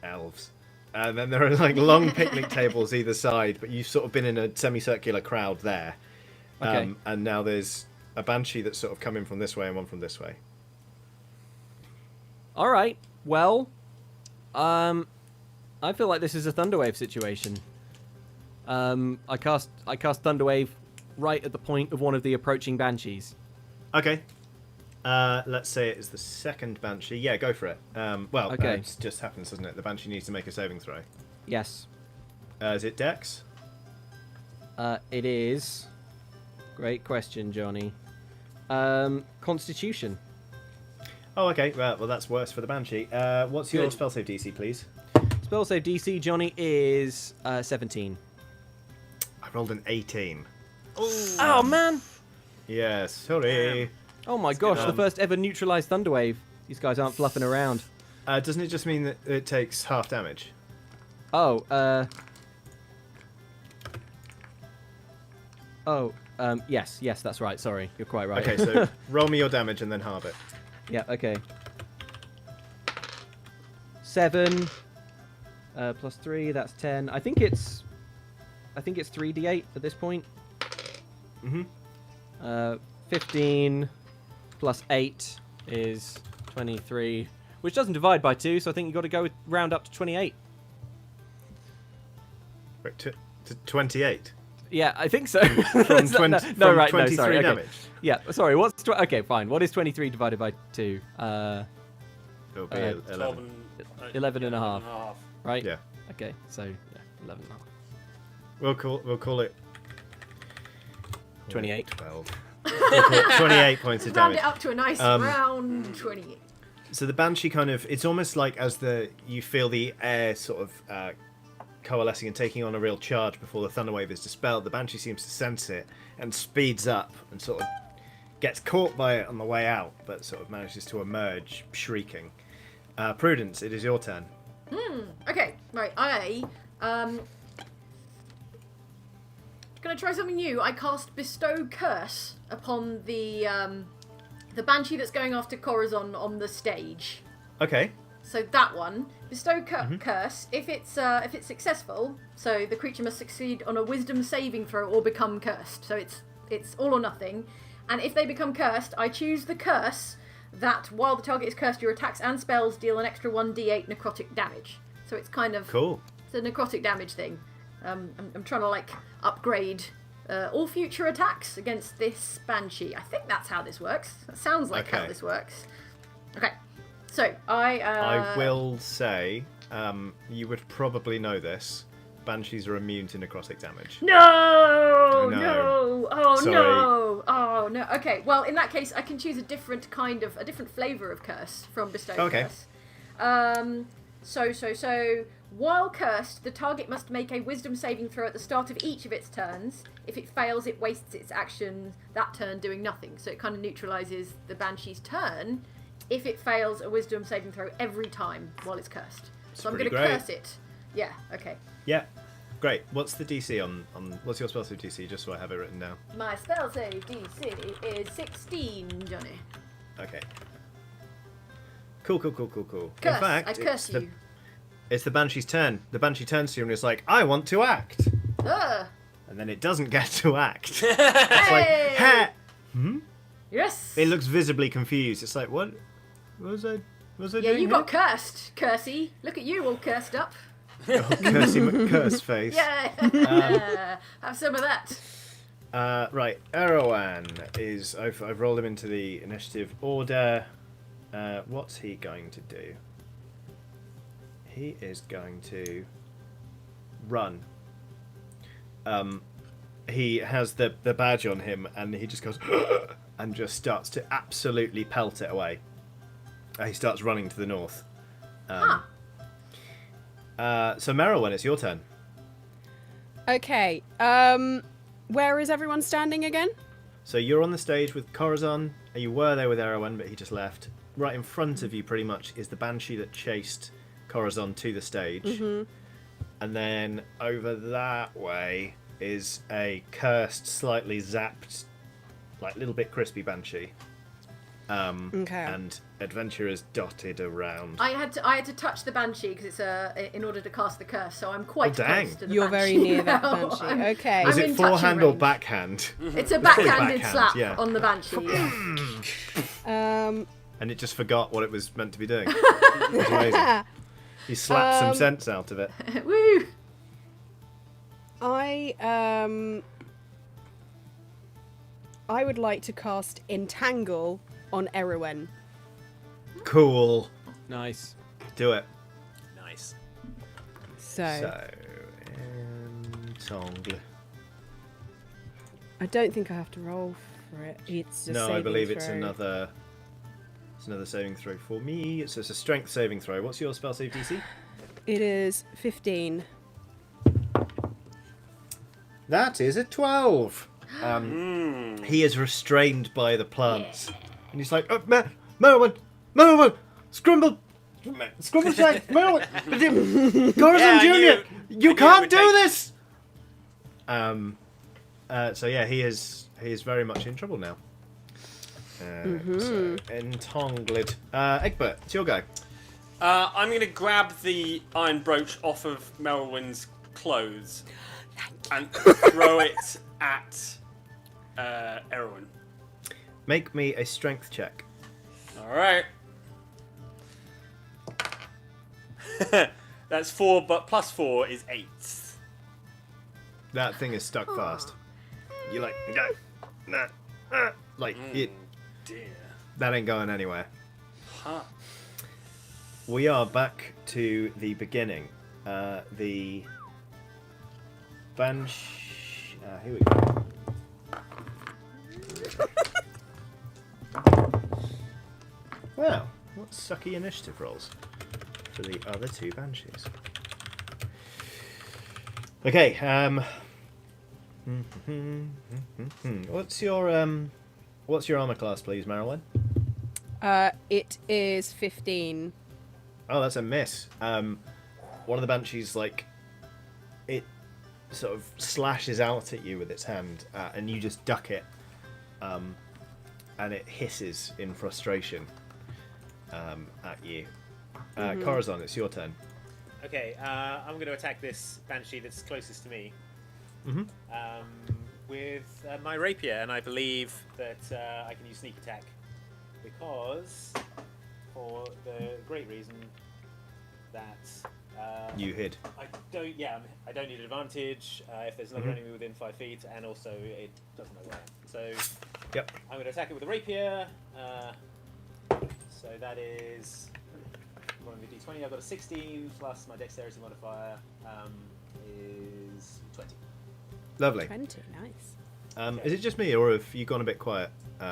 elves, and then there are like long picnic tables either side. But you've sort of been in a semicircular crowd there, Okay. and now there's a banshee that's sort of coming from this way and one from this way. All right. Well, I feel like this is a Thunderwave situation. I cast Thunderwave right at the point of one of the approaching banshees. Okay. Let's say it is the second banshee. Yeah, go for it. Okay. It just happens, doesn't it? The banshee needs to make a saving throw. Yes. Is it Dex? It is. Great question, Johnny. Constitution. Oh, okay. Well, that's worse for the Banshee. What's your Good. spell save DC, please? Spell save DC, Johnny, is 17. I rolled an 18. Oh, man! Yeah, sorry. Oh my gosh, the first ever neutralized Thunderwave. These guys aren't fluffing around. Doesn't it just mean that it takes half damage? Oh, yes, that's right. Sorry, you're quite right. Okay, so roll me your damage and then halve it. Yeah, okay. 7 plus 3, that's 10. I think it's 3d8 at this point. Mm-hmm. 15 plus 8 is 23, which doesn't divide by 2, so I think you've got to go round up to 28. Right, to 28. Yeah, I think so. From 20, no, from right, 23 no, sorry. Okay. damage. Yeah, sorry. Okay, fine. What is 23 divided by 2? It'll be 11. 11 and a half. Right? Yeah. Okay, so yeah, 11 and a half. We'll call it 28. 12. We'll call it 28 points of Round damage. it up to a nice round 28. So the Banshee it's almost like as you feel the air sort of coalescing and taking on a real charge before the Thunderwave is dispelled, the Banshee seems to sense it and speeds up and sort of gets caught by it on the way out, but sort of manages to emerge shrieking. Prudence, it is your turn. Okay, right. Gonna try something new. I cast Bestow Curse upon the Banshee that's going after Corazon on the stage. Okay. So that one, Bestow Curse. If it's successful, so the creature must succeed on a Wisdom saving throw or become cursed. So it's all or nothing. And if they become cursed, I choose the curse that while the target is cursed, your attacks and spells deal an extra 1d8 necrotic damage. So it's kind of Cool. It's a necrotic damage thing. I'm trying to upgrade all future attacks against this Banshee. I think that's how this works. That sounds like how this works. Okay, so I will say, you would probably know this. Banshees are immune to necrotic damage. No! Oh Sorry. no! Oh no! Okay, well in that case I can choose a different flavour of curse from Bestow Curse. So while cursed, the target must make a Wisdom saving throw at the start of each of its turns. If it fails, it wastes its action that turn doing nothing. So it kind of neutralises the Banshee's turn if it fails a Wisdom saving throw every time while it's cursed. So I'm going to curse it. Yeah. Okay. Yeah. Great. What's the DC on what's your spell save DC, just so I have it written down? My spell save DC is 16, Johnny. Okay. Cool. Curse. In fact, I curse you. It's the Banshee's turn. The Banshee turns to you and is like, I want to act. Ah. And then it doesn't get to act. Hey! It's like, ha! Yes. It looks visibly confused. It's like, what was I doing? Yeah, you here? got cursed, Cursey. Look at you all cursed up. Oh, Cursey McCurse face. Yeah. Have some of that. Right, Erwan is. I've rolled him into the initiative order. What's he going to do? He is going to run. He has the badge on him, and he just goes and just starts to absolutely pelt it away. He starts running to the north. So Merylwen, it's your turn. Okay. Where is everyone standing again? So you're on the stage with Corazon. You were there with Erwan, but he just left. Right in front of you, pretty much, is the Banshee that chased Corazon to the stage. Mm-hmm. And then over that way is a cursed, slightly zapped, like little bit crispy Banshee. Okay. And adventurers dotted around. I had to touch the Banshee because it's in order to cast the curse, so I'm quite dang. close to the You're Banshee. very near that now. Banshee. I'm- Okay. Was I'm it in touching forehand or range. backhand? It's a Probably backhanded backhand, slap yeah. on the Banshee. Yeah. And it just forgot what it was meant to be doing. It was amazing. You slapped some sense out of it. Woo! I would like to cast Entangle on Erwan. Cool. Nice. Do it. Nice. So So, entangle. I don't think I have to roll for it. It's a No, saving I believe it's throw. another saving throw for me. It's a strength saving throw. What's your spell save DC? It is 15. That is a 12. He is restrained by the plants, and he's like, Merwin, Scrimble Shank, Merwin, Corazon Jr., you can't do this. So yeah, he is very much in trouble now. So, entangled. Egbert, it's your go. I'm going to grab the iron brooch off of Merylwyn's clothes and throw it at Erwin. Make me a strength check. All right. That's 4, but plus 4 is 8. That thing is stuck fast. You're like, like it. Dear. That ain't going anywhere. Huh. We are back to the beginning. The Banshee. Here we go. Wow, what sucky initiative rolls for the other two Banshees. Okay, what's your armor class, please, Marilyn? It is 15. Oh, that's a miss. One of the Banshees, like, it sort of slashes out at you with its hand, and you just duck it, and it hisses in frustration at you. Corazon, it's your turn. Okay, I'm going to attack this banshee that's closest to me with my rapier, and I believe that I can use sneak attack because, for the great reason that You hid. I don't need advantage if there's another enemy within 5 feet, and also it doesn't know where I am. So Yep. I'm going to attack it with a rapier. So that is rolling the d20. I've got a 16 plus my dexterity modifier is 20. Lovely. 20, nice. Is it just me, or have you gone a bit quiet,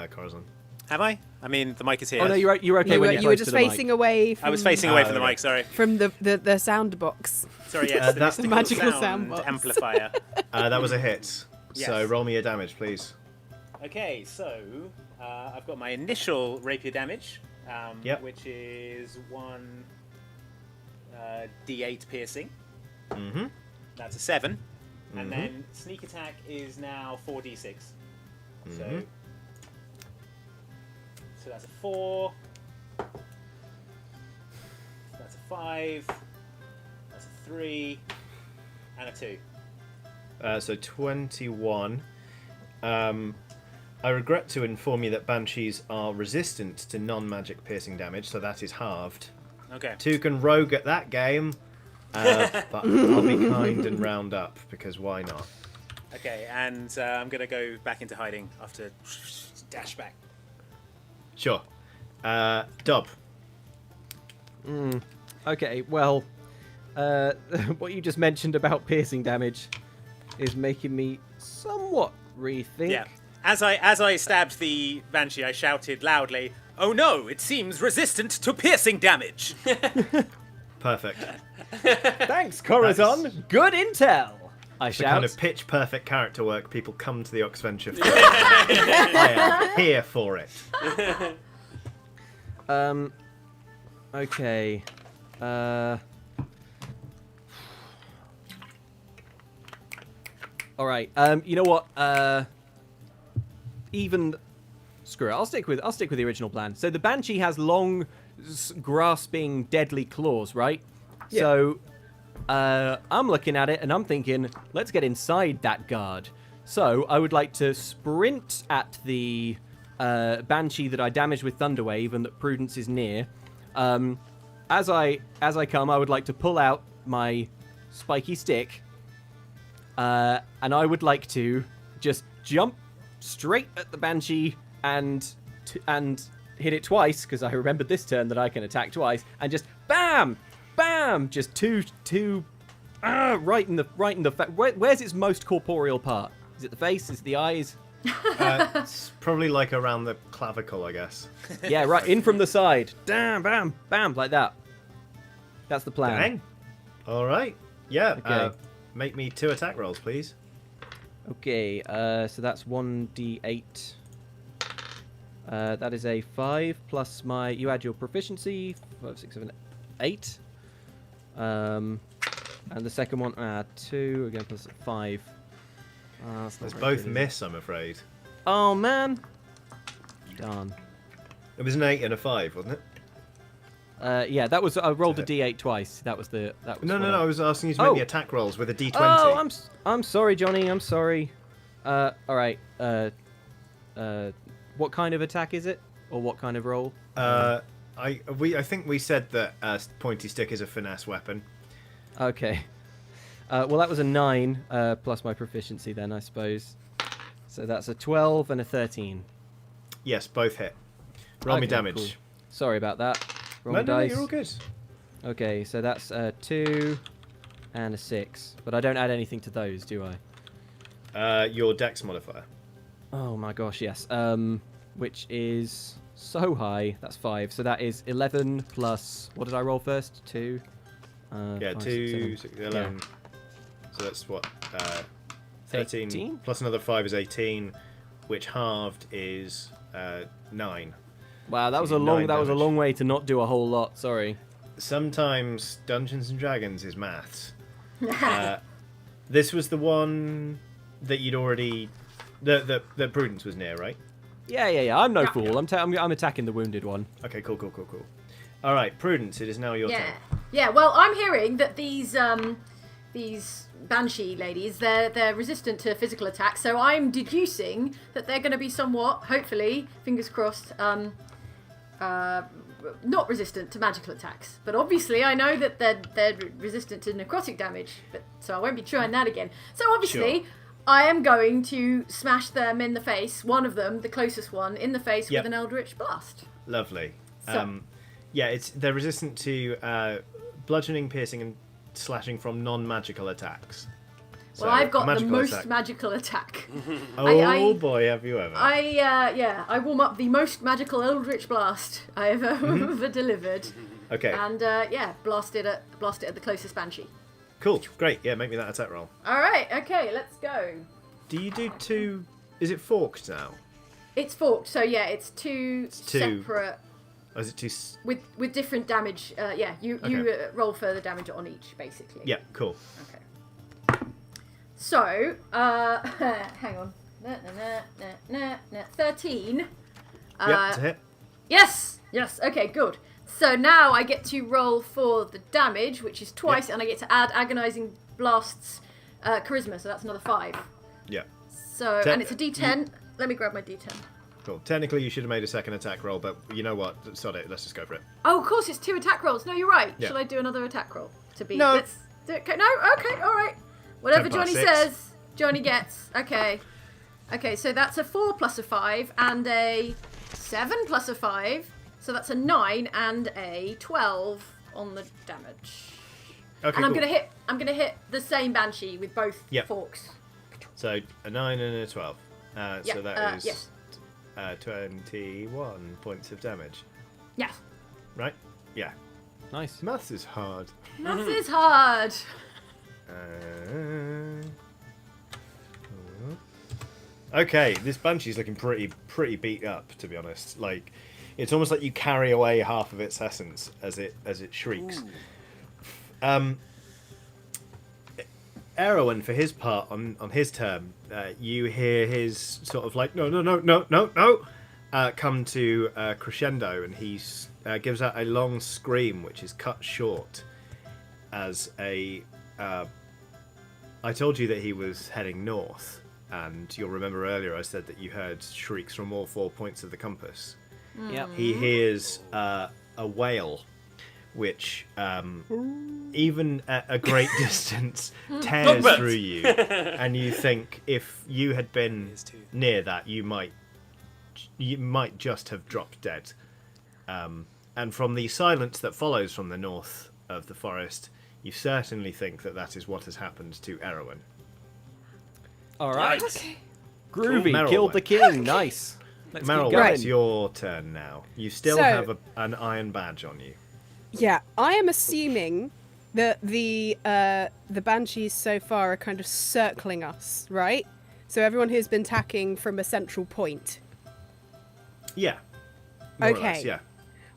Corazon? Have I? I mean, the mic is here. Oh no, you're okay You when were, you're you close were to just the mic. facing away from, I was facing away from the mic, sorry. from the sound box. Sorry, yes, the that's mystical magical sound sound box. amplifier. That was a hit. So Yes. roll me your damage, please. Okay, so I've got my initial rapier damage, Yep. which is 1 d8 piercing. Mm-hmm. That's a 7. And then sneak attack is now 4d6. So that's a 4. That's a 5. That's a 3. And a 2. So 21. I regret to inform you that Banshees are resistant to non-magic piercing damage, so that is halved. Okay. 2 can rogue at that game, but I'll be kind and round up, because why not? Okay, and I'm going to go back into hiding after dash back. Sure. Dob. Okay, well, what you just mentioned about piercing damage is making me somewhat rethink. Yeah. As I stabbed the banshee, I shouted loudly, "Oh no, it seems resistant to piercing damage!" Perfect. Thanks, Corazon. Good intel. I The shout. kind of pitch-perfect character work people come to the Oxventure for. I am here for it. Okay. All right. You know what? Even screw it. I'll stick with the original plan. So the banshee has long, grasping, deadly claws, right? Yeah. So I'm looking at it and I'm thinking, let's get inside that guard. So I would like to sprint at the banshee that I damaged with Thunderwave and that Prudence is near. As I come, I would like to pull out my spiky stick, and I would like to just jump straight at the banshee and hit it twice, because I remembered this turn that I can attack twice, and just bam, bam, just two right in the where's its most corporeal part? Is it the face? Is it the eyes? It's probably like around the clavicle, I guess. Yeah, right. In from the side. Damn, bam, bam, like that. That's the plan. Dang. All right. Yeah. Okay. Make me 2 attack rolls, please. Okay, so that's 1d8. That is a 5 plus my... You add your proficiency. 5, 6, 7, 8. And the second one, 2. Again, plus 5. Let's both miss, I'm afraid. Oh, man. Darn. It was an 8 and a 5, wasn't it? Yeah, that was... I rolled a d8 twice. That was the... That was No, what I was asking you to make me attack rolls with a d20. Oh, I'm sorry, Johnny. I'm sorry. All right. What kind of attack is it, or what kind of roll? I think we said that pointy stick is a finesse weapon. Okay. Well, that was a 9 plus my proficiency then, I suppose. So that's a 12 and a 13. Yes, both hit. Roll me Okay, damage. cool. Sorry about that. Wrong No, dice. you're all good. Okay, so that's 2 and a 6. But I don't add anything to those, do I? Your dex modifier. Oh my gosh, yes. Which is so high. That's 5. So that is 11 plus... What did I roll first? 2? Yeah, 5, 2, 6, 6, 7. 11. Yeah. So that's what? 13. 18? Plus another 5 is 18, which halved is 9. Wow, that was So a long. 9 That was a damage. long way to not do a whole lot. Sorry. Sometimes Dungeons and Dragons is maths. This was the one that you'd already... That Prudence was near, right? Yeah. I'm no Yeah. fool. I'm attacking the wounded one. Okay, cool. All right, Prudence, it is now your turn. Yeah. Well, I'm hearing that these banshee ladies, they're resistant to physical attacks. So I'm deducing that they're going to be somewhat, hopefully, fingers crossed, not resistant to magical attacks. But obviously, I know that they're resistant to necrotic damage. So I won't be trying that again. So obviously, Sure. I am going to smash them in the face. One of them, the closest one, in the face Yep. with an Eldritch Blast. Lovely. So- Yeah, they're resistant to bludgeoning, piercing, and slashing from non-magical attacks. Well, I've got the magical most attack. magical attack. Oh boy, have you ever! I warm up the most magical Eldritch Blast I have ever delivered, Okay, and blast it at the closest banshee. cool, great. Yeah, make me that attack roll. All right, okay, let's go. Do you do 2? Is it forked now? It's forked, so yeah, it's two 2. separate Or is it 2? with different damage. You Okay. roll further damage on each, basically. Yeah, cool. Okay. So, hang on. 13. Yep, to hit. Yes! Okay, good. So now I get to roll for the damage, which is twice, Yep. and I get to add Agonizing Blast's Charisma, so that's another 5. Yeah, So, and it's a D10. Let me grab my D10. cool. Technically, you should have made a second attack roll, but you know what? Sod it. Let's just go for it. Oh, of course, it's 2 attack rolls. No, you're right. Yeah. Shall I do another attack roll? To be... No. Let's do it. No? Okay, alright. Whatever 10 plus Johnny 6. says, Johnny gets. Okay. Okay, so that's a 4 plus a 5 and a 7 plus a 5. So that's a 9 and a 12 on the damage. Okay, And I'm cool. gonna hit the same banshee with both Yep. forks. So a 9 and a 12. Yeah, So that is yes. 21 points of damage. Yes. Right? Yeah. Nice. Maths is hard. Maths is hard. Okay, this banshee's looking pretty beat up, to be honest. Like, it's almost like you carry away half of its essence as it shrieks. Erwin, for his part, on his turn, you hear his sort of like no, come to crescendo, and he gives out a long scream, which is cut short as a. I told you that he was heading north, and you'll remember earlier I said that you heard shrieks from all 4 points of the compass. Yep. He hears a wail, which even at a great distance tears Dogbert. through you, and you think if you had been near that, you might just have dropped dead. And from the silence that follows from the north of the forest, you certainly think that is what has happened to Erwin. All right. Yikes. Groovy. Meryl Killed the went. king. Nice. Let's Meryl, keep going. it's your turn now. You still So- have an iron badge on you. Yeah, I am assuming that the banshees so far are kind of circling us, right? So everyone who's been attacking from a central point. Yeah. More or Okay. less, yeah.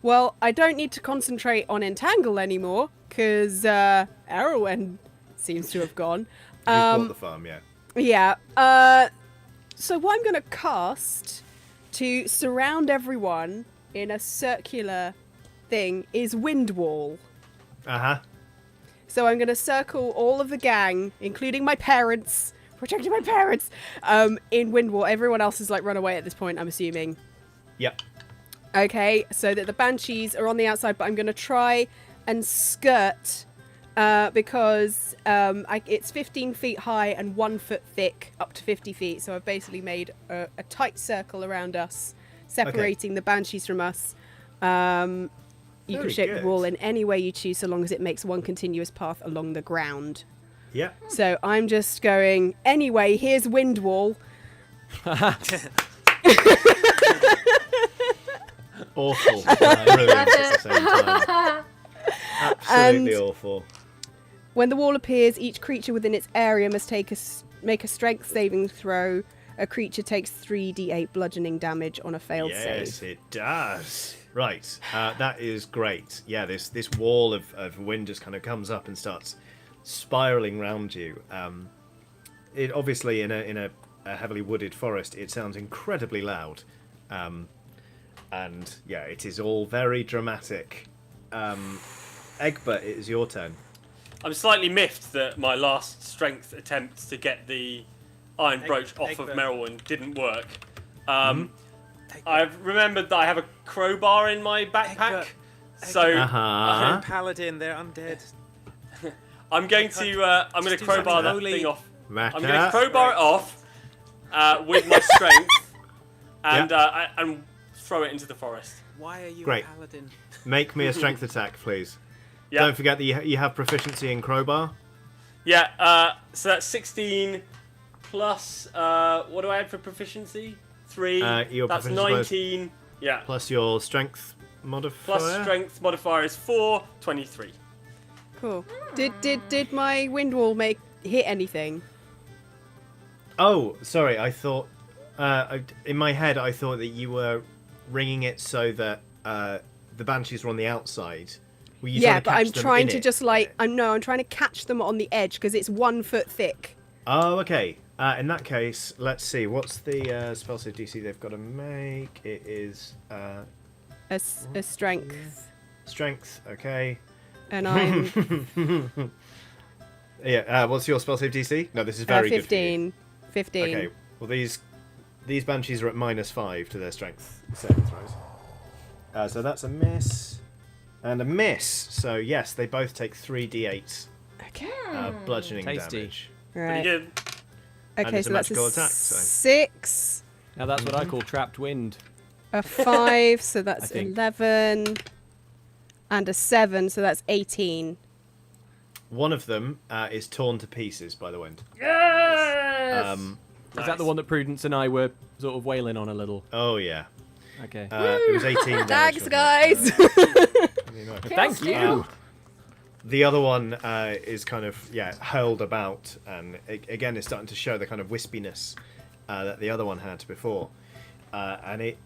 Well, I don't need to concentrate on entangle anymore because Erwin seems to have gone. You've bought the farm, yeah. Yeah. So what I'm going to cast to surround everyone in a circular thing is Wind Wall. Uh-huh. So I'm going to circle all of the gang, including my parents, protecting my parents, in Wind Wall. Everyone else has like run away at this point, I'm assuming. Yep. Okay, so that the banshees are on the outside, but I'm going to try and skirt because it's 15 feet high and 1 foot thick, up to 50 feet. So I've basically made a tight circle around us, separating the banshees from us. You can Very shape good. the wall in any way you choose, so long as it makes one continuous path along the ground. Yep. So I'm just going, anyway, here's Wind Wall. Awful. Brilliant at the same time. Absolutely awful. When the wall appears, each creature within its area must make a strength saving throw. A creature takes 3d8 bludgeoning damage on a failed Yes, save. it does. Right. That is great. Yeah, this wall of wind just kind of comes up and starts spiraling round you. It obviously in a heavily wooded forest, it sounds incredibly loud. And yeah, it is all very dramatic. Egbert, it is your turn. I'm slightly miffed that my last strength attempt to get the iron brooch off of Egbert. Merylwyn didn't work. I've remembered that I have a crowbar in my backpack, Egbert. so Uh-huh. Paladin, they're undead. I'm going to Just do crowbar that something thing off. Matter. I'm going to crowbar it off with my strength and Yeah. and throw it into the forest. Why are you Great. a paladin? Make me a strength attack, please. Yeah, Don't forget that you have proficiency in crowbar. yeah. So that's 16 plus. What do I add for proficiency? 3. Your That's proficiency bonus- 19. Yeah. Plus your strength modifier. Plus strength modifier is 4. 23. Cool. Did my Wind Wall hit anything? Oh, sorry. I thought in my head I thought that you were ringing it so that the banshees were on the outside. Were you Yeah, trying to but catch I'm them trying in to it? just I'm trying to catch them on the edge because it's 1 foot thick. Oh, okay. In that case, let's see. What's the spell save DC they've got to make? It is A strength, strength. Okay. and I'm Yeah. What's your spell save DC? No, this is very good for you. 15. Okay. Well, these banshees are at -5 to their strength saving throws. So that's a miss and a miss. So yes, they both take 3d8 Okay. bludgeoning Tasty. damage. Pretty Right. good. And Okay, it's a so that's magical a attack, so- 6, Now that's what I call trapped wind. a 5, so that's think. 11, and a 7, so that's 18. One of them is torn to pieces by the wind. Yes! Is that the one that Prudence and I were sort of wailing on a little? Oh yeah. Okay. It was 18 damage. Thanks, from guys! that. Thank you. The other one is kind of hurled about, and again is starting to show the kind of wispiness that the other one had before, and it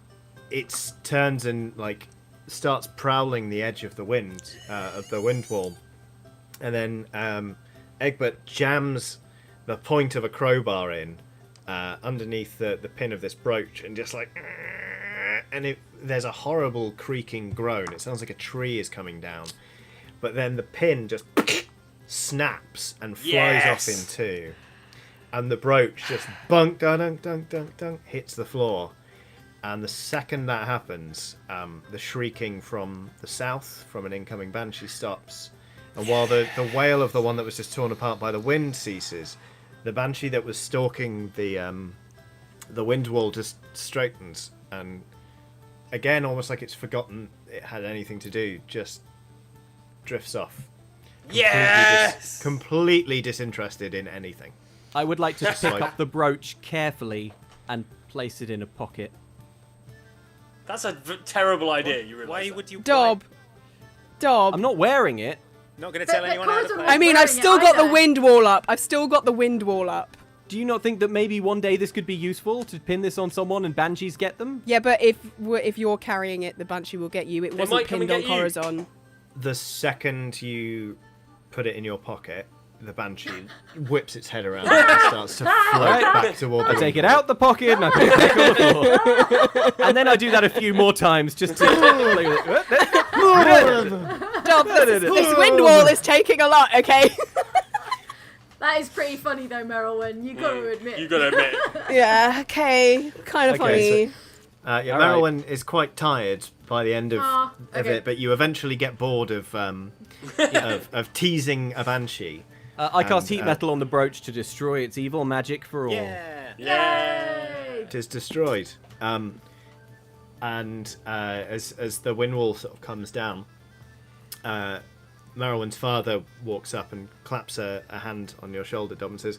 turns and like starts prowling the edge of the wind wall, and then Egbert jams the point of a crowbar in underneath the pin of this brooch, and just like, and there's a horrible creaking groan. It sounds like a tree is coming down. But then the pin just snaps and flies off in two. And the brooch just bunk, dunk, dunk, dunk, dunk, dunk, hits the floor. And the second that happens, the shrieking from the south, from an incoming banshee, stops. And while the wail of the one that was just torn apart by the wind ceases, the banshee that was stalking the wind wall just straightens. And again, almost like it's forgotten it had anything to do, just drifts off. Yes! Completely disinterested in anything. I would like to pick up the brooch carefully and place it in a pocket. That's a terrible idea. You realise Why that? would you? Dob. I'm not wearing it. Not going to tell But anyone how to Corazon play. I mean, wearing I've still it got the either. wind wall up. I've still got the wind wall up. Do you not think that maybe one day this could be useful to pin this on someone and banshees get them? Yeah, but if you're carrying it, the banshee will get you. It They wasn't might come pinned and on get you. Corazon. The second you put it in your pocket, the banshee whips its head around and starts to float back toward the I take it window. out the pocket and I put it back on the floor. And then I do that a few more times just to... Dob, this wind wall is taking a lot, okay? That is pretty funny though, Merylwyn. You got to admit. You got to admit. Yeah, okay. Kind of Okay, funny. Yeah, All right. Merylwyn is quite tired by the end of okay. it, but you eventually get bored of teasing a banshee. I cast And, heat metal on the brooch to destroy its evil magic for all. Yeah. Yay! It is destroyed. And as the wind wall sort of comes down, Merylwyn's father walks up and claps a hand on your shoulder, Dom, and says,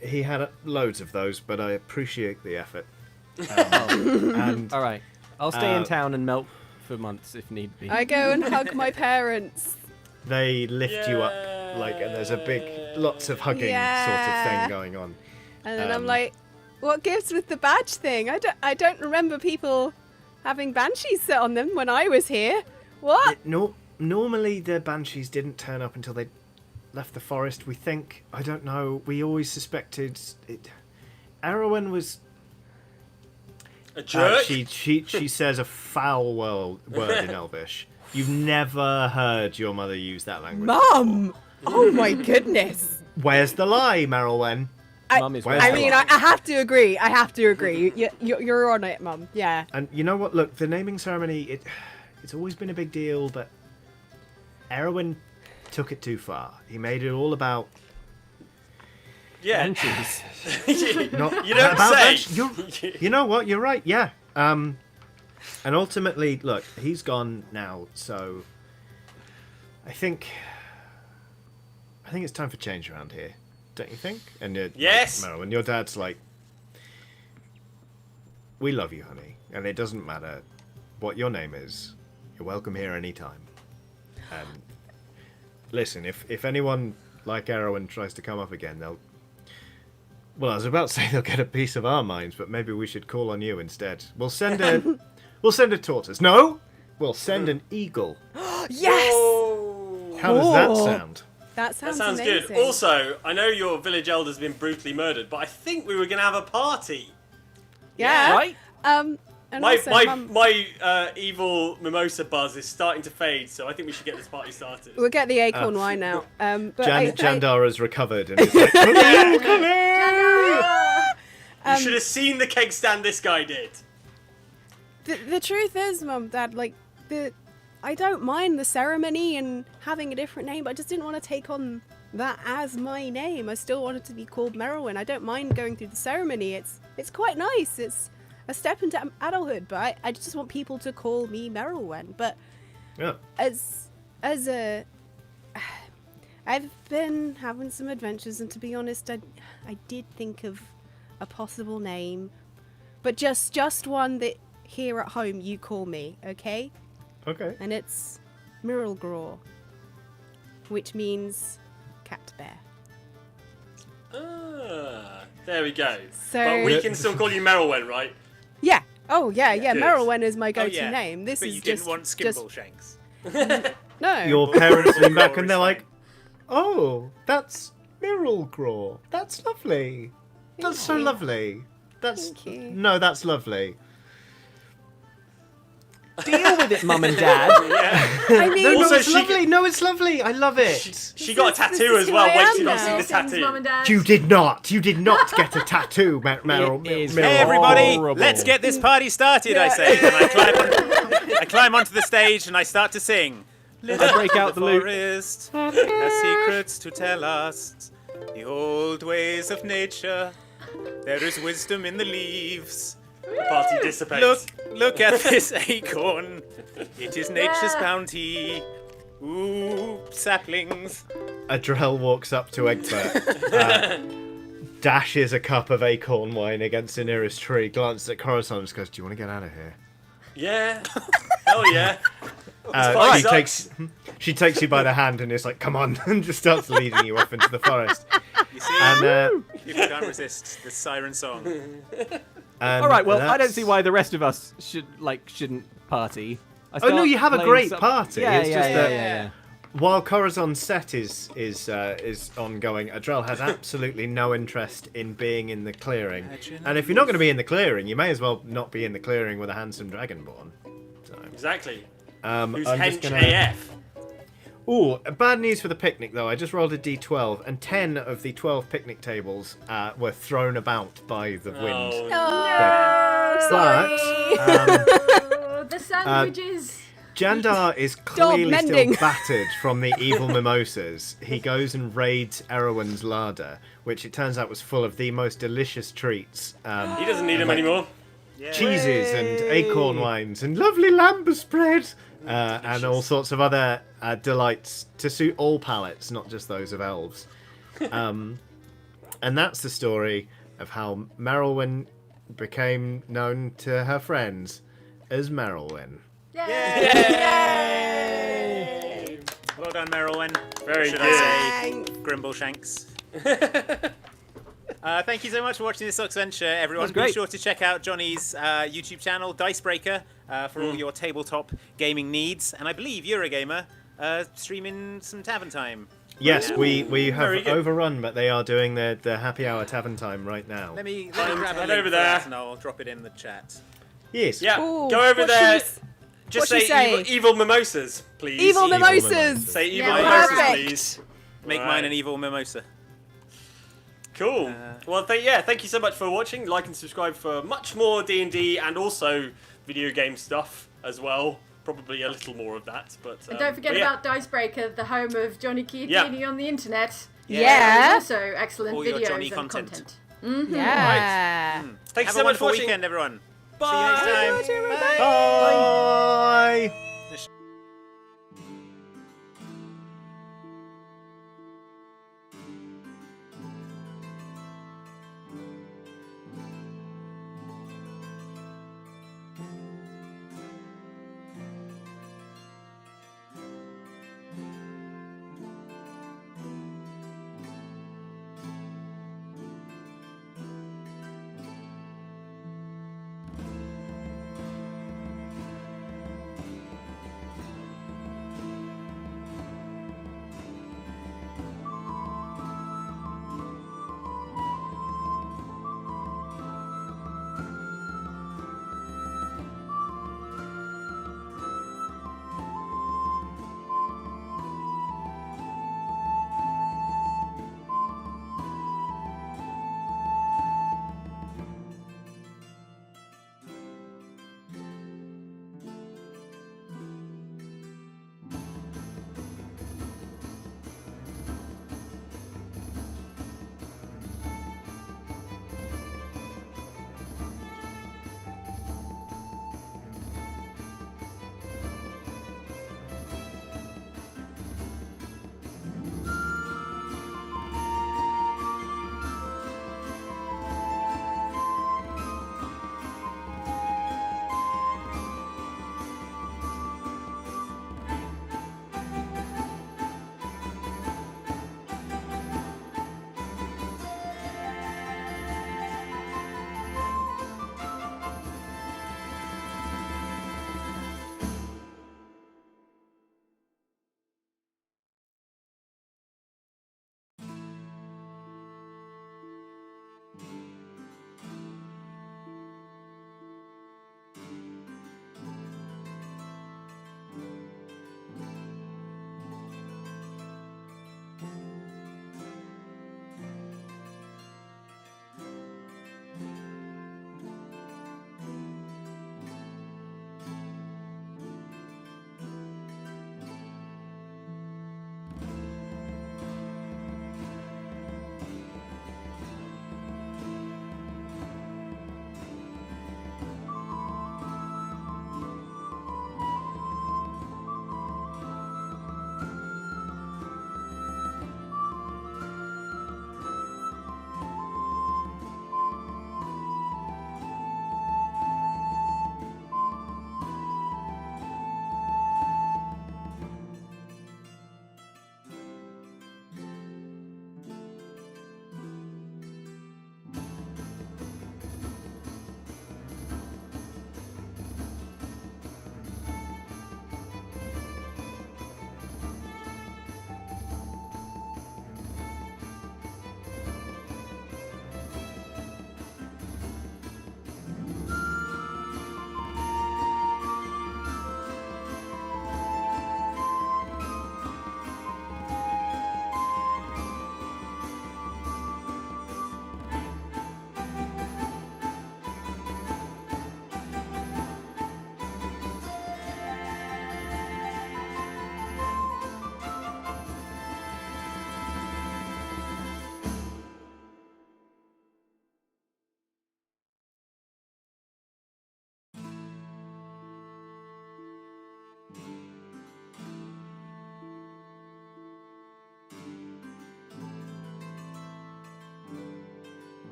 "He had loads of those, but I appreciate the effort." And All right. I'll stay in town and melt for months if need be. I go and hug my parents. they lift you up, and there's a big, lots of hugging sort of thing going on. And then I'm Um, like, what gives with the badge thing? I don't remember people having banshees set on them when I was here. What? Normally the banshees didn't turn up until they left the forest. We think, I don't know. We always suspected it. Arwen was. A jerk? She says a foul word in Elvish. You've never heard your mother use that language. Mum! Oh my goodness. Where's the lie, Merylwen? Mum is Where's I the mean, lie? I have to agree. You're on it, Mum. Yeah. And you know what? Look, the naming ceremony, it's always been a big deal, but Erwin took it too far. He made it all about Yeah. banshees. not You don't about say. You know what? You're right. Yeah. And ultimately, look, he's gone now, so I think it's time for change around here, don't you think? And Yes. Merylwyn, your dad's like, we love you, honey, and it doesn't matter what your name is. You're welcome here anytime. And listen, if anyone like Erwin tries to come up again, they'll. Well, I was about to say they'll get a piece of our minds, but maybe we should call on you instead. We'll send a tortoise. No, we'll send an eagle. Yes! How does that Oh. sound? That That sounds sounds amazing. good. Also, I know your village elder's been brutally murdered, but I think we were going to have a party. yeah. Right? And My also, my Mum, my evil mimosa buzz is starting to fade, so I think we should get this party started. we'll get the acorn wine now. But Jandara's recovered and is like, You should have seen the keg stand this guy did. the truth is, Mum, Dad, like I don't mind the ceremony and having a different name, but I just didn't want to take on that as my name. I still wanted to be called Merylwyn. I don't mind going through the ceremony. It's quite nice. It's a step into adulthood, but I just want people to call me Merylwyn. But yeah. as a I've been having some adventures, and to be honest, I did think of a possible name, but just one that here at home you call me, okay? Okay. And it's Miralgraw, which means cat bear. Ah, there we go. So- But we can still call you Merylwen, right? Yeah. Oh yeah, yeah. Good. Merylwen is my Oh, go-to yeah. name. This but is you just didn't want Skimble Shanks. no. Your parents lean back Or and they're it's like, oh, that's Miralgraw. That's lovely. That's so you. lovely. That's Thank you. no, that's lovely. Deal with it, Mum and Dad. I mean, No, Also, it's she lovely. No, it's lovely. I love it. She got a This tattoo is as who well. I Wait am till you now. see the Listens, Mum tattoo. and Dad. You did not. You did not get a tattoo, Meryl. It is Hey everybody, horrible. let's get this party started, I Yeah. say. And I climb onto the stage and I start to sing. I break out the loot. Forest has secrets to tell us, the old ways of nature. There is wisdom in the leaves. The party dissipates. Look at this acorn. It is nature's Yeah. bounty. Ooh, saplings. Adrel walks up to Egbert, dashes a cup of acorn wine against the nearest tree, glances at Coruscant and just goes, "Do you want to get out of here?" Yeah. Hell yeah. She takes you by the hand and is like, "Come on," and just starts leading you off into the forest. You see, And, people can't resist the siren song. and All right. Well, I don't that's- see why the rest of us shouldn't party. I Oh no, start you have a playing great some- party. Yeah, It's yeah, just yeah, that yeah. while Corazon's set is ongoing, Adrel has absolutely no interest in being in the clearing. And if you're not going to be in the clearing, you may as well not be in the clearing with a handsome dragonborn. So, Exactly. Who's I'm hench just gonna... AF? Ooh, bad news for the picnic though. I just rolled a d12, and 10 of the 12 picnic tables were thrown about by the wind. Oh, No, sorry. Oh, the sandwiches. Jandar is clearly still mending. battered from the evil mimosas. He goes and raids Erwin's larder, which it turns out was full of the most delicious treats. he doesn't need them anymore. Yeah. Cheeses and acorn wines and lovely lambert spread and all sorts of other delights to suit all palates, not just those of elves. And that's the story of how Merylwyn became known to her friends as Merylwyn. Yay! Well done, Merylwyn. Very Should good. I say Grimbleshanks? Thank you so much for watching this Oxventure, everyone. That's great. Be sure to check out Johnny's YouTube channel, Dicebreaker, for all your tabletop gaming needs. And I believe Eurogamer streaming some Tavern Time. Yes, Yeah. we have Very good. overrun, but they are doing the happy hour tavern time right now. Let me grab a Head link over for there. that and I'll drop it in the chat. Yes. Yeah, Ooh, go over what there. should Just what should say we say? evil mimosas, please. Evil mimosas. mimosas. Say evil Yeah, mimosas, perfect. please. Make Right. mine an evil mimosa. Cool. Well, thank you so much for watching. Like and subscribe for much more D&D and also video game stuff as well. Probably a little more of that, but And don't forget but yeah. about Dicebreaker, the home of Johnny Chiatini on the internet. Yeah. There's also excellent All your videos Johnny and content. content. Yeah. Thank you Have so a much for wonderful watching. weekend, everyone. Bye. See you next time. Bye.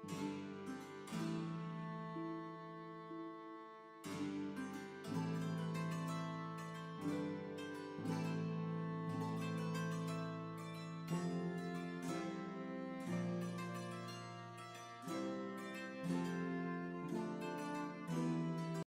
you.